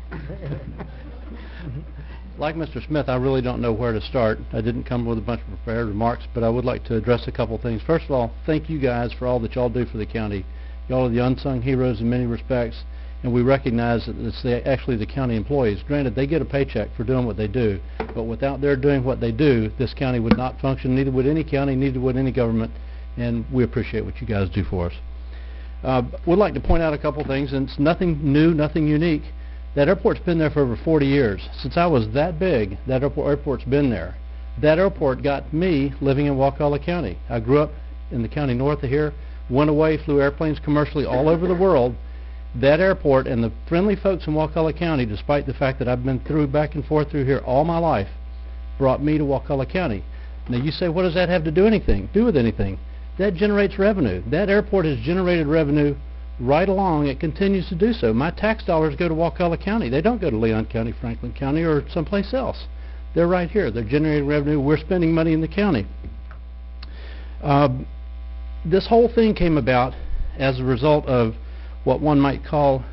Like Mr. Smith, I really don't know where to start. I didn't come with a bunch of prepared remarks, but I would like to address a couple things. First of all, thank you guys for all that y'all do for the county. Y'all are the unsung heroes in many respects, and we recognize that it's actually the county employees. Granted, they get a paycheck for doing what they do, but without their doing what they do, this county would not function. Neither would any county, neither would any government, and we appreciate what you guys do for us. Would like to point out a couple things, and it's nothing new, nothing unique. That airport's been there for over 40 years. Since I was that big, that airport's been there. That airport got me living in Wakulla County. I grew up in the county north of here, went away, flew airplanes commercially all over the world. That airport and the friendly folks in Wakulla County, despite the fact that I've been back and forth through here all my life, brought me to Wakulla County. Now you say, what does that have to do with anything? That generates revenue. That airport has generated revenue right along. It continues to do so. My tax dollars go to Wakulla County. They don't go to Leon County, Franklin County, or someplace else. They're right here. They're generating revenue. We're spending money in the county. This whole thing came about as a result of what one might call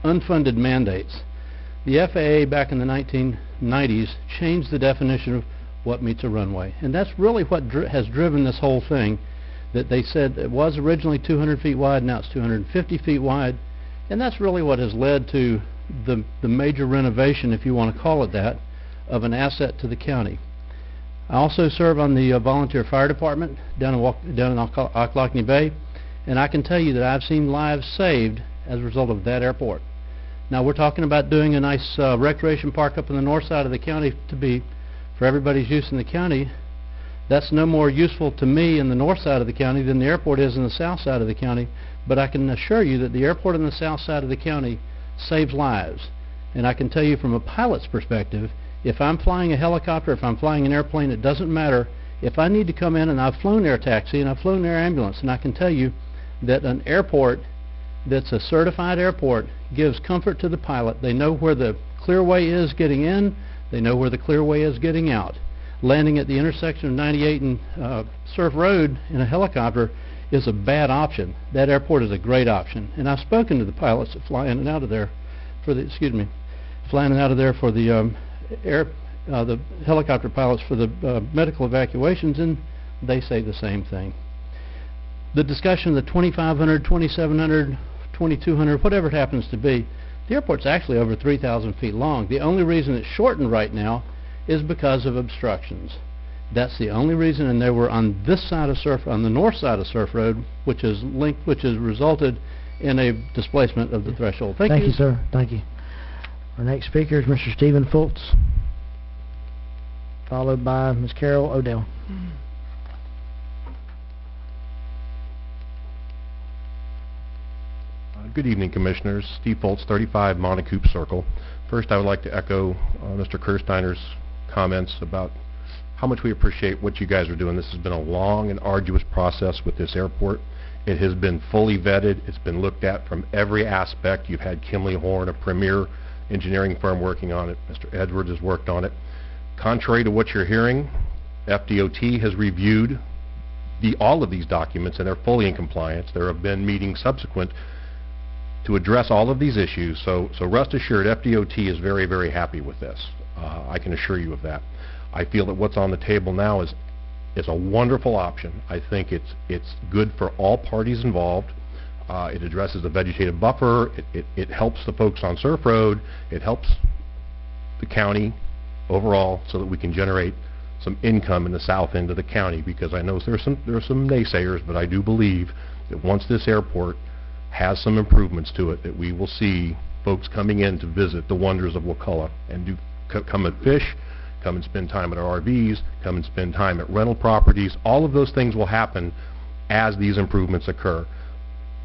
unfunded mandates. The FAA back in the 1990s changed the definition of what meets a runway, and that's really what has driven this whole thing. That they said it was originally 200 feet wide, now it's 250 feet wide, and that's really what has led to the major renovation, if you want to call it that, of an asset to the county. I also serve on the volunteer fire department down in Ocklawackney Bay, and I can tell you that I've seen lives saved as a result of that airport. Now we're talking about doing a nice recreation park up in the north side of the county to be for everybody's use in the county. That's no more useful to me in the north side of the county than the airport is in the south side of the county, but I can assure you that the airport in the south side of the county saves lives. And I can tell you from a pilot's perspective, if I'm flying a helicopter, if I'm flying an airplane, it doesn't matter. If I need to come in, and I've flown air taxi and I've flown air ambulance, and I can tell you that an airport that's a certified airport gives comfort to the pilot. They know where the clearway is getting in, they know where the clearway is getting out. Landing at the intersection of 98 and Surf Road in a helicopter is a bad option. That airport is a great option. And I've spoken to the pilots that fly in and out of there for the, flying in and out of there for the the helicopter pilots for the medical evacuations, and they say the same thing. The discussion of the 2,500, 2,700, 2,200, whatever it happens to be, the airport's actually over 3,000 feet long. The only reason it's shortened right now is because of obstructions. That's the only reason, and they were on this side of on the north side of Surf Road, which has resulted in a displacement of the threshold. Thank you, sir. Thank you. Our next speaker is Mr. Stephen Fultz, followed by Ms. Carol Odell. Good evening, Commissioners. Steve Fultz, 35 Montecoup Circle. First, I would like to echo Mr. Kirsteiner's comments about how much we appreciate what you guys are doing. This has been a long and arduous process with this airport. It has been fully vetted. It's been looked at from every aspect. You've had Kimley Horn, a premier engineering firm, working on it. Mr. Edwards has worked on it. Contrary to what you're hearing, FDOT has reviewed all of these documents, and they're fully in compliance. There have been meetings subsequent to address all of these issues, so rest assured FDOT is very, very happy with this. I can assure you of that. I feel that what's on the table now is a wonderful option. I think it's good for all parties involved. It addresses the vegetative buffer. It helps the folks on Surf Road. It helps the county overall, so that we can generate some income in the south end of the county, because I know there are some naysayers, but I do believe that once this airport has some improvements to it, that we will see folks coming in to visit the wonders of Wakulla and come and fish, come and spend time at our RVs, come and spend time at rental properties. All of those things will happen as these improvements occur.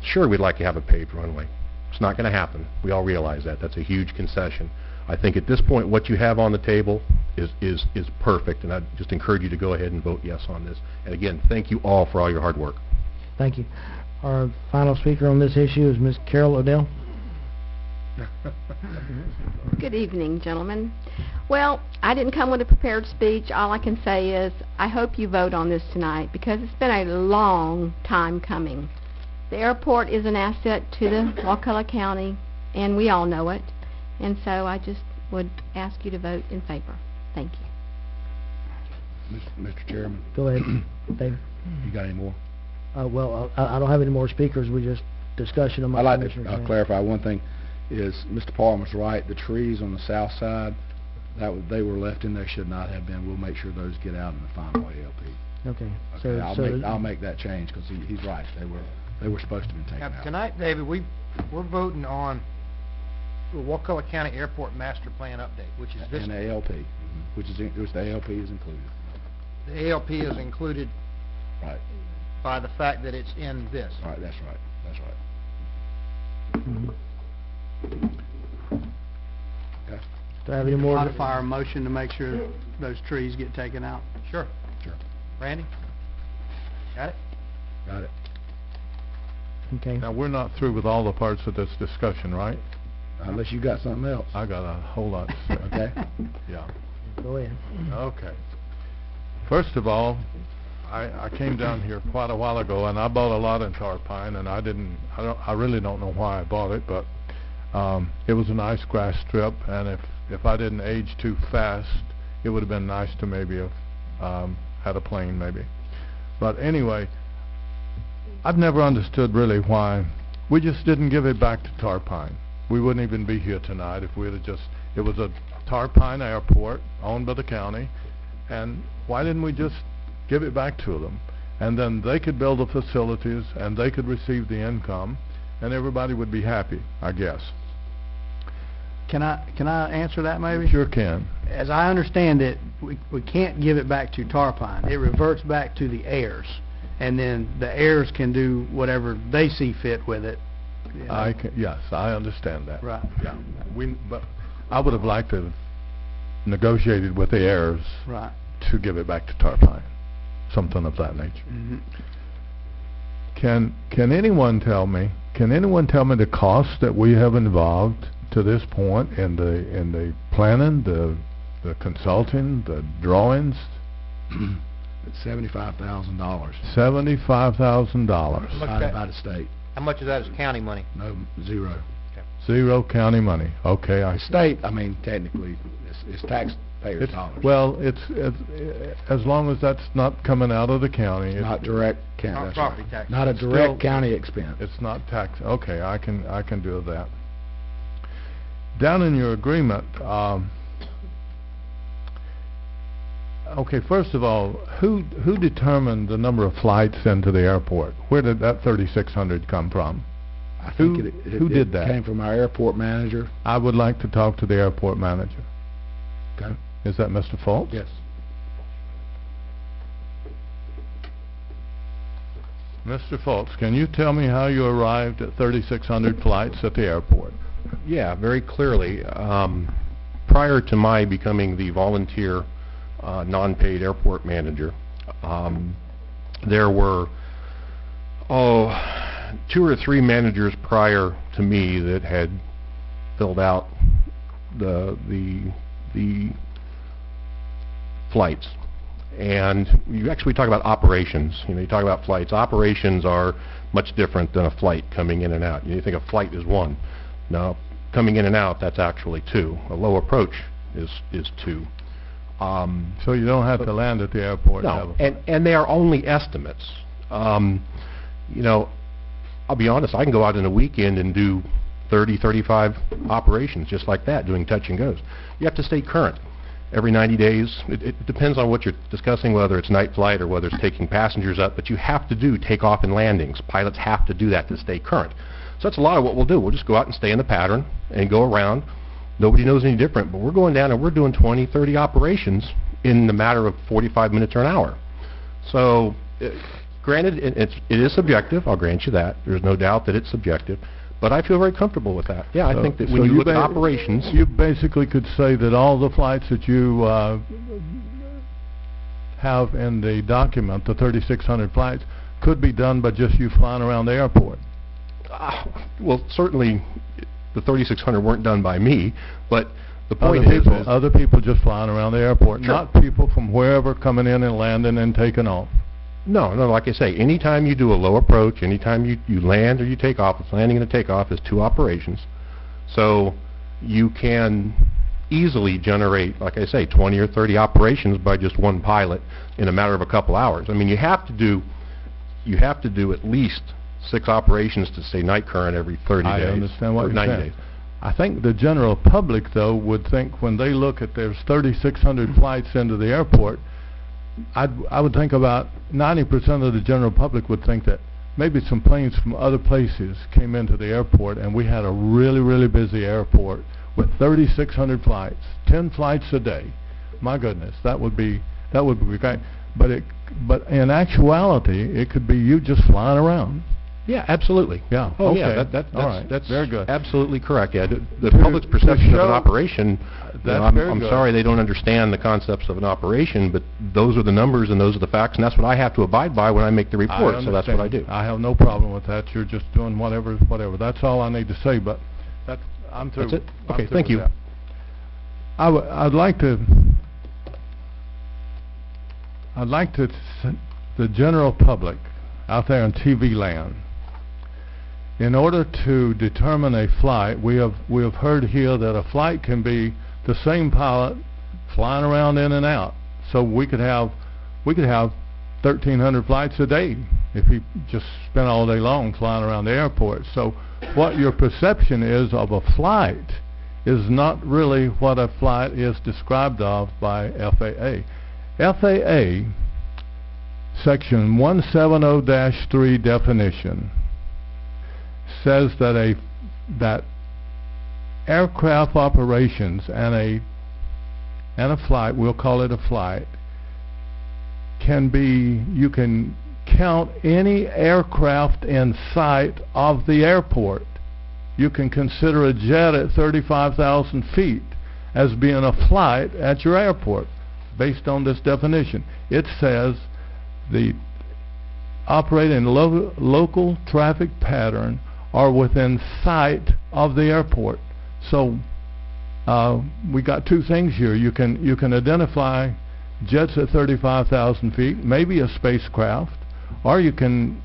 Sure, we'd like to have a paved runway. It's not going to happen. We all realize that. That's a huge concession. I think at this point what you have on the table is perfect, and I just encourage you to go ahead and vote yes on this. And again, thank you all for all your hard work. Thank you. Our final speaker on this issue is Ms. Carol Odell. Good evening, gentlemen. Well, I didn't come with a prepared speech. All I can say is I hope you vote on this tonight because it's been a long time coming. The airport is an asset to the Wakulla County, and we all know it. And so I just would ask you to vote in favor. Thank you. Mr. Chairman. Go ahead, David. You got any more? Well, I don't have any more speakers. We just discussion among I'd like commissioners. to clarify one thing. Is Mr. Palmer's right? The trees on the south side, they were left in there, should not have been. We'll make sure those get out in the final ALP. Okay. Okay, I'll make that change because he's right. They were supposed to have been taken Now, out. tonight, David, we're voting on the Wakulla County Airport Master Plan update, which is this. And the ALP, which the ALP is included. The ALP is included Right. by the fact that it's in this. Right. That's right. That's right. Mhm. Okay. Do I have any more? Modify our motion to make sure those trees get taken out. Sure. Sure. Randy? Got it? Got it. Okay. Now, we're not through with all the parts of this discussion, right? Unless you got something else. I got a whole lot. Okay. Yeah. Go ahead. Okay. First of all, I came down here quite a while ago, and I bought a lot in Tar Pine, and I really don't know why I bought it, but it was a nice grass strip, and if I didn't age too fast, it would have been nice to maybe have had a plane, maybe. But anyway, I've never understood really why we just didn't give it back to Tar Pine. We wouldn't even be here tonight if we had it was a Tar Pine airport owned by the county, and why didn't we just give it back to them? And then they could build the facilities, and they could receive the income, and everybody would be happy, I guess. Can I answer that maybe? Sure can. As I understand it, we can't give it back to Tar Pine. It reverts back to the heirs, and then the heirs can do whatever they see fit with it. You know? Yes, I understand that. Right. Yeah. But I would have liked to have negotiated with the heirs Right. to give it back to Tar Pine, something of that nature. Mm-hmm. Can anyone tell me the costs that we have involved to this point in the planning, the consulting, the drawings? It's $75,000. $75,000. Decided by the state. How much of that is county money? No, zero. Zero county money. Okay, The state, I mean, technically, it's taxpayers' dollars. Well, it's as long as that's not coming out of the county. Not direct county. Not that's property right. tax. Not a Still- direct county expense. It's not tax. Okay, I can do that. Down in your agreement, okay, first of all, who determined the number of flights into the airport? Where did that 3,600 come from? I think Who did that? It came from our airport manager. I would like to talk to the airport manager. Okay. Is that Mr. Fultz? Yes. Mr. Fultz, can you tell me how you arrived at 3,600 flights at the airport? Yeah, very clearly. Prior to my becoming the volunteer non-paid airport manager, there were 2 or 3 managers prior to me that had filled out the flights. And you actually talk about operations. You talk about flights. Operations are much different than a flight coming in and out. You think a flight is 1. No, coming in and out, that's actually 2. A low approach is 2. So you don't have to land at the airport. No, and they are only estimates. I'll be honest, I can go out in a weekend and do 30, 35 operations just like that, doing touch and goes. You have to stay current every 90 days. It depends on what you're discussing, whether it's night flight or whether it's taking passengers up, but you have to do takeoff and landings. Pilots have to do that to stay current. So that's a lot of what we'll do. We'll just go out and stay in the pattern and go around. Nobody knows any different, but we're going down and we're doing 20, 30 operations in the matter of 45 minutes or an hour. So, granted, it is subjective. I'll grant you that. There's no doubt that it's subjective. But I feel very comfortable with that. Yeah, I think that when you look at operations... You basically could say that all the flights that you have in the document, the 3,600 flights, could be done by just you flying around the airport. Well, certainly, the 3,600 weren't done by me, but the point is... Other people just flying around the airport, Sure. not people from wherever coming in and landing and taking off. No, like I say, anytime you do a low approach, anytime you land or you take off, it's landing and a takeoff is 2 operations. So you can easily generate, like I say, 20 or 30 operations by just one pilot in a matter of a couple hours. I mean, you have to do at least 6 operations to stay night current every 30 days. I understand what or you're 90 saying. days. I think the general public, though, would think when they look at there's 3,600 flights into the airport, I would think about 90% of the general public would think that maybe some planes from other places came into the airport and we had a really, really busy airport with 3,600 flights, 10 flights a day. My goodness, that would be great. But in actuality, it could be you just flying around. Yeah, absolutely. Yeah. Oh, okay. yeah, All right. that's very good. absolutely correct. Yeah, the public's perception of an operation, I'm sorry they don't understand the concepts of an operation, but those are the numbers and those are the facts, and that's what I have to abide by when I make the report, so that's what I do. I have no problem with that. You're just doing whatever. That's all I need to say, but I'm through. That's it? I'm Okay, through thank with you. that. I'd like to the general public out there in TV land, in order to determine a flight, we have heard here that a flight can be the same pilot flying around in and out. So we could have 1,300 flights a day if he just spent all day long flying around the airport. So what your perception is of a flight is not really what a flight is described of by FAA. FAA Section 170-3 definition says that that aircraft operations and a flight, we'll call it a flight, you can count any aircraft in sight of the airport. You can consider a jet at 35,000 feet as being a flight at your airport based on this definition. It says the operating local traffic pattern are within sight of the airport. So we got 2 things here. You can identify jets at 35,000 feet, maybe a spacecraft, or you can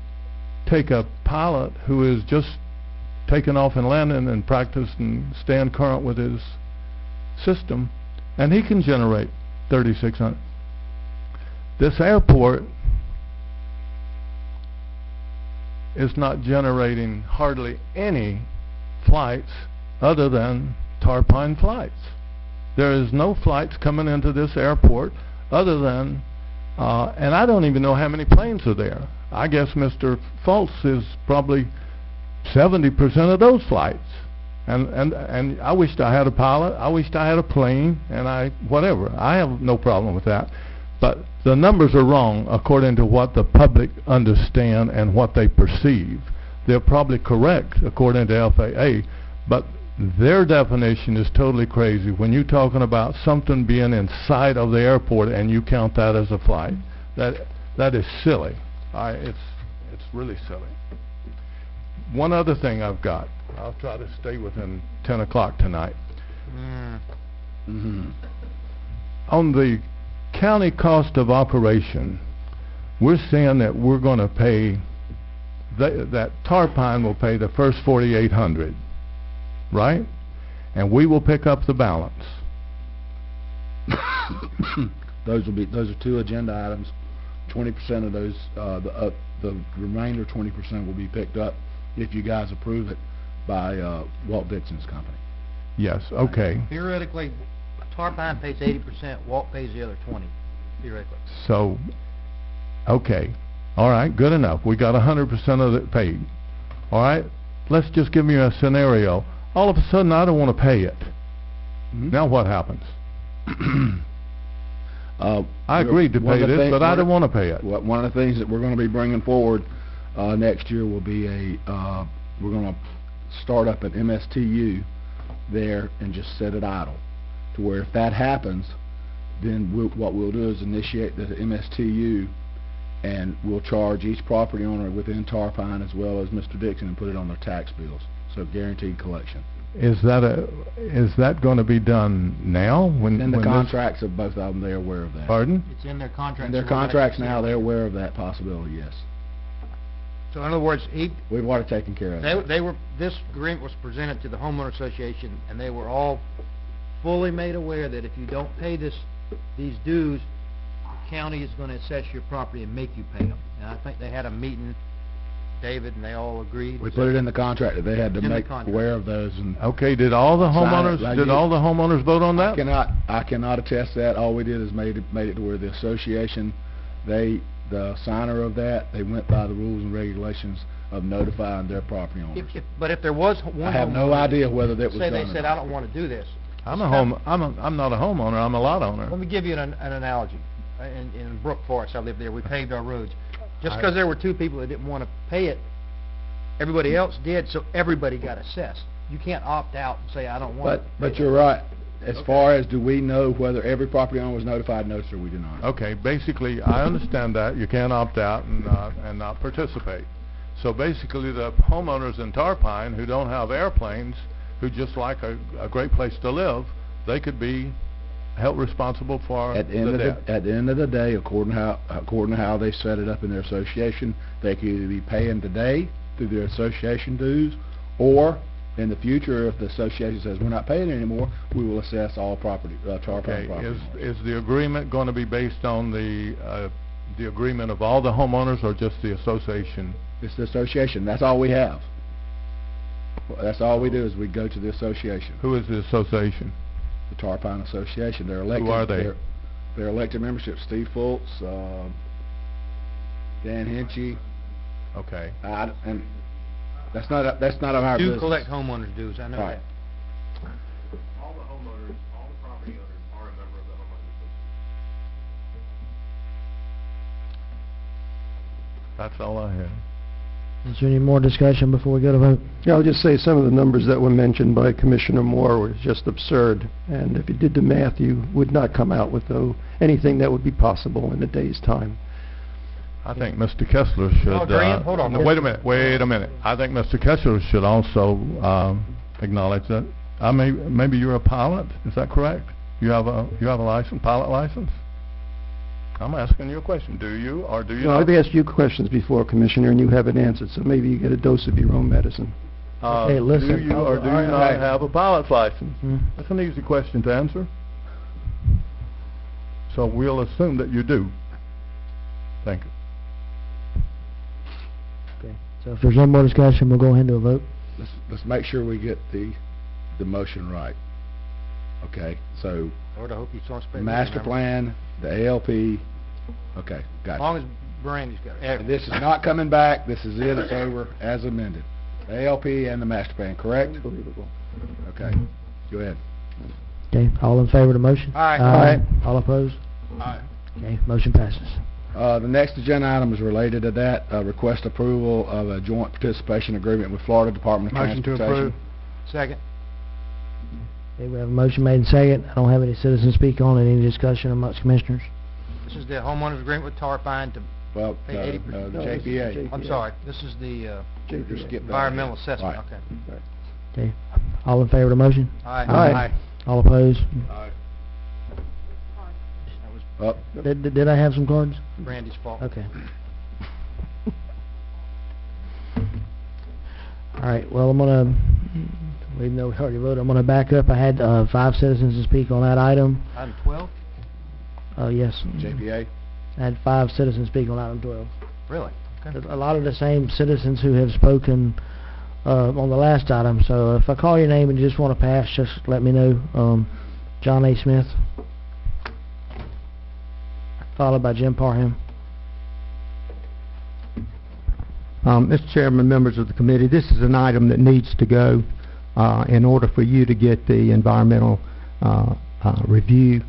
take a pilot who is just taking off and landing and practice and staying current with his system, and he can generate 3,600. This airport is not generating hardly any flights other than tarpine flights. There is no flights coming into this airport other than, and I don't even know how many planes are there. I guess Mr. Fultz is probably 70% of those flights. And I wished I had a pilot, I wished I had a plane, and whatever. I have no problem with that. But the numbers are wrong according to what the public understand and what they perceive. They're probably correct according to FAA, but their definition is totally crazy. When you're talking about something being inside of the airport and you count that as a flight, that is silly. It's really silly. One other thing I've got. I'll try to stay within 10 o'clock tonight. On the county cost of operation, we're saying that we're going to pay, that Tarpine will pay the first $4,800, right? And we will pick up the balance. Those are 2 agenda items. 20% of those, the remainder 20% will be picked up if you guys approve it by Walt Dixon's company. Yes, okay. Theoretically, Tarpine pays 80%, Walt pays the other 20, theoretically. So, okay. All right, good enough. We got 100% of it paid. All right, let's just give me a scenario. All of a sudden, I don't want to pay it. Now what happens? I agreed to pay this, but I don't want to pay it. One of the things that we're going to be bringing forward next year will be we're going to start up an MSTU there and just set it idle, to where if that happens, then what we'll do is initiate the MSTU, and we'll charge each property owner within Tarpine as well as Mr. Dixon and put it on their tax bills. So guaranteed collection. Is that going to be done now? In the when this- contracts of both of them, they're aware of that. Pardon? It's in their contract. In their so we're gonna contracts consider now, it. they're aware of that possibility, yes. So in other words, We've already taken care of that. this agreement was presented to the homeowner association, and they were all fully made aware that if you don't pay these dues, the county is gonna assess your property and make you pay them. And I think they had a meeting, David, and they all agreed. We put it in the contract that they had to In the make contract. aware of those and. Okay, did all the Sign it, homeowners, like did you- all the homeowners vote on that? I cannot attest that. All we did is made it to where the association, the signer of that, they went by the rules and regulations of notifying their property owners. But if there was one I have no homeowner idea whether that was say done they or said, not. I don't wanna do this. I'm not a homeowner, I'm a lot owner. Let me give you an analogy. In Brook Forest, I lived there, we paved our roads. Just because there were two people that didn't want to pay it, everybody else did, so everybody got assessed. You can't opt out and say, I don't want it. But you're right. As far as do we know whether every property owner was notified, no, sir, we do not. Okay, basically, I understand that, you can't opt out and not participate. So basically, the homeowners in Tarpine who don't have airplanes, who just like a great place to live, they could be held responsible for At the end the of debt. at the end of the day, according to how they set it up in their association, they could either be paying today through their association dues, or in the future, if the association says we're not paying anymore, we will assess all property, Tarpine Okay, property. is the agreement going to be based on the agreement of all the homeowners or just the association? It's the association. That's all we have. That's all we do is we go to the association. Who is the association? The Tarpine Association. They're elected. Who are they? They're elected membership. Steve Fultz, Dan Hinchy. Okay. And that's not of our Do business. collect homeowners dues, I know Right. that. All the homeowners, all the property owners are a member of the homeowners association. That's all I have. Is there any more discussion before we go to vote? Yeah, I'll just say some of the numbers that were mentioned by Commissioner Moore were just absurd, and if you did the math, you would not come out with anything that would be possible in a day's time. I think Mr. Kessler should... Oh, Grant, hold on. no, wait a minute. I think Mr. Kessler should also acknowledge that. Maybe you're a pilot, is that correct? You have a license, pilot license? I'm asking you a question. Do you, or do you No, not? I've asked you questions before, Commissioner, and you haven't answered, so maybe you get a dose of your own medicine. Hey, listen. Do you or do you All right, not all right. have a pilot's license? Mhm. That's an easy question to answer. So we'll assume that you do. Thank you. Okay. So if there's no more discussion, we'll go ahead and do a vote. Let's make sure we get the motion right. Okay, so Lord, I hope you don't spend. master plan, the ALP. Okay, As got long it. as Brandy's got it. And this is not coming back. This is it. It's over as amended. The ALP and the master plan, correct? Unbelievable. Okay, go ahead. Okay, all in favor of the motion? Aye. Aye. All opposed? Aye. Okay, motion passes. The next agenda item is related to that. Request approval of a joint participation agreement with Florida Department of Motion to Transportation. approve. Second. Okay, we have a motion made and second. I don't have any citizens speak on it. Any discussion amongst commissioners? This is the homeowners agreement with Tarpine to Well, pay 80%. the JPA. I'm sorry, this is the You skip that. environmental assessment, Right. okay. Okay, all in favor of the motion? Aye. Aye. All opposed? Aye. That was Up. Did I have some cards? Brandy's fault. Okay. All right, well, I'm gonna, even though we already voted, I'm gonna back up. I had 5 citizens to speak on that item. Item 12? Yes. JPA. I had 5 citizens speak on item 12. Really? Okay. A lot of the same citizens who have spoken on the last item, so if I call your name and you just want to pass, just let me know. John A. Smith, followed by Jim Parham. Mr. Chairman, members of the committee, this is an item that needs to go in order for you to get the environmental review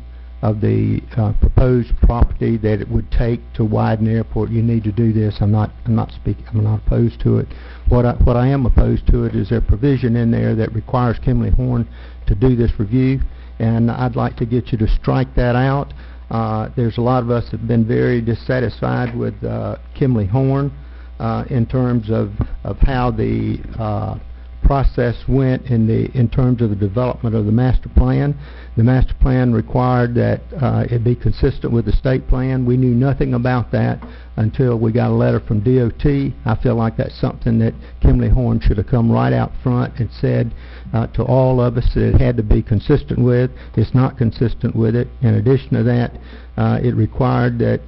of the proposed property that it would take to widen the airport. You need to do this. I'm not opposed to it. What I am opposed to it is there provision in there that requires Kimley Horn to do this review, and I'd like to get you to strike that out. There's a lot of us that have been very dissatisfied with Kimley Horn in terms of how the process went in terms of the development of the master plan. The master plan required that it be consistent with the state plan. We knew nothing about that until we got a letter from DOT. I feel like that's something that Kimley Horn should have come right out front and said to all of us that it had to be consistent with. It's not consistent with it. In addition to that, it required that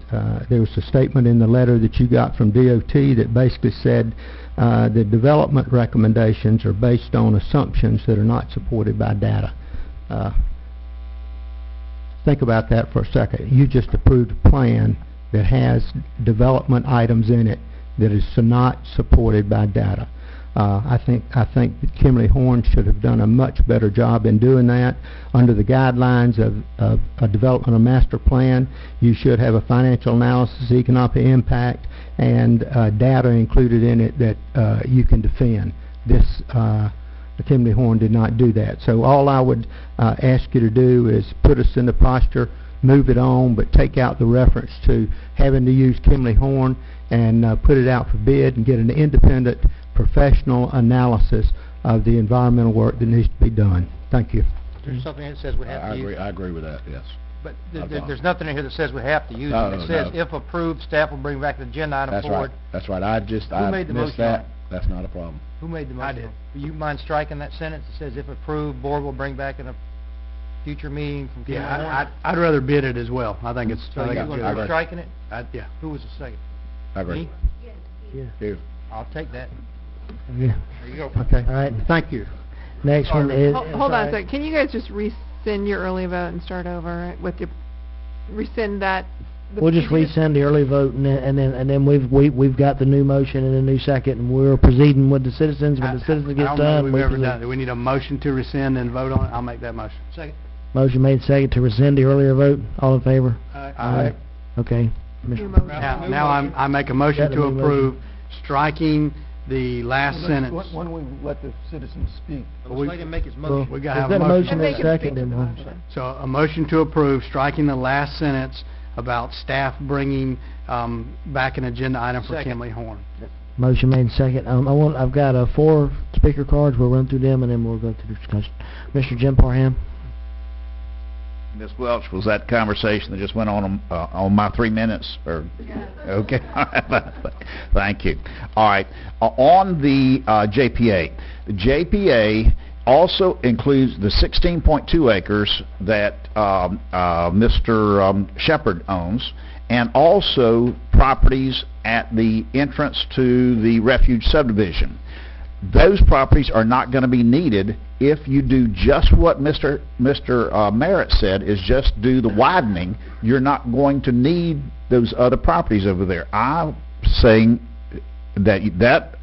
there was a statement in the letter that you got from DOT that basically said the development recommendations are based on assumptions that are not supported by data. Think about that for a second. You just approved a plan that has development items in it that is not supported by data. I think that Kimley Horn should have done a much better job in doing that. Under the guidelines of a development master plan, you should have a financial analysis, economic impact, and data included in it that you can defend. Kimley Horn did not do that. So all I would ask you to do is put us in the posture, move it on, but take out the reference to having to use Kimley Horn and put it out for bid and get an independent professional analysis of the environmental work that needs to be done. Thank you. There's something that says we have to use it. I agree with that, yes. But there's nothing in here that says we have to use it. It says, if approved, staff will bring back the agenda item forward. That's right. I made the missed motion that. on it? That's not a problem. Who made the motion? I did. You mind striking that sentence that says, if approved, board will bring back in a future meeting from Kimley Horn? Yeah, I'd rather bid it as well. I think it's, So you want to striking it? yeah. Who was the second? I agree. Me? Yeah. You. I'll take that. Yeah. There you go. Okay. All right. Thank you. Next one is... Hold on a second. Can you guys just rescind your early vote and start over with your, rescind that? We'll just resend the early vote, and then we've got the new motion and a new second, and we're proceeding with the citizens. When the citizens get I don't know done, that we we've ever proceed. done it. Do we need a motion to rescind and vote on it? I'll make that motion. Second. Motion made second to rescind the earlier vote. All in favor? Aye. Okay. Now I make a motion Got the to new approve striking the last sentence. Why don't we let the citizens speak? Let's let him make his Well, motion. We gotta have we've a got a motion. motion and second, then we'll... So a motion to approve striking the last sentence about staff bringing back an agenda item for Second. Kimley Horn. Motion made second. I've got 4 speaker cards. We'll run through them, and then we'll go through the discussion. Mr. Jim Parham. Ms. Welch, was that conversation that just went on my 3 minutes? Or okay, thank you. All right, on the JPA, the JPA also includes the 16.2 acres that Mr. Shepherd owns, and also properties at the entrance to the refuge subdivision. Those properties are not going to be needed if you do just what Mr. Merritt said, is just do the widening. You're not going to need those other properties over there. I'm saying that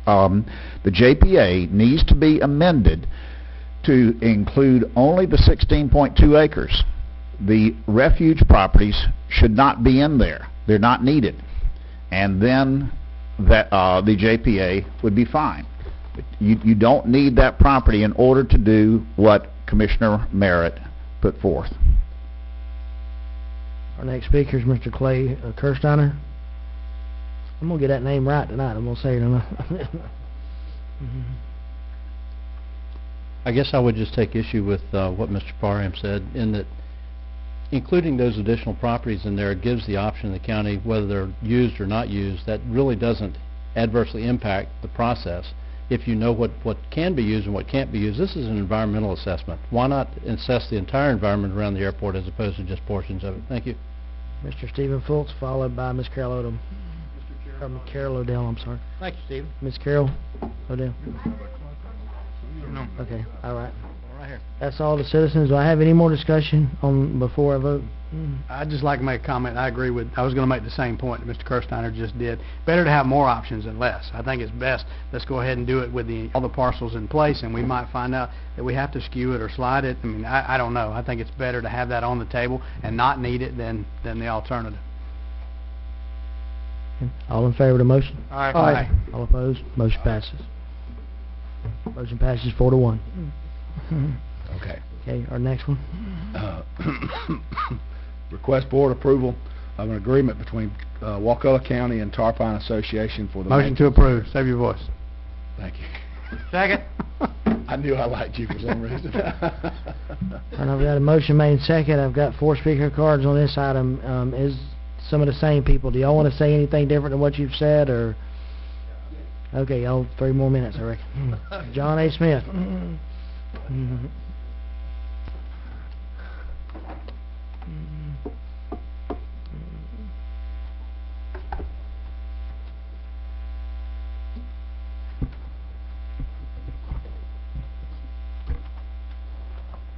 the JPA needs to be amended to include only the 16.2 acres. The refuge properties should not be in there. They're not needed. And then that the JPA would be fine. You don't need that property in order to do what Commissioner Merritt put forth. Our next speaker is Mr. Clay Kirsteiner. I'm going to get that name right tonight. I'm going to say it. I guess I would just take issue with what Mr. Parham said, in that including those additional properties in there gives the option to the county, whether they're used or not used. That really doesn't adversely impact the process if you know what can be used and what can't be used. This is an environmental assessment. Why not assess the entire environment around the airport as opposed to just portions of it? Thank you. Mr. Stephen Fultz, followed by Ms. Carol Odom. Carol Odell, I'm sorry. Thank you, Stephen. Ms. Carol Odell. No. Okay, all right. Right here. That's all the citizens. Do I have any more discussion on before I vote? I'd just like to make a comment. I agree with, I was going to make the same point that Mr. Kirsteiner just did. Better to have more options than less. I think it's best, let's go ahead and do it with all the parcels in place, and we might find out that we have to skew it or slide it. I mean, I don't know. I think it's better to have that on the table and not need it than the alternative. All in favor of the motion? Aye. All opposed? Motion passes. Motion passes 4-1. Okay. Okay, our next one. Request board approval of an agreement between Wakulla County and Tarpine Association for the... Motion to approve. Save your voice. Thank you. Second. I knew I liked you for some reason. And I've got a motion made second. I've got 4 speaker cards on this item. Is some of the same people. Do y'all want to say anything different than what you've said, or? Okay, y'all 3 more minutes, I reckon. John A. Smith.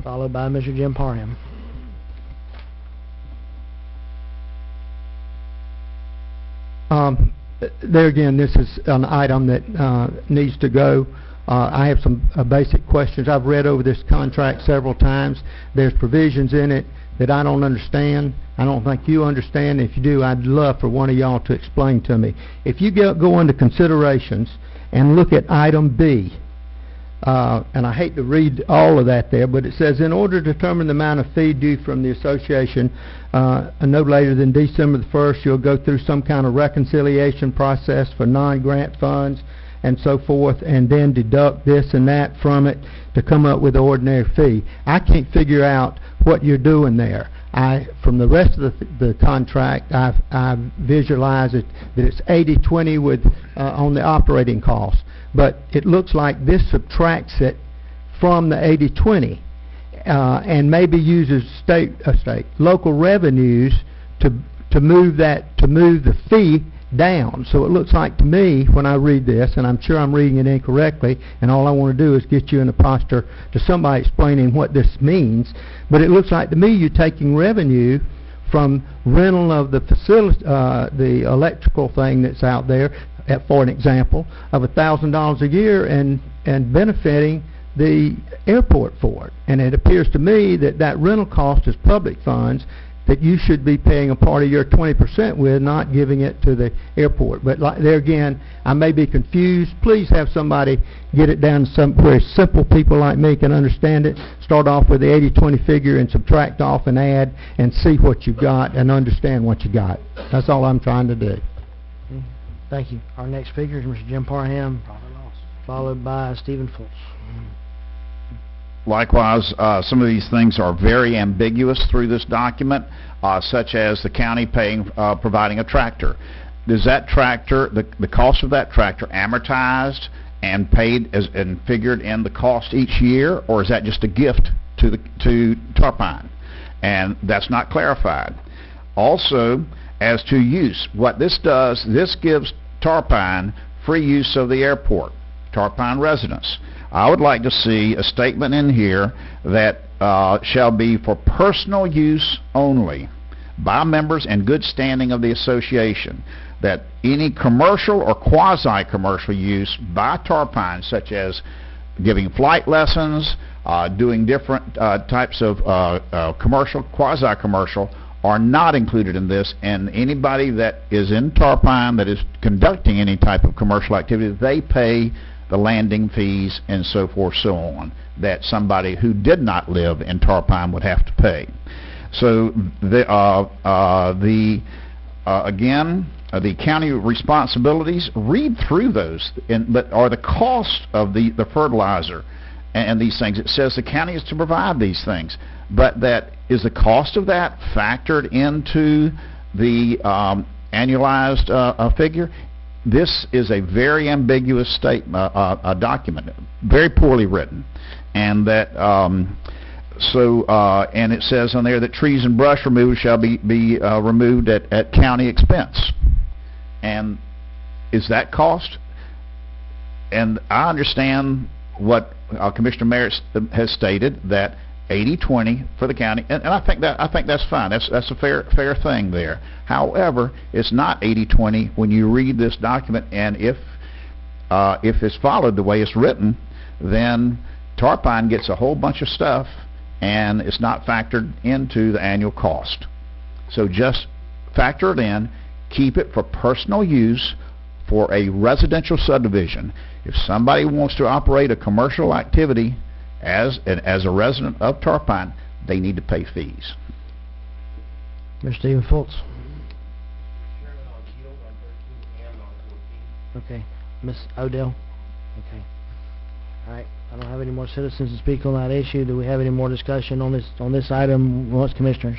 Followed by Mr. Jim Parham. There again, this is an item that needs to go. I have some basic questions. I've read over this contract several times. There's provisions in it that I don't understand. I don't think you understand. If you do, I'd love for one of y'all to explain to me. If you go into considerations and look at item B, and I hate to read all of that there, but it says, in order to determine the amount of fee due from the association, no later than December the 1st, you'll go through some kind of reconciliation process for non-grant funds and so forth, and then deduct this and that from it to come up with the ordinary fee. I can't figure out what you're doing there. From the rest of the contract, I've visualized it that it's 80-20 with on the operating costs. But it looks like this subtracts it from the 80-20 and maybe uses local revenues to move the fee down. So it looks like to me, when I read this, and I'm sure I'm reading it incorrectly, and all I want to do is get you in a posture to somebody explaining what this means, but it looks like to me you're taking revenue from rental of the facility, the electrical thing that's out there, for an example, of $1,000 a year and benefiting the airport for it. And it appears to me that that rental cost is public funds that you should be paying a part of your 20% with, not giving it to the airport. But there again, I may be confused. Please have somebody get it down to where simple people like me can understand it. Start off with the 80-20 figure and subtract off and add and see what you got and understand what you got. That's all I'm trying to do. Thank you. Our next speaker is Mr. Jim Parham, followed by Stephen Fultz. Likewise, some of these things are very ambiguous through this document, such as the county providing a tractor. Does that tractor, the cost of that tractor, amortized and paid and figured in the cost each year, or is that just a gift to Tarpine? And that's not clarified. Also, as to use, what this does, this gives Tarpine free use of the airport, Tarpine residents. I would like to see a statement in here that shall be for personal use only by members in good standing of the association, that any commercial or quasi-commercial use by Tarpine, such as giving flight lessons, doing different types of commercial, quasi-commercial, are not included in this, and anybody that is in Tarpine that is conducting any type of commercial activity, they pay the landing fees and so forth, so on, that somebody who did not live in Tarpine would have to pay. So again, the county responsibilities, read through those, but are the cost of the fertilizer and these things. It says the county is to provide these things, but that is the cost of that factored into the annualized figure? This is a very ambiguous statement, a document, very poorly written, and that and it says on there that trees and brush removal shall be removed at county expense. And is that cost? And I understand what Commissioner Merritt has stated, that 80-20 for the county, and I think that's fine. That's a fair thing there. However, it's not 80-20 when you read this document, and if it's followed the way it's written, then Tarpine gets a whole bunch of stuff, and it's not factored into the annual cost. So just factor it in, keep it for personal use for a residential subdivision. If somebody wants to operate a commercial activity as a resident of Tarpine, they need to pay fees. Mr. Stephen Fultz. Okay. Ms. Odell. Okay. All right, I don't have any more citizens to speak on that issue. Do we have any more discussion on this item once, Commissioners?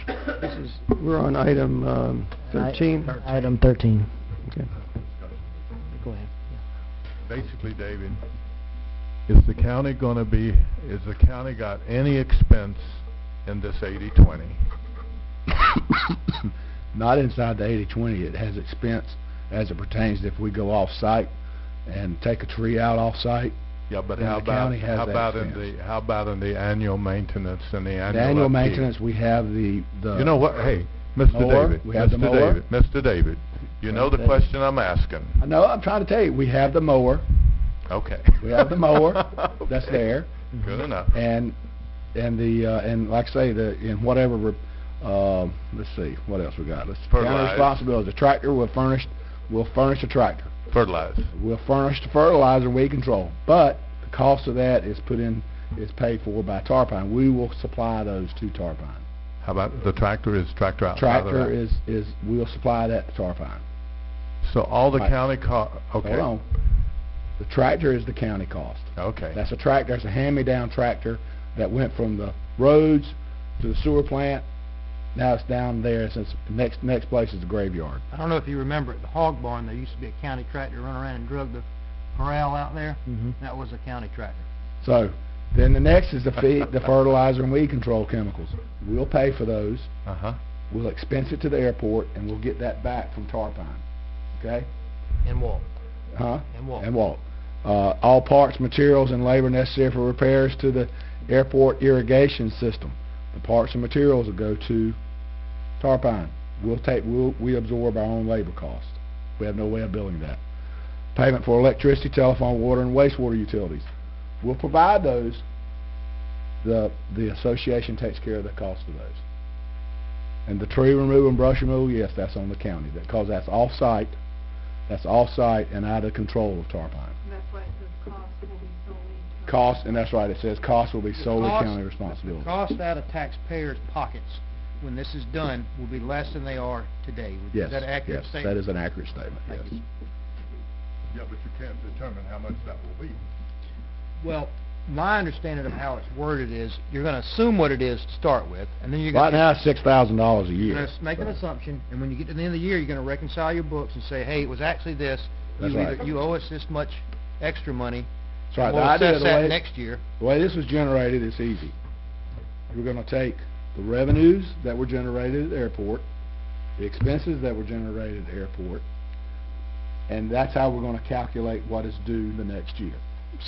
We're on item 13. Item 13. Okay. Go ahead. Basically, David, is the county got any expense in this 80/20? Not inside the 80/20. It has expense as it pertains if we go off-site and take a tree out off-site. Yeah, but then how the county about has that expense. how about in the annual maintenance and the annual The annual upkeep? maintenance, we have the You know what? Hey, Mr. mower, David, we have the Mr. mower. David, Mr. David, you know the David. question I'm asking. I know, I'm trying to tell you, we have the mower. Okay. We have the mower. That's Okay. there. Good enough. And like I say, in whatever, let's see, what else we got? County Fertilize. responsibility. The tractor we'll furnish a tractor. Fertilize. We'll furnish the fertilizer and weed control. But the cost of that is paid for by Tarpine. We will supply those to Tarpine. How about the tractor? Is tractor outside of that? Tractor is we'll supply that to Tarpine. So all the Right. county okay. Hold on. The tractor is the county cost. Okay. That's a tractor. That's a hand-me-down tractor that went from the roads to the sewer plant. Now it's down there since the next place is the graveyard. I don't know if you remember at the hog barn, there used to be a county tractor run around and drug the corral out there. Mhm. That was a county tractor. So then the next is the feed, the fertilizer and weed control chemicals. We'll pay for those. Uh-huh. We'll expense it to the airport, and we'll get that back from Tarpine. Okay? And Walt. Huh? And Walt. And Walt. All parts, materials, and labor necessary for repairs to the airport irrigation system. The parts and materials will go to Tarpine. We absorb our own labor cost. We have no way of billing that. Payment for electricity, telephone, water, and wastewater utilities. We'll provide those. The association takes care of the cost of those. And the tree removal and brush removal, yes, that's on the county, because that's off-site. That's off-site and out of control of Tarpine. That's why it says cost will be solely. Cost, and that's right, it says cost will be solely cost- county responsibility. Cost out of taxpayers' pockets, when this is done, will be less than they are today. Yes, Is that an accurate yes, statement? that is an accurate statement, yes. Thank you. Yeah, but you can't determine how much that will be. Well, my understanding of how it's worded is, you're gonna assume what it is to start with, and then you're gonna... Right now, it's $6,000 a You're year. gonna make an assumption, and when you get to the end of the year, you're gonna reconcile your books and say, hey, it was actually this. That's You right. You owe us this much extra money. That's right. and The we'll idea, assess the that way- next year. The way this was generated, it's easy. We're gonna take the revenues that were generated at the airport, the expenses that were generated at the airport, and that's how we're gonna calculate what is due the next year.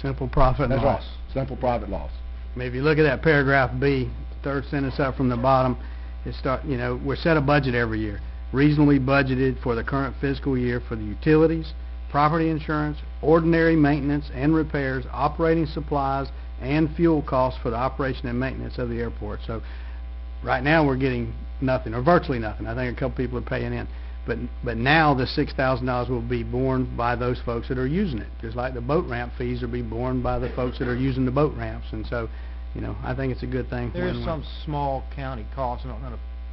Simple profit and That's loss. right. Simple profit loss. I mean, if you look at that paragraph B, third sentence up from the bottom, we're set a budget every year. Reasonably budgeted for the current fiscal year for the utilities, property insurance, ordinary maintenance and repairs, operating supplies, and fuel costs for the operation and maintenance of the airport. So right now, we're getting nothing, or virtually nothing. I think a couple people are paying in. But now the $6,000 will be borne by those folks that are using it, just like the boat ramp fees will be borne by the folks that are using the boat ramps. And so, I think it's a good thing. There is win-win. some small county cost,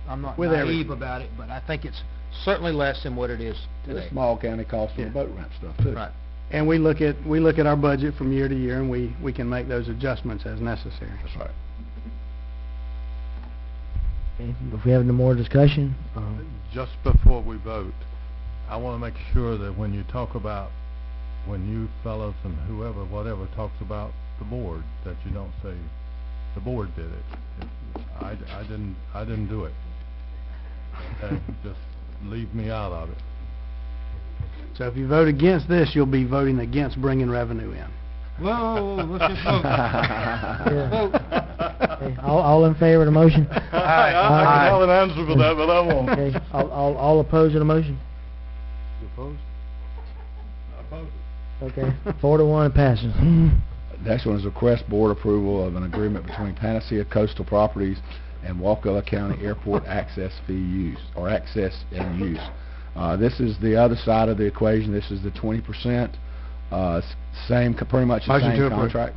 I'm not With naive everything. about it, but I think it's certainly less than what it is There's today. small county costs for Yeah. the boat ramp stuff, too. Right. And we look at our budget from year to year, and we can make those adjustments as necessary. That's right. Okay, if we have any more discussion, Just before we vote, I want to make sure that when you fellows and whoever, whatever, talks about the board, that you don't say, the board did it. I didn't do it. Okay, just leave me out of it. So if you vote against this, you'll be voting against bringing revenue in. Whoa, let's just vote. Yeah. Vote. okay, all in favor of the motion? I can have an answer for that, but I won't. Okay, all opposed to the motion? You opposed? I oppose it. Okay, 4-1, it passes. Next one is request board approval of an agreement between Panacea Coastal Properties and Wakulla County Airport access fee use, or access and use. This is the other side of the equation. This is the 20%, pretty much the Motion to same approve. contract.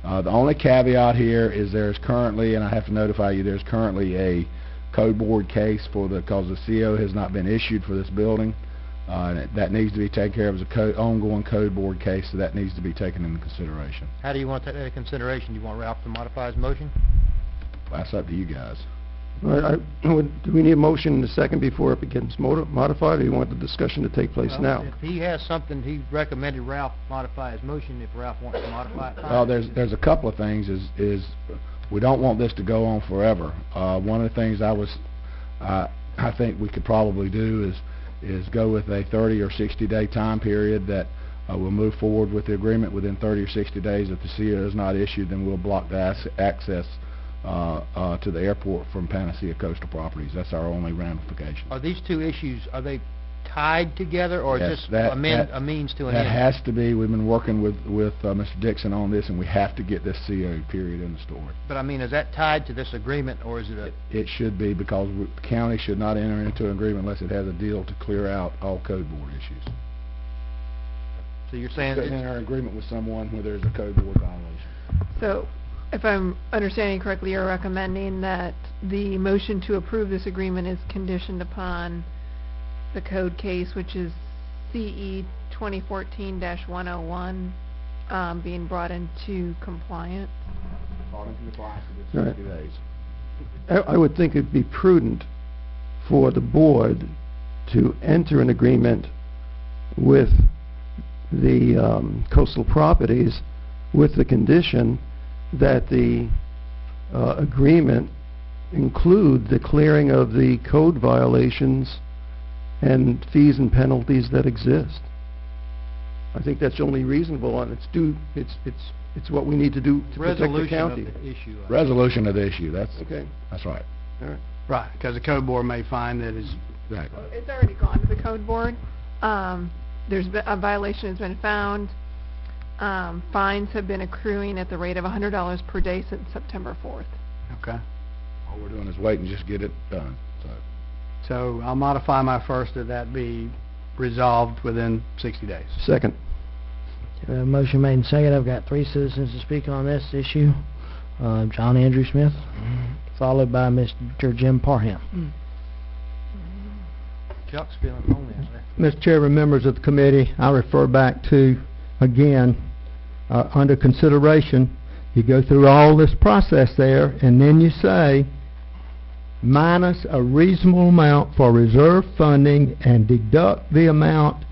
The only caveat here is there's currently, and I have to notify you, there's currently a code board case because the CO has not been issued for this building. and that needs to be taken care of as a ongoing code board case, so that needs to be taken into consideration. How do you want to take that into consideration? Do you want Ralph to modify his motion? That's up to you guys. All right, do we need a motion in a second before it begins modified, or do you want the discussion to take place Well, now? If he has something, he recommended Ralph modify his motion. If Ralph wants to modify it, fine. Well, there's a couple of things. Is we don't want this to go on forever. One of the things I think we could probably do is go with a 30 or 60 day time period that we'll move forward with the agreement within 30 or 60 days. If the CO is not issued, then we'll block the access to the airport from Panacea Coastal Properties. That's our only ramification. Are these two issues, are they tied together, or Yes, just that- a means to an That end? has to be. We've been working with Mr. Dixon on this, and we have to get this CO period in the story. But I mean, is that tied to this agreement, or is it a... It should be, because the county should not enter into an agreement unless it has a deal to clear out all code board issues. So you're saying... Couldn't enter an agreement with someone where there's a code board violation. So, if I'm understanding correctly, you're recommending that the motion to approve this agreement is conditioned upon the code case, which is CE 2014-101, being brought into compliance? Brought into compliance within Right. 60 days. I would think it'd be prudent for the board to enter an agreement with the coastal properties with the condition that the agreement include the clearing of the code violations and fees and penalties that exist. I think that's only reasonable, and it's what we need to do to protect the Resolution county. of the issue. Resolution of the issue. That's Okay. That's right. All right. Right, because the code board may find that is... Exactly. It's already gone to the code board. There's been, a violation has been found. Fines have been accruing at the rate of $100 per day since September 4th. Okay. All we're doing is wait and just get it done. So I'll modify my first that be resolved within 60 days. Second. Motion made and seconded. I've got 3 citizens to speak on this issue. John Andrew Smith, followed by Mr. Jim Parham. Chuck's feeling lonely out there. Mr. Chairman, members of the committee, I refer back to, again, under consideration, you go through all this process there, and then you say, minus a reasonable amount for reserve funding and deduct the amount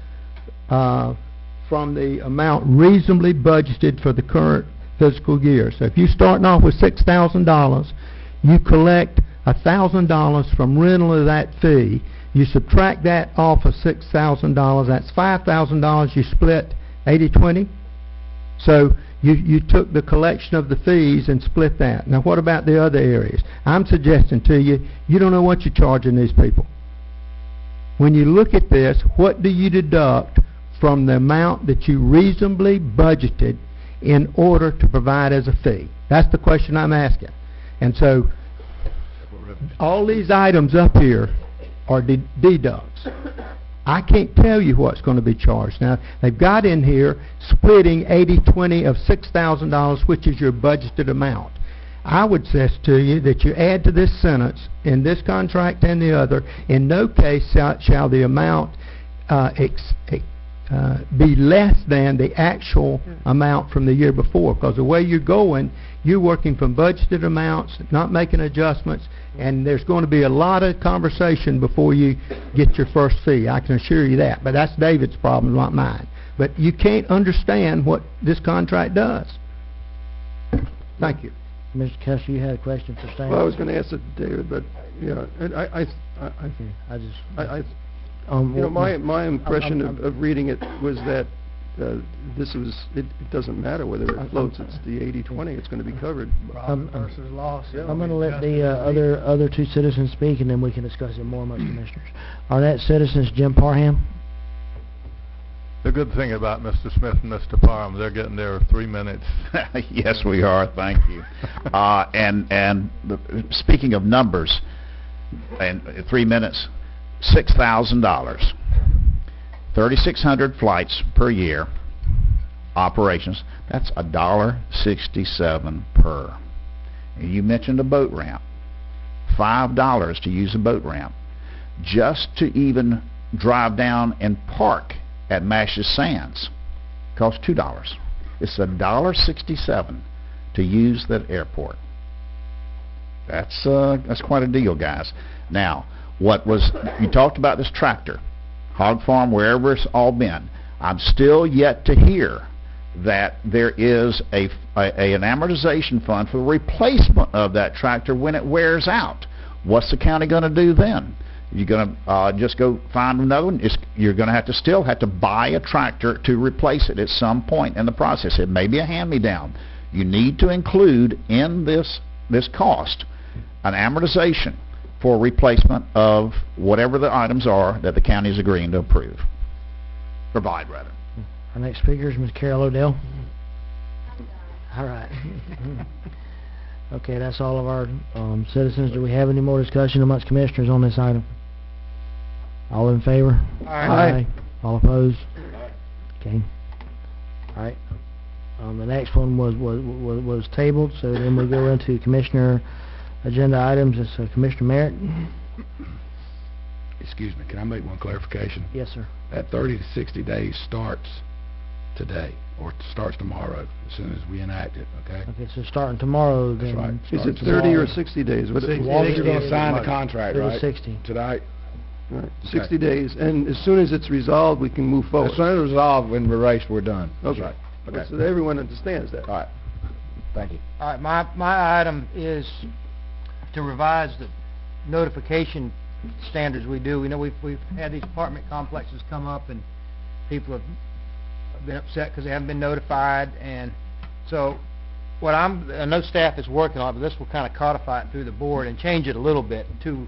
from the amount reasonably budgeted for the current fiscal year. So if you're starting off with $6,000, you collect $1,000 from rental of that fee. You subtract that off of $6,000, that's $5,000. You split 80-20. So you took the collection of the fees and split that. Now what about the other areas? I'm suggesting to you, you don't know what you're charging these people. When you look at this, what do you deduct from the amount that you reasonably budgeted in order to provide as a fee? That's the question I'm asking. And so all these items up here are deducts. I can't tell you what's going to be charged. Now, they've got in here splitting 80-20 of $6,000, which is your budgeted amount. I would suggest to you that you add to this sentence, in this contract and the other, in no case shall the amount be less than the actual amount from the year before, because the way you're going, you're working from budgeted amounts, not making adjustments, and there's going to be a lot of conversation before you get your first fee. I can assure you that, but that's David's problem, not mine. But you can't understand what this contract does. Thank you. Mr. Kessler, you had a question for Stan? Well, I was going to ask it, David, but yeah, and my impression of reading it was that it doesn't matter whether it floats. It's the 80-20. It's going to be covered. Versus loss. I'm going to let the other 2 citizens speak, and then we can discuss it more amongst commissioners. Are that citizens Jim Parham? The good thing about Mr. Smith and Mr. Parham, they're getting their 3 minutes. Yes, we are. Thank you. Speaking of numbers, and 3 minutes, $6,000. 3,600 flights per year, operations, that's $1.67 per. And you mentioned a boat ramp, $5 to use a boat ramp. Just to even drive down and park at Mash's Sands. Costs $2. It's $1.67 to use that airport. That's quite a deal, guys. Now, you talked about this tractor, hog farm, wherever it's all been. I'm still yet to hear that there is an amortization fund for the replacement of that tractor when it wears out. What's the county going to do then? You're going to just go find another one? You're going to still have to buy a tractor to replace it at some point in the process. It may be a hand-me-down. You need to include in this cost an amortization for replacement of whatever the items are that the county is agreeing to provide rather. Our next speaker is Ms. Carol Odell. All right. Okay, that's all of our citizens. Do we have any more discussion amongst commissioners on this item? All in favor? Aye. All opposed? Okay. All right. The next one was tabled, so then we go into commissioner agenda items. It's Commissioner Merritt. Excuse me, can I make one clarification? Yes, sir. That 30 to 60 days starts today, or starts tomorrow, as soon as we enact it, okay? Okay, so starting tomorrow, then. That's right. Is it 30 or 60 days? What As long as you're going to sign the contract, It was right? 60. Tonight? Right, 60 days, and as soon as it's resolved, we can move forward. As soon as it's resolved, when we're raced, we're done. Okay. That's right. Okay. So that everyone understands that. All right. Thank you. All right, my item is to revise the notification standards we do. We know we've had these apartment complexes come up, and people have been upset because they haven't been notified, and so I know staff is working on it, but this will kind of codify it through the board and change it a little bit to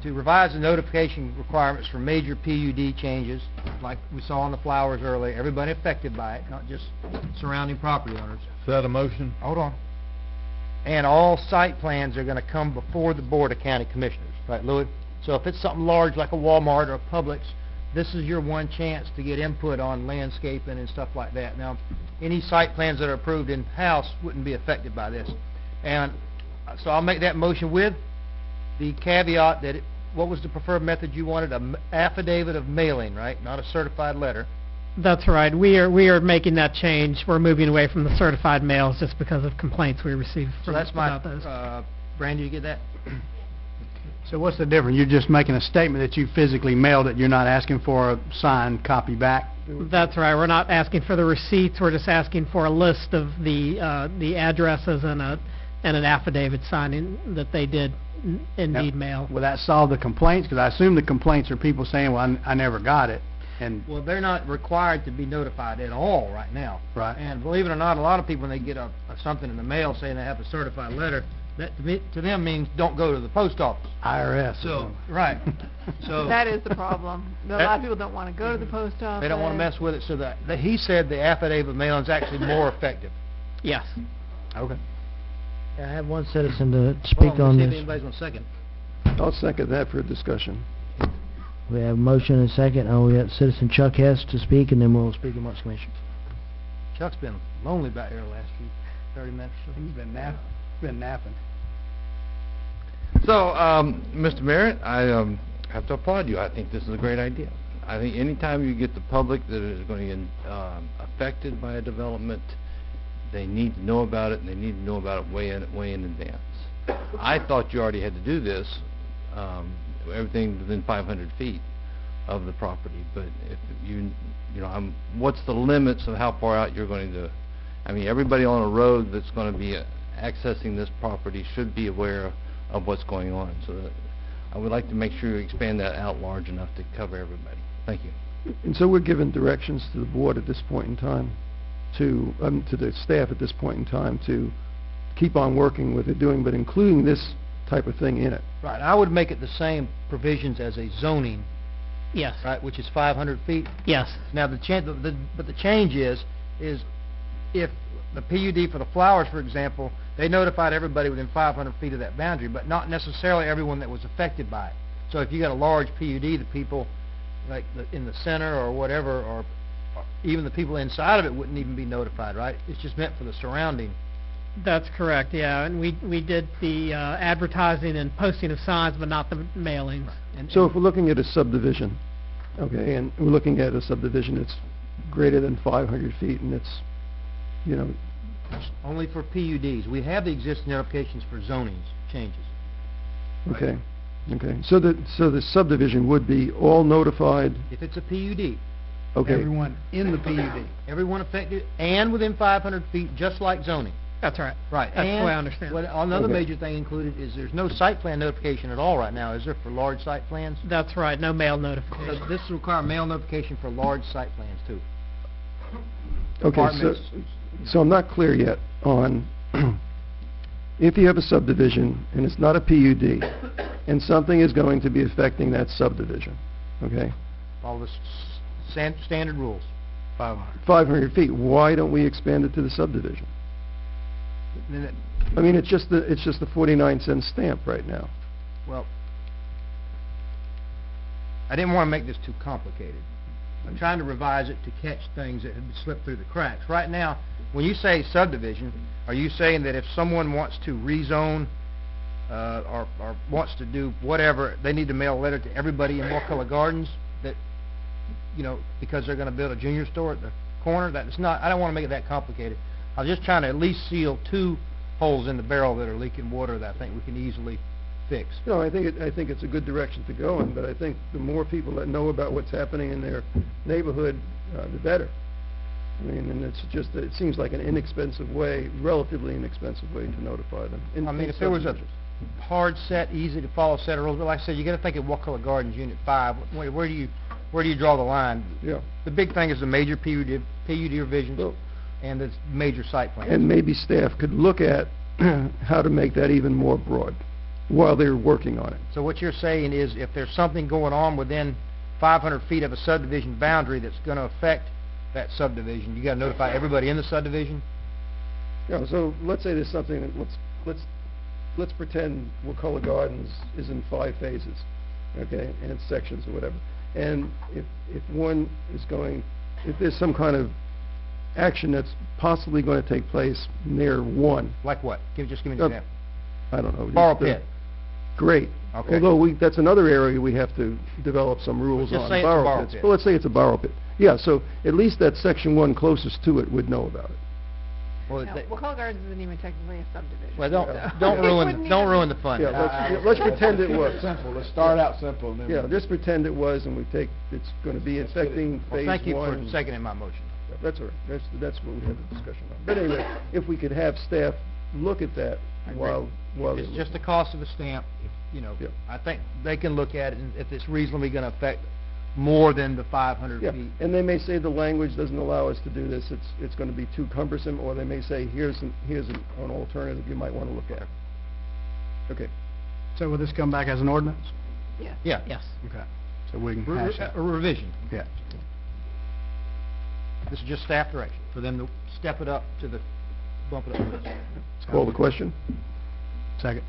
revise the notification requirements for major PUD changes, like we saw on the flowers earlier, everybody affected by it, not just surrounding property owners. Is that a motion? Hold on. And all site plans are going to come before the Board of County Commissioners, right, Louis? So if it's something large like a Walmart or a Publix, this is your one chance to get input on landscaping and stuff like that. Now, any site plans that are approved in-house wouldn't be affected by this. And so I'll make that motion with the caveat that what was the preferred method you wanted? An affidavit of mailing, right? Not a certified letter. That's right. We are making that change. We're moving away from the certified mails just because of complaints we received So from that's about my, those. Brandon, you get that? So what's the difference? You're just making a statement that you physically mailed it. You're not asking for a signed copy back? That's right. We're not asking for the receipts. We're just asking for a list of the addresses and an affidavit signing that they did indeed mail. Will that solve the complaints? Because I assume the complaints are people saying, well, I never got it. And Well, they're not required to be notified at all right now. Right. And believe it or not, a lot of people, when they get something in the mail saying they have a certified letter, that to them means don't go to the post office. IRS. So, right. So That is the problem. A lot of people don't want to go to the post office. they don't want to mess with it, so that he said the affidavit of mailing is actually more effective. Yes. Okay. I have one citizen to Hold speak on, on let's see if this. anybody's going to second. I'll second that for discussion. We have a motion and a second. We have citizen Chuck Hess to speak, and then we'll speak amongst commissioners. Chuck's been lonely back here the last 30 minutes. He's been napping. So, Mr. Merritt, I have to applaud you. I think this is a great idea. I think anytime you get the public that is going to get affected by a development, they need to know about it, and they need to know about it way in advance. I thought you already had to do this, everything within 500 feet of the property, but if what's the limits of how far out you're going to? I mean, everybody on a road that's going to be accessing this property should be aware of what's going on. So that I would like to make sure you expand that out large enough to cover everybody. Thank you. And so we're giving directions to the board at this point in time, to the staff at this point in time, to keep on working with it, but including this type of thing in it. Right. I would make it the same provisions as a zoning, Yes. right, which is 500 feet. Yes. Now, but the change is if the PUD for the flowers, for example, they notified everybody within 500 feet of that boundary, but not necessarily everyone that was affected by it. So if you got a large PUD, the people like in the center or whatever, or even the people inside of it wouldn't even be notified, right? It's just meant for the surrounding. That's correct, yeah. And we did the advertising and posting of signs, but not the mailings. And So if we're looking at a subdivision, Okay, and we're looking at a subdivision that's greater than 500 feet, and it's, you know, Only for PUDs. We have the existing applications for zonings changes. okay, okay. So the subdivision would be all notified, If it's a PUD, okay. everyone in the PUD, everyone affected, and within 500 feet, just like zoning. That's right. Right. That's the and way I understand it. Another Okay. major thing included is there's no site plan notification at all right now, is there, for large site plans? That's right, no mail So notification. this will require mail notification for large site plans, too. Okay, Apartments. so I'm not clear yet on, if you have a subdivision and it's not a PUD, and something is going to be affecting that subdivision, okay? All the standard rules. 500 feet, why don't we expand it to the subdivision? Then it- I mean, it's just the 49-cent stamp right now. Well, I didn't want to make this too complicated. I'm trying to revise it to catch things that have slipped through the cracks. Right now, when you say subdivision, are you saying that if someone wants to rezone, or wants to do whatever, they need to mail a letter to everybody in Wakulla Gardens that, you know, because they're going to build a junior store at the corner? That's not, I don't want to make it that complicated. I was just trying to at least seal two holes in the barrel that are leaking water that I think we can easily fix. No, I think it's a good direction to go in, but I think the more people that know about what's happening in their neighborhood, the better. I mean, and it's just, it seems like an inexpensive way, relatively inexpensive way to notify them. I mean, if there was a hard set, easy to follow set of rules, but like I said, you got to think of Wakulla Gardens Unit 5. Where do you draw the line? Yeah. The big thing is the major PUD revisions and the major site plans. And maybe staff could look at how to make that even more broad while they're working on it. So what you're saying is if there's something going on within 500 feet of a subdivision boundary that's going to affect that subdivision, you got to notify everybody in the subdivision? Yeah, so let's say there's something that, let's pretend Wakulla Gardens is in 5 phases, okay, and sections or whatever. And if one is going, if there's some kind of action that's possibly going to take place near one. Like what? Just give me an example. I don't know. Borrow just, pit. Great. Okay. Although that's another area we have to develop some rules Just on. say it's a borrow pits. pit. Well, let's say it's a borrow pit. Yeah, so at least that section 1 closest to it would know about it. Well, No, Wakulla Gardens isn't even technically a subdivision. well, so- don't ruin the fun. Yeah, let's pretend it was. Simple, let's start out simple and then. Yeah, just pretend it was, and it's going to be affecting Well, phase 1. thank you for seconding my motion. Yeah, that's all right. That's what we had the discussion on. But anyway, if we could have staff look at that while It's just the cost of a stamp, you know, Yeah. I think they can look at it, and if it's reasonably going to affect more than the 500 Yeah, feet. and they may say the language doesn't allow us to do this, it's going to be too cumbersome, or they may say, here's an alternative you might want to look at. Okay. So will this come back as an ordinance? Yes. Yeah. Yes. Okay. So we can hash that. A revision. Yeah. This is just staff direction, for them to step it up to the, bump it up. Let's call the question. Second.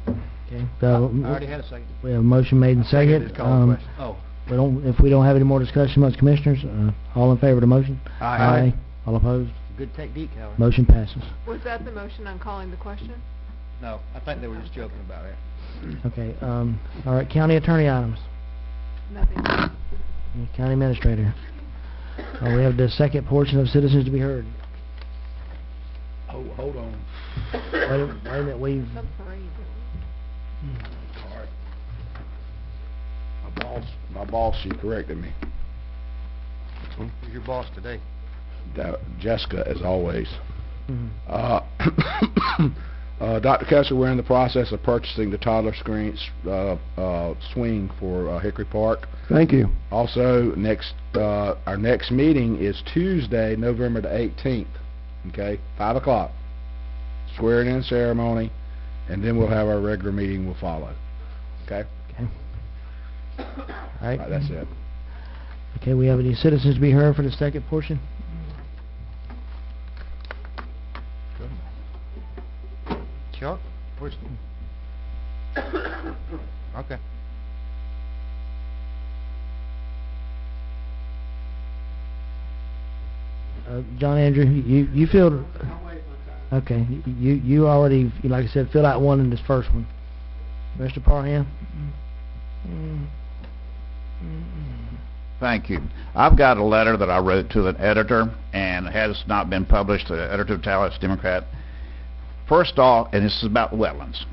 Okay, I so already had a second. we have a motion made and second. Just call the question. Oh. If we don't have any more discussion amongst commissioners, all in favor of the motion? Aye. All opposed? Good technique, Howard. Motion passes. Was that the motion on calling the question? No, I think they were just joking about it. Okay, all right, county attorney items. Nothing. County administrator. We have the second portion of citizens to be heard. Oh, hold on. Wait a minute, we've... Some parade. Sorry. My boss, she corrected me. Who's your boss today? Jessica, as always. Mhm. Dr. Kessler, we're in the process of purchasing the toddler swing for Hickory Park. Thank you. Also, our next meeting is Tuesday, November the 18th, okay, 5 o'clock. Swearing in ceremony, and then we'll have our regular meeting will follow, okay? Okay. All right. That's it. Okay, we have any citizens to be heard for the second portion? Chuck? Where's... Okay. John Andrew, you filled... Okay, you already, like I said, fill out one in this first one. Mr. Parham? Thank you. I've got a letter that I wrote to an editor, and it has not been published, the editor of Tallahassee Democrat. First off, and this is about wetlands.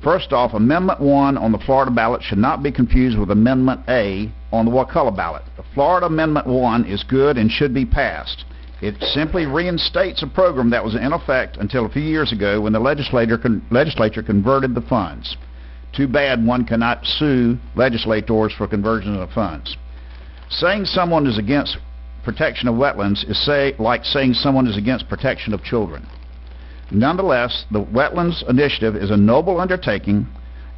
First off, Amendment 1 on the Florida ballot should not be confused with Amendment A on the Wakulla ballot. The Florida Amendment 1 is good and should be passed. It simply reinstates a program that was in effect until a few years ago when the legislature converted the funds. Too bad one cannot sue legislators for conversion of funds. Saying someone is against protection of wetlands is like saying someone is against protection of children. Nonetheless, the Wetlands Initiative is a noble undertaking,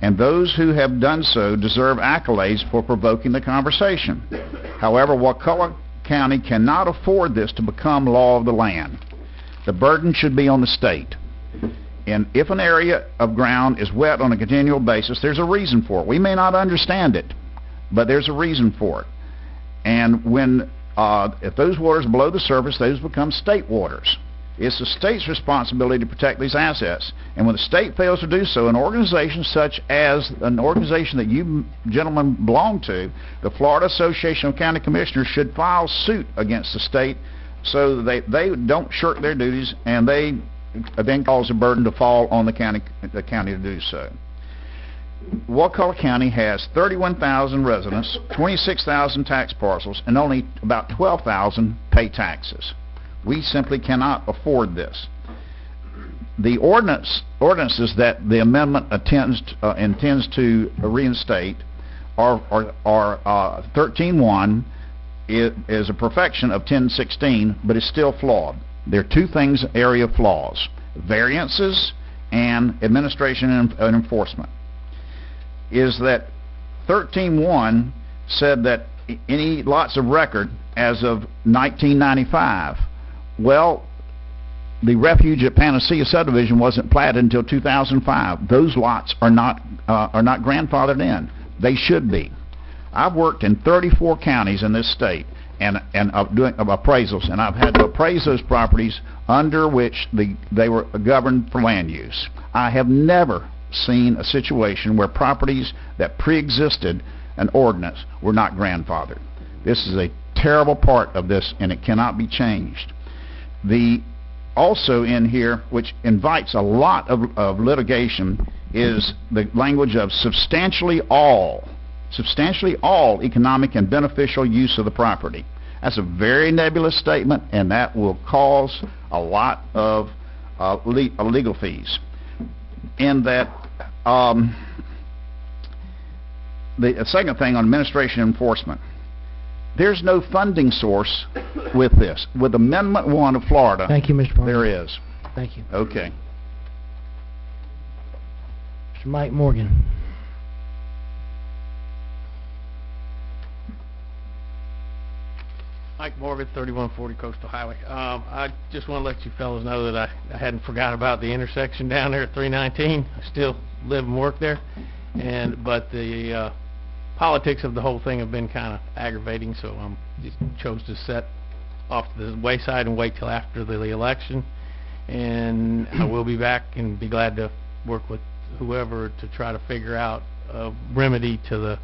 and those who have done so deserve accolades for provoking the conversation. However, Wakulla County cannot afford this to become law of the land. The burden should be on the state. And if an area of ground is wet on a continual basis, there's a reason for it. We may not understand it, but there's a reason for it. And when if those waters are below the surface, those become state waters. It's the state's responsibility to protect these assets. And when the state fails to do so, an organization such as an organization that you gentlemen belong to, the Florida Association of County Commissioners, should file suit against the state so that they don't shirk their duties, and they then cause a burden to fall on the county to do so. Wakulla County has 31,000 residents, 26,000 tax parcels, and only about 12,000 pay taxes. We simply cannot afford this. The ordinances that the amendment intends to reinstate are 13.1 is a perfection of 10.16, but is still flawed. There are two things, area flaws: variances and administration and enforcement. Is that 13.1 said that any lots of record as of 1995. Well, the refuge at Panacea subdivision wasn't platted until 2005. Those lots are not grandfathered in. They should be. I've worked in 34 counties in this state and doing appraisals, and I've had to appraise those properties under which they were governed for land use. I have never seen a situation where properties that pre-existed an ordinance were not grandfathered. This is a terrible part of this, and it cannot be changed. Also in here, which invites a lot of litigation, is the language of substantially all economic and beneficial use of the property. That's a very nebulous statement, and that will cause a lot of legal fees. In that, the second thing on administration and enforcement, there's no funding source with this. With Amendment 1 of Florida, Thank you, Mr. Parker. there is. Thank you. Okay. Mr. Mike Morgan. Mike Morgan, 3140 Coastal Highway. I just want to let you fellows know that I hadn't forgot about the intersection down there at 319. I still live and work there, but the politics of the whole thing have been kind of aggravating, so I just chose to set off to the wayside and wait till after the election. And I will be back and be glad to work with whoever to try to figure out a remedy to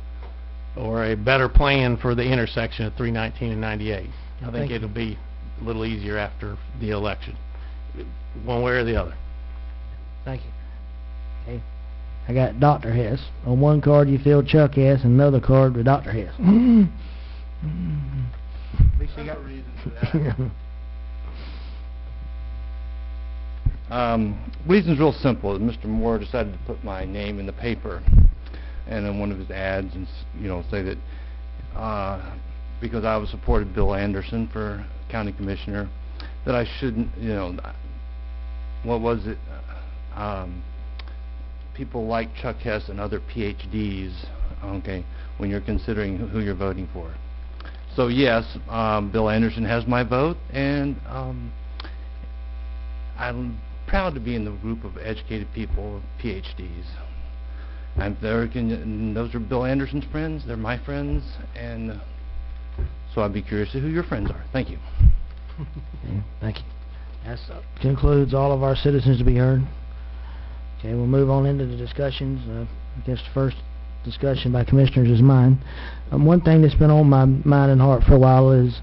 or a better plan for the intersection of 319 and 98. I think it'll be a little easier after the election, one way or the other. Thank you. Okay. I got Dr. Hess. On one card you feel Chuck Hess, and another card with Dr. Hess. At least you got reason for that. Reason's real simple. Mr. Moore decided to put my name in the paper and in one of his ads, and say that because I was supported Bill Anderson for county commissioner, that I shouldn't. What was it? People like Chuck Hess and other PhDs, okay, when you're considering who you're voting for. So yes, Bill Anderson has my vote, and I'm proud to be in the group of educated people, PhDs. Those are Bill Anderson's friends, they're my friends, and so I'd be curious to who your friends are. Thank you. Okay, thank you. That concludes all of our citizens to be heard. Okay, we'll move on into the discussions. I guess the first discussion by commissioners is mine. One thing that's been on my mind and heart for a while is,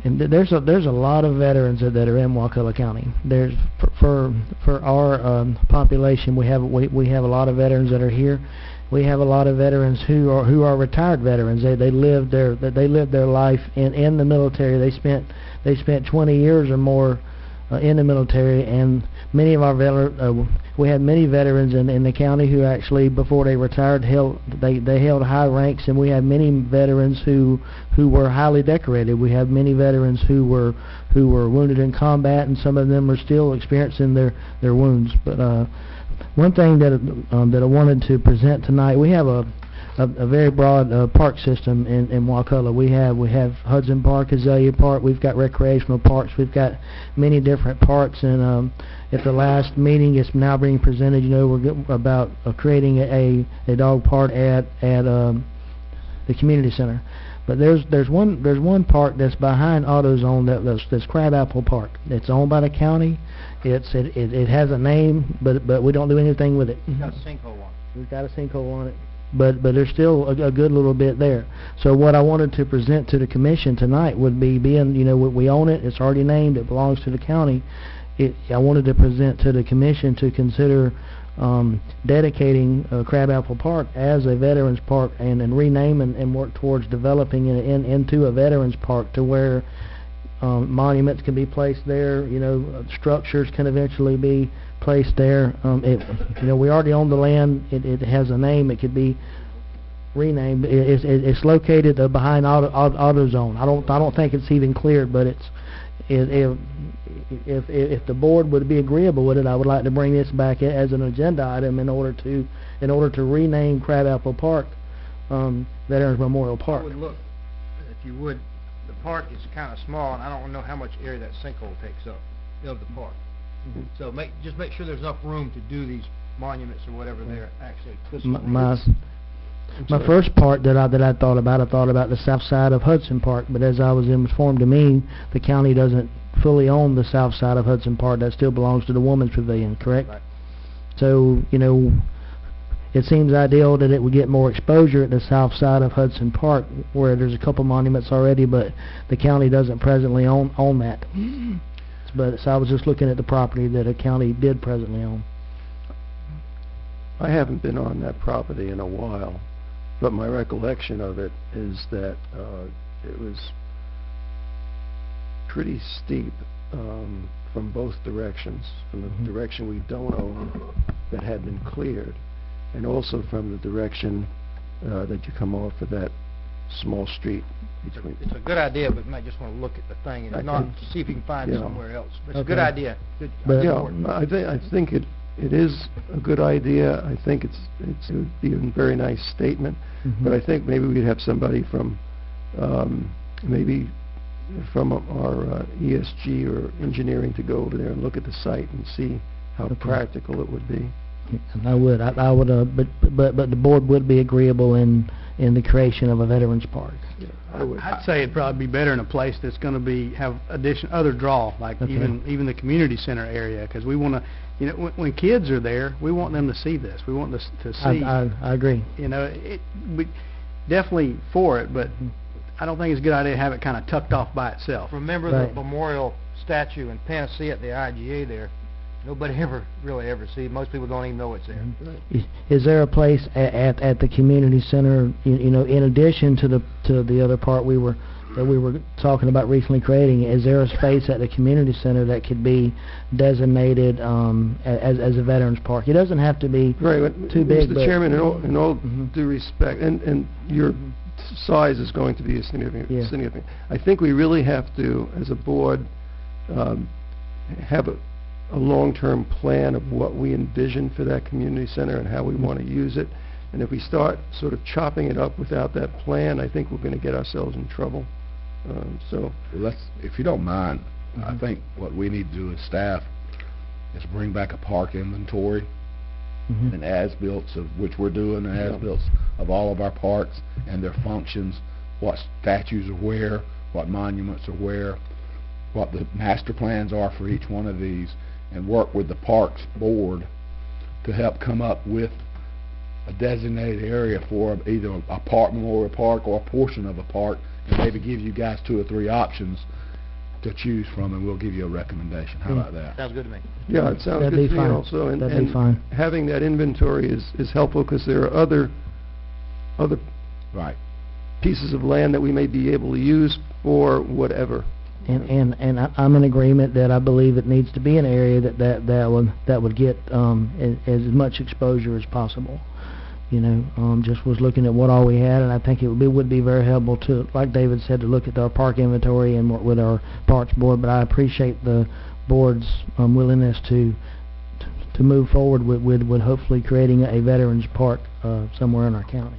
and there's a lot of veterans that are in Wakulla County. There's for our population, we have a lot of veterans that are here. We have a lot of veterans who are retired veterans. They lived their life in the military. They spent 20 years or more in the military, and many of our we had many veterans in the county who actually, before they retired, held high ranks, and we had many veterans who were highly decorated. We have many veterans who were wounded in combat, and some of them are still experiencing their wounds. But one thing that I wanted to present tonight, we have a very broad park system in Wakulla. We have Hudson Park, Azalea Park. We've got recreational parks. We've got many different parks. And at the last meeting, it's now being presented. We're about creating a dog park at the community center. But there's one park that's behind AutoZone that's Crabapple Park. It's owned by the county. It has a name, but we don't do anything with it. It's got a sinkhole on it. We've got a sinkhole on it. But there's still a good little bit there. So what I wanted to present to the commission tonight would be, being we own it, it's already named, it belongs to the county. I wanted to present to the commission to consider dedicating Crabapple Park as a veterans park, and rename and work towards developing it into a veterans park, to where monuments can be placed there. Structures can eventually be placed there. We already own the land. It has a name. It could be renamed. It's located behind AutoZone. I don't think it's even cleared, but if the board would be agreeable with it, I would like to bring this back as an agenda item in order to rename Crabapple Park Veterans Memorial Park. I would look, if you would, the park is kind of small, and I don't know how much area that sinkhole takes up of the park. So just make sure there's enough room to do these monuments or whatever there actually. My first part that I thought about the south side of Hudson Park, but as I was informed to me, the county doesn't fully own the south side of Hudson Park. That still belongs to the Women's Pavilion, correct? Right. So, it seems ideal that it would get more exposure at the south side of Hudson Park, where there's a couple monuments already, but the county doesn't presently own that. So I was just looking at the property that a county did presently own. I haven't been on that property in a while, but my recollection of it is that it was pretty steep from both directions, from the direction we don't own that had been cleared, and also from the direction that you come off of that small street between. It's a good idea, but you might just want to look at the thing and not see if you can find it somewhere else. But it's a good idea. I think it is a good idea. I think it would be a very nice statement. But I think maybe we could have somebody from maybe from our ESG or engineering to go over there and look at the site and see how practical it would be. And I would, but the board would be agreeable in the creation of a veterans park. I'd say it'd probably be better in a place that's going to have other draw, like even the community center area, because we want to, when kids are there, we want them to see this. We want to see. I agree. We definitely for it, but I don't think it's a good idea to have it kind of tucked off by itself. Remember the memorial statue in Panacea at the IGA there. Nobody really ever see. Most people don't even know it's there. Is there a place at the community center, in addition to the other part we were talking about recently creating? Is there a space at the community center that could be designated as a veterans park? It doesn't have to be too big. Mr. Chairman, in all due respect, and your size is going to be significant. I think we really have to, as a board, have a long-term plan of what we envision for that community center and how we want to use it. And if we start sort of chopping it up without that plan, I think we're going to get ourselves in trouble. If you don't mind, I think what we need to do as staff is bring back a park inventory and as-builts, of which we're doing, as-builts of all of our parks and their functions, what statues are where, what monuments are where, what the master plans are for each one of these, and work with the Parks Board to help come up with a designated area for either a park, Memorial Park, or a portion of a park, and maybe give you guys 2 or 3 options to choose from, and we'll give you a recommendation. How about that? Sounds good to me. Yeah, it sounds That'd good be to me fine. also. And, That'd be and fine. having that inventory is helpful because there are other Right. pieces of land that we may be able to use for whatever. And I'm in agreement that I believe it needs to be an area that would get as much exposure as possible. You know, just was looking at what all we had, and I think it would be very helpful to, like David said, to look at our park inventory and work with our parks board. But I appreciate the board's willingness to move forward with hopefully creating a veterans park somewhere in our county.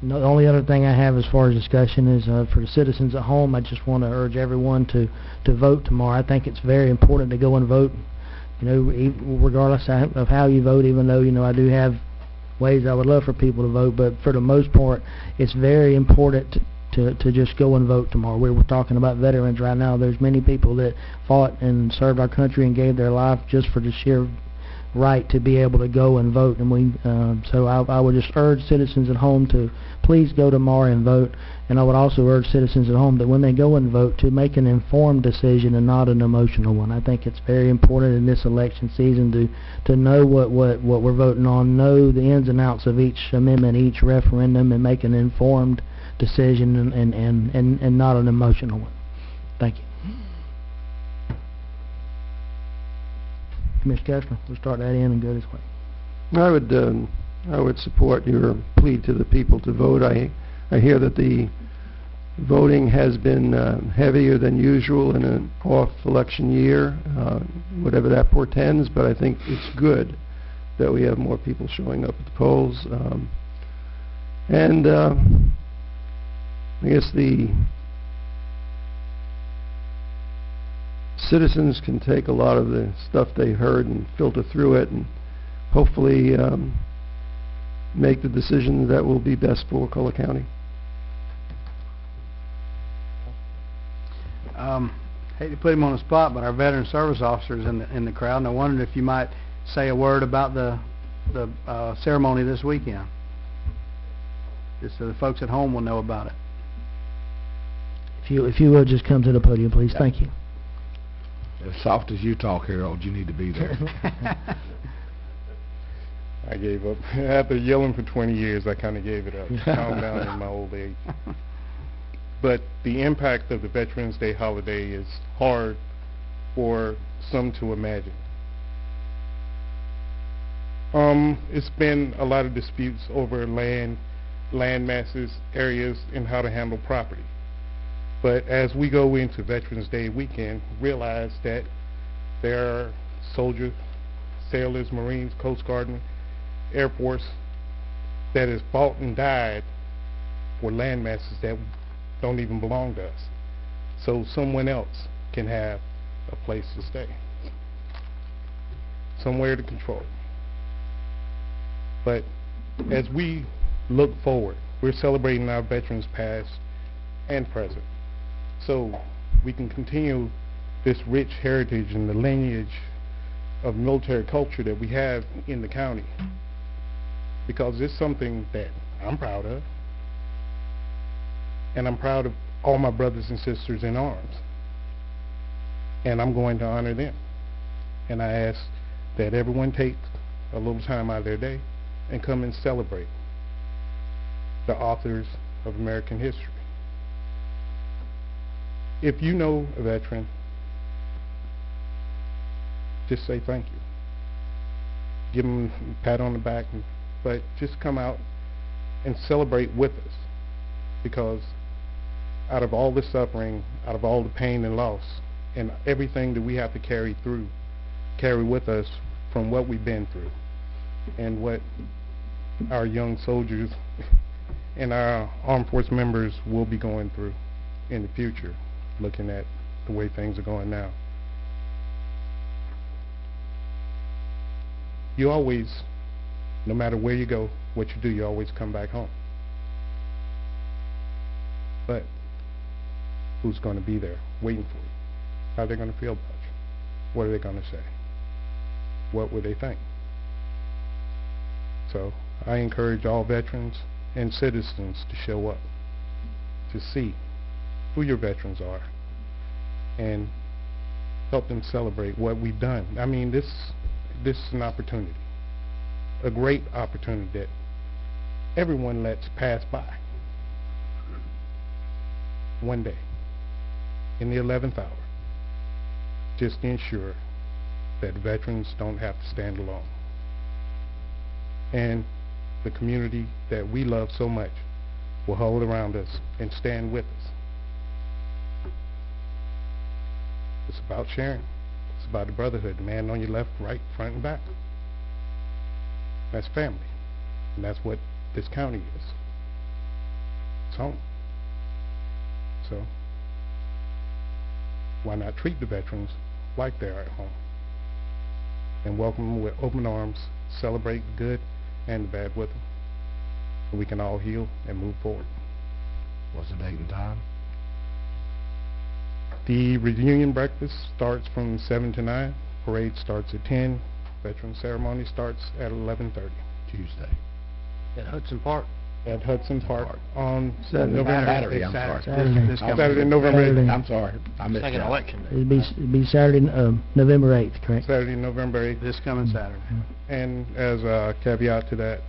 The only other thing I have as far as discussion is for the citizens at home. I just want to urge everyone to vote tomorrow. I think it's very important to go and vote. You know, regardless of how you vote, even though, you know, I do have ways I would love for people to vote, but for the most part, it's very important to just go and vote tomorrow. We're talking about veterans right now. There's many people that fought and served our country and gave their life just for the sheer right to be able to go and vote, and so I would just urge citizens at home to please go tomorrow and vote. And I would also urge citizens at home that when they go and vote, to make an informed decision and not an emotional one. I think it's very important in this election season to know what we're voting on, know the ins and outs of each amendment, each referendum, and make an informed decision and not an emotional one. Thank you. Mr. Kessler, we'll start that in and go this way. I would support your plea to the people to vote. I hear that the voting has been heavier than usual in an off-election year, whatever that portends, but I think it's good that we have more people showing up at the polls. And I guess the citizens can take a lot of the stuff they heard and filter through it and hopefully make the decision that will be best for Wakulla County. Hate to put him on the spot, but our veteran service officers in the crowd, and I wondered if you might say a word about the ceremony this weekend, just so the folks at home will know about it. If you would just come to the podium, please. Yeah. Thank you. As soft as you talk, Harold, you need to be there. I gave up. After yelling for 20 years, I kind of gave it up. Calmed down in my old age. But the impact of the Veterans Day holiday is hard for some to imagine. It's been a lot of disputes over land masses, areas, and how to handle property. But as we go into Veterans Day weekend, realize that there are soldiers, sailors, Marines, Coast Guardmen, Air Force that has fought and died for land masses that don't even belong to us. So someone else can have a place to stay, somewhere to control. But as we look forward, we're celebrating our veterans past and present. So we can continue this rich heritage and the lineage of military culture that we have in the county, because it's something that I'm proud of. And I'm proud of all my brothers and sisters in arms. And I'm going to honor them. And I ask that everyone take a little time out of their day and come and celebrate the authors of American history. If you know a veteran, just say thank you. Give them a pat on the back, but just come out and celebrate with us, because out of all the suffering, out of all the pain and loss, and everything that we have to carry with us from what we've been through, and what our young soldiers and our armed force members will be going through in the future, looking at the way things are going now. You always, no matter where you go, what you do, you always come back home. But who's going to be there waiting for you? How are they going to feel about you? What are they going to say? What will they think? So I encourage all veterans and citizens to show up, to see who your veterans are, and help them celebrate what we've done. I mean, this is an opportunity, a great opportunity that everyone lets pass by. One day, in the 11th hour, just to ensure that veterans don't have to stand alone. And the community that we love so much will hold around us and stand with us. It's about sharing. It's about the brotherhood, the man on your left, right, front, and back. That's family. And that's what this county is. It's home. So, why not treat the veterans like they're at home? And welcome them with open arms, celebrate the good and the bad with them. So we can all heal and move forward. What's the date and time? The reunion breakfast starts from 7 to 9. Parade starts at 10. Veteran ceremony starts at 11:30. Tuesday. At Hudson Park? At Hudson Park on Saturday. November Saturday, 8th. I'm sorry. Saturday, November 8th. Saturday. I'm sorry. I missed Second that. election day. It'd be Saturday, November 8th, correct? Saturday, November 8th. This coming Saturday. And as a caveat to that,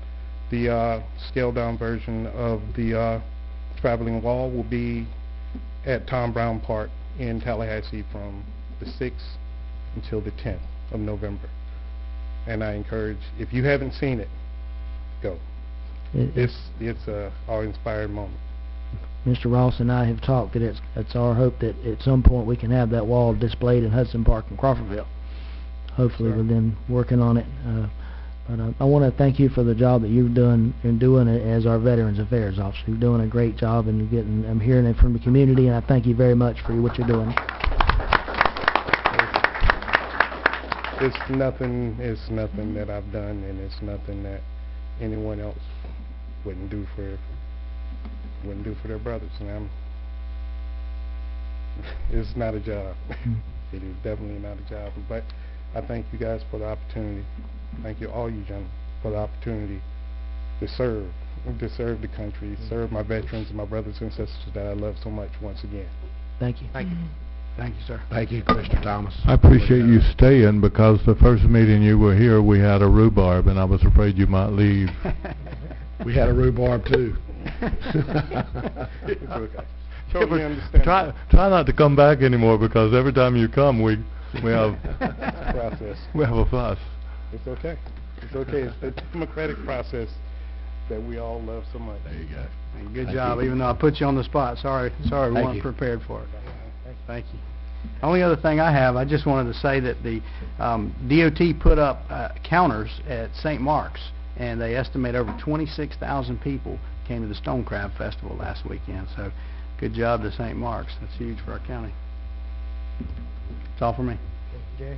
the scaled-down version of the traveling wall will be at Tom Brown Park in Tallahassee from the 6th until the 10th of November. And I encourage, if you haven't seen it, go. It's a awe-inspiring moment. Mr. Ross and I have talked that it's our hope that at some point we can have that wall displayed in Hudson Park in Crawfordville. Hopefully we're then working on it. But I want to thank you for the job that you've done in doing it as our Veterans Affairs Officer. You're doing a great job, and I'm hearing it from the community, and I thank you very much for what you're doing. It's nothing that I've done, and it's nothing that anyone else wouldn't do for their brothers. And it's not a job. It is definitely not a job. But I thank you guys for the opportunity. Thank you, all you gentlemen, for the opportunity to serve the country, serve my veterans and my brothers and sisters that I love so much once again. Thank you. Thank you. Thank you, sir. Thank you, Commissioner Thomas. I appreciate you staying, because the first meeting you were here, we had a rhubarb, and I was afraid you might leave. We had a rhubarb too. It's okay. Totally understand. Try not to come back anymore, because every time you come, we have process. we have a fuss. It's okay. It's okay. It's the democratic process that we all love so much. There you go. And good job, even though I put you on the spot. Sorry we Thank weren't you. prepared for it. Thank you. Only other thing I have, I just wanted to say that the DOT put up counters at St. Mark's, and they estimate over 26,000 people came to the Stone Crab Festival last weekend. So good job to St. Mark's. That's huge for our county. That's all for me. Jerry?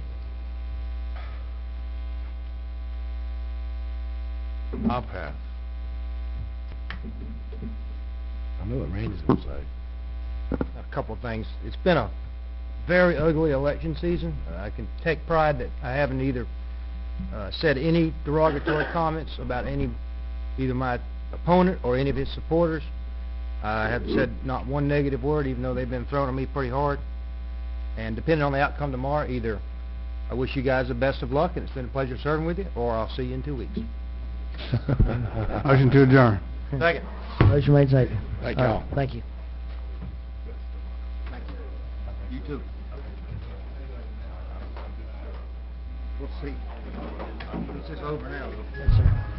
I'll pass. I know what Randy's going to say. A couple of things. It's been a very ugly election season. I can take pride that I haven't either said any derogatory comments about either my opponent or any of his supporters. I have said not one negative word, even though they've been throwing at me pretty hard. And depending on the outcome tomorrow, either I wish you guys the best of luck, and it's been a pleasure serving with you, or I'll see you in 2 weeks. Motion to adjourn. Second. Motion made, second. Thank All y'all. right, thank you. You too. We'll see. This is over now. Yes, sir.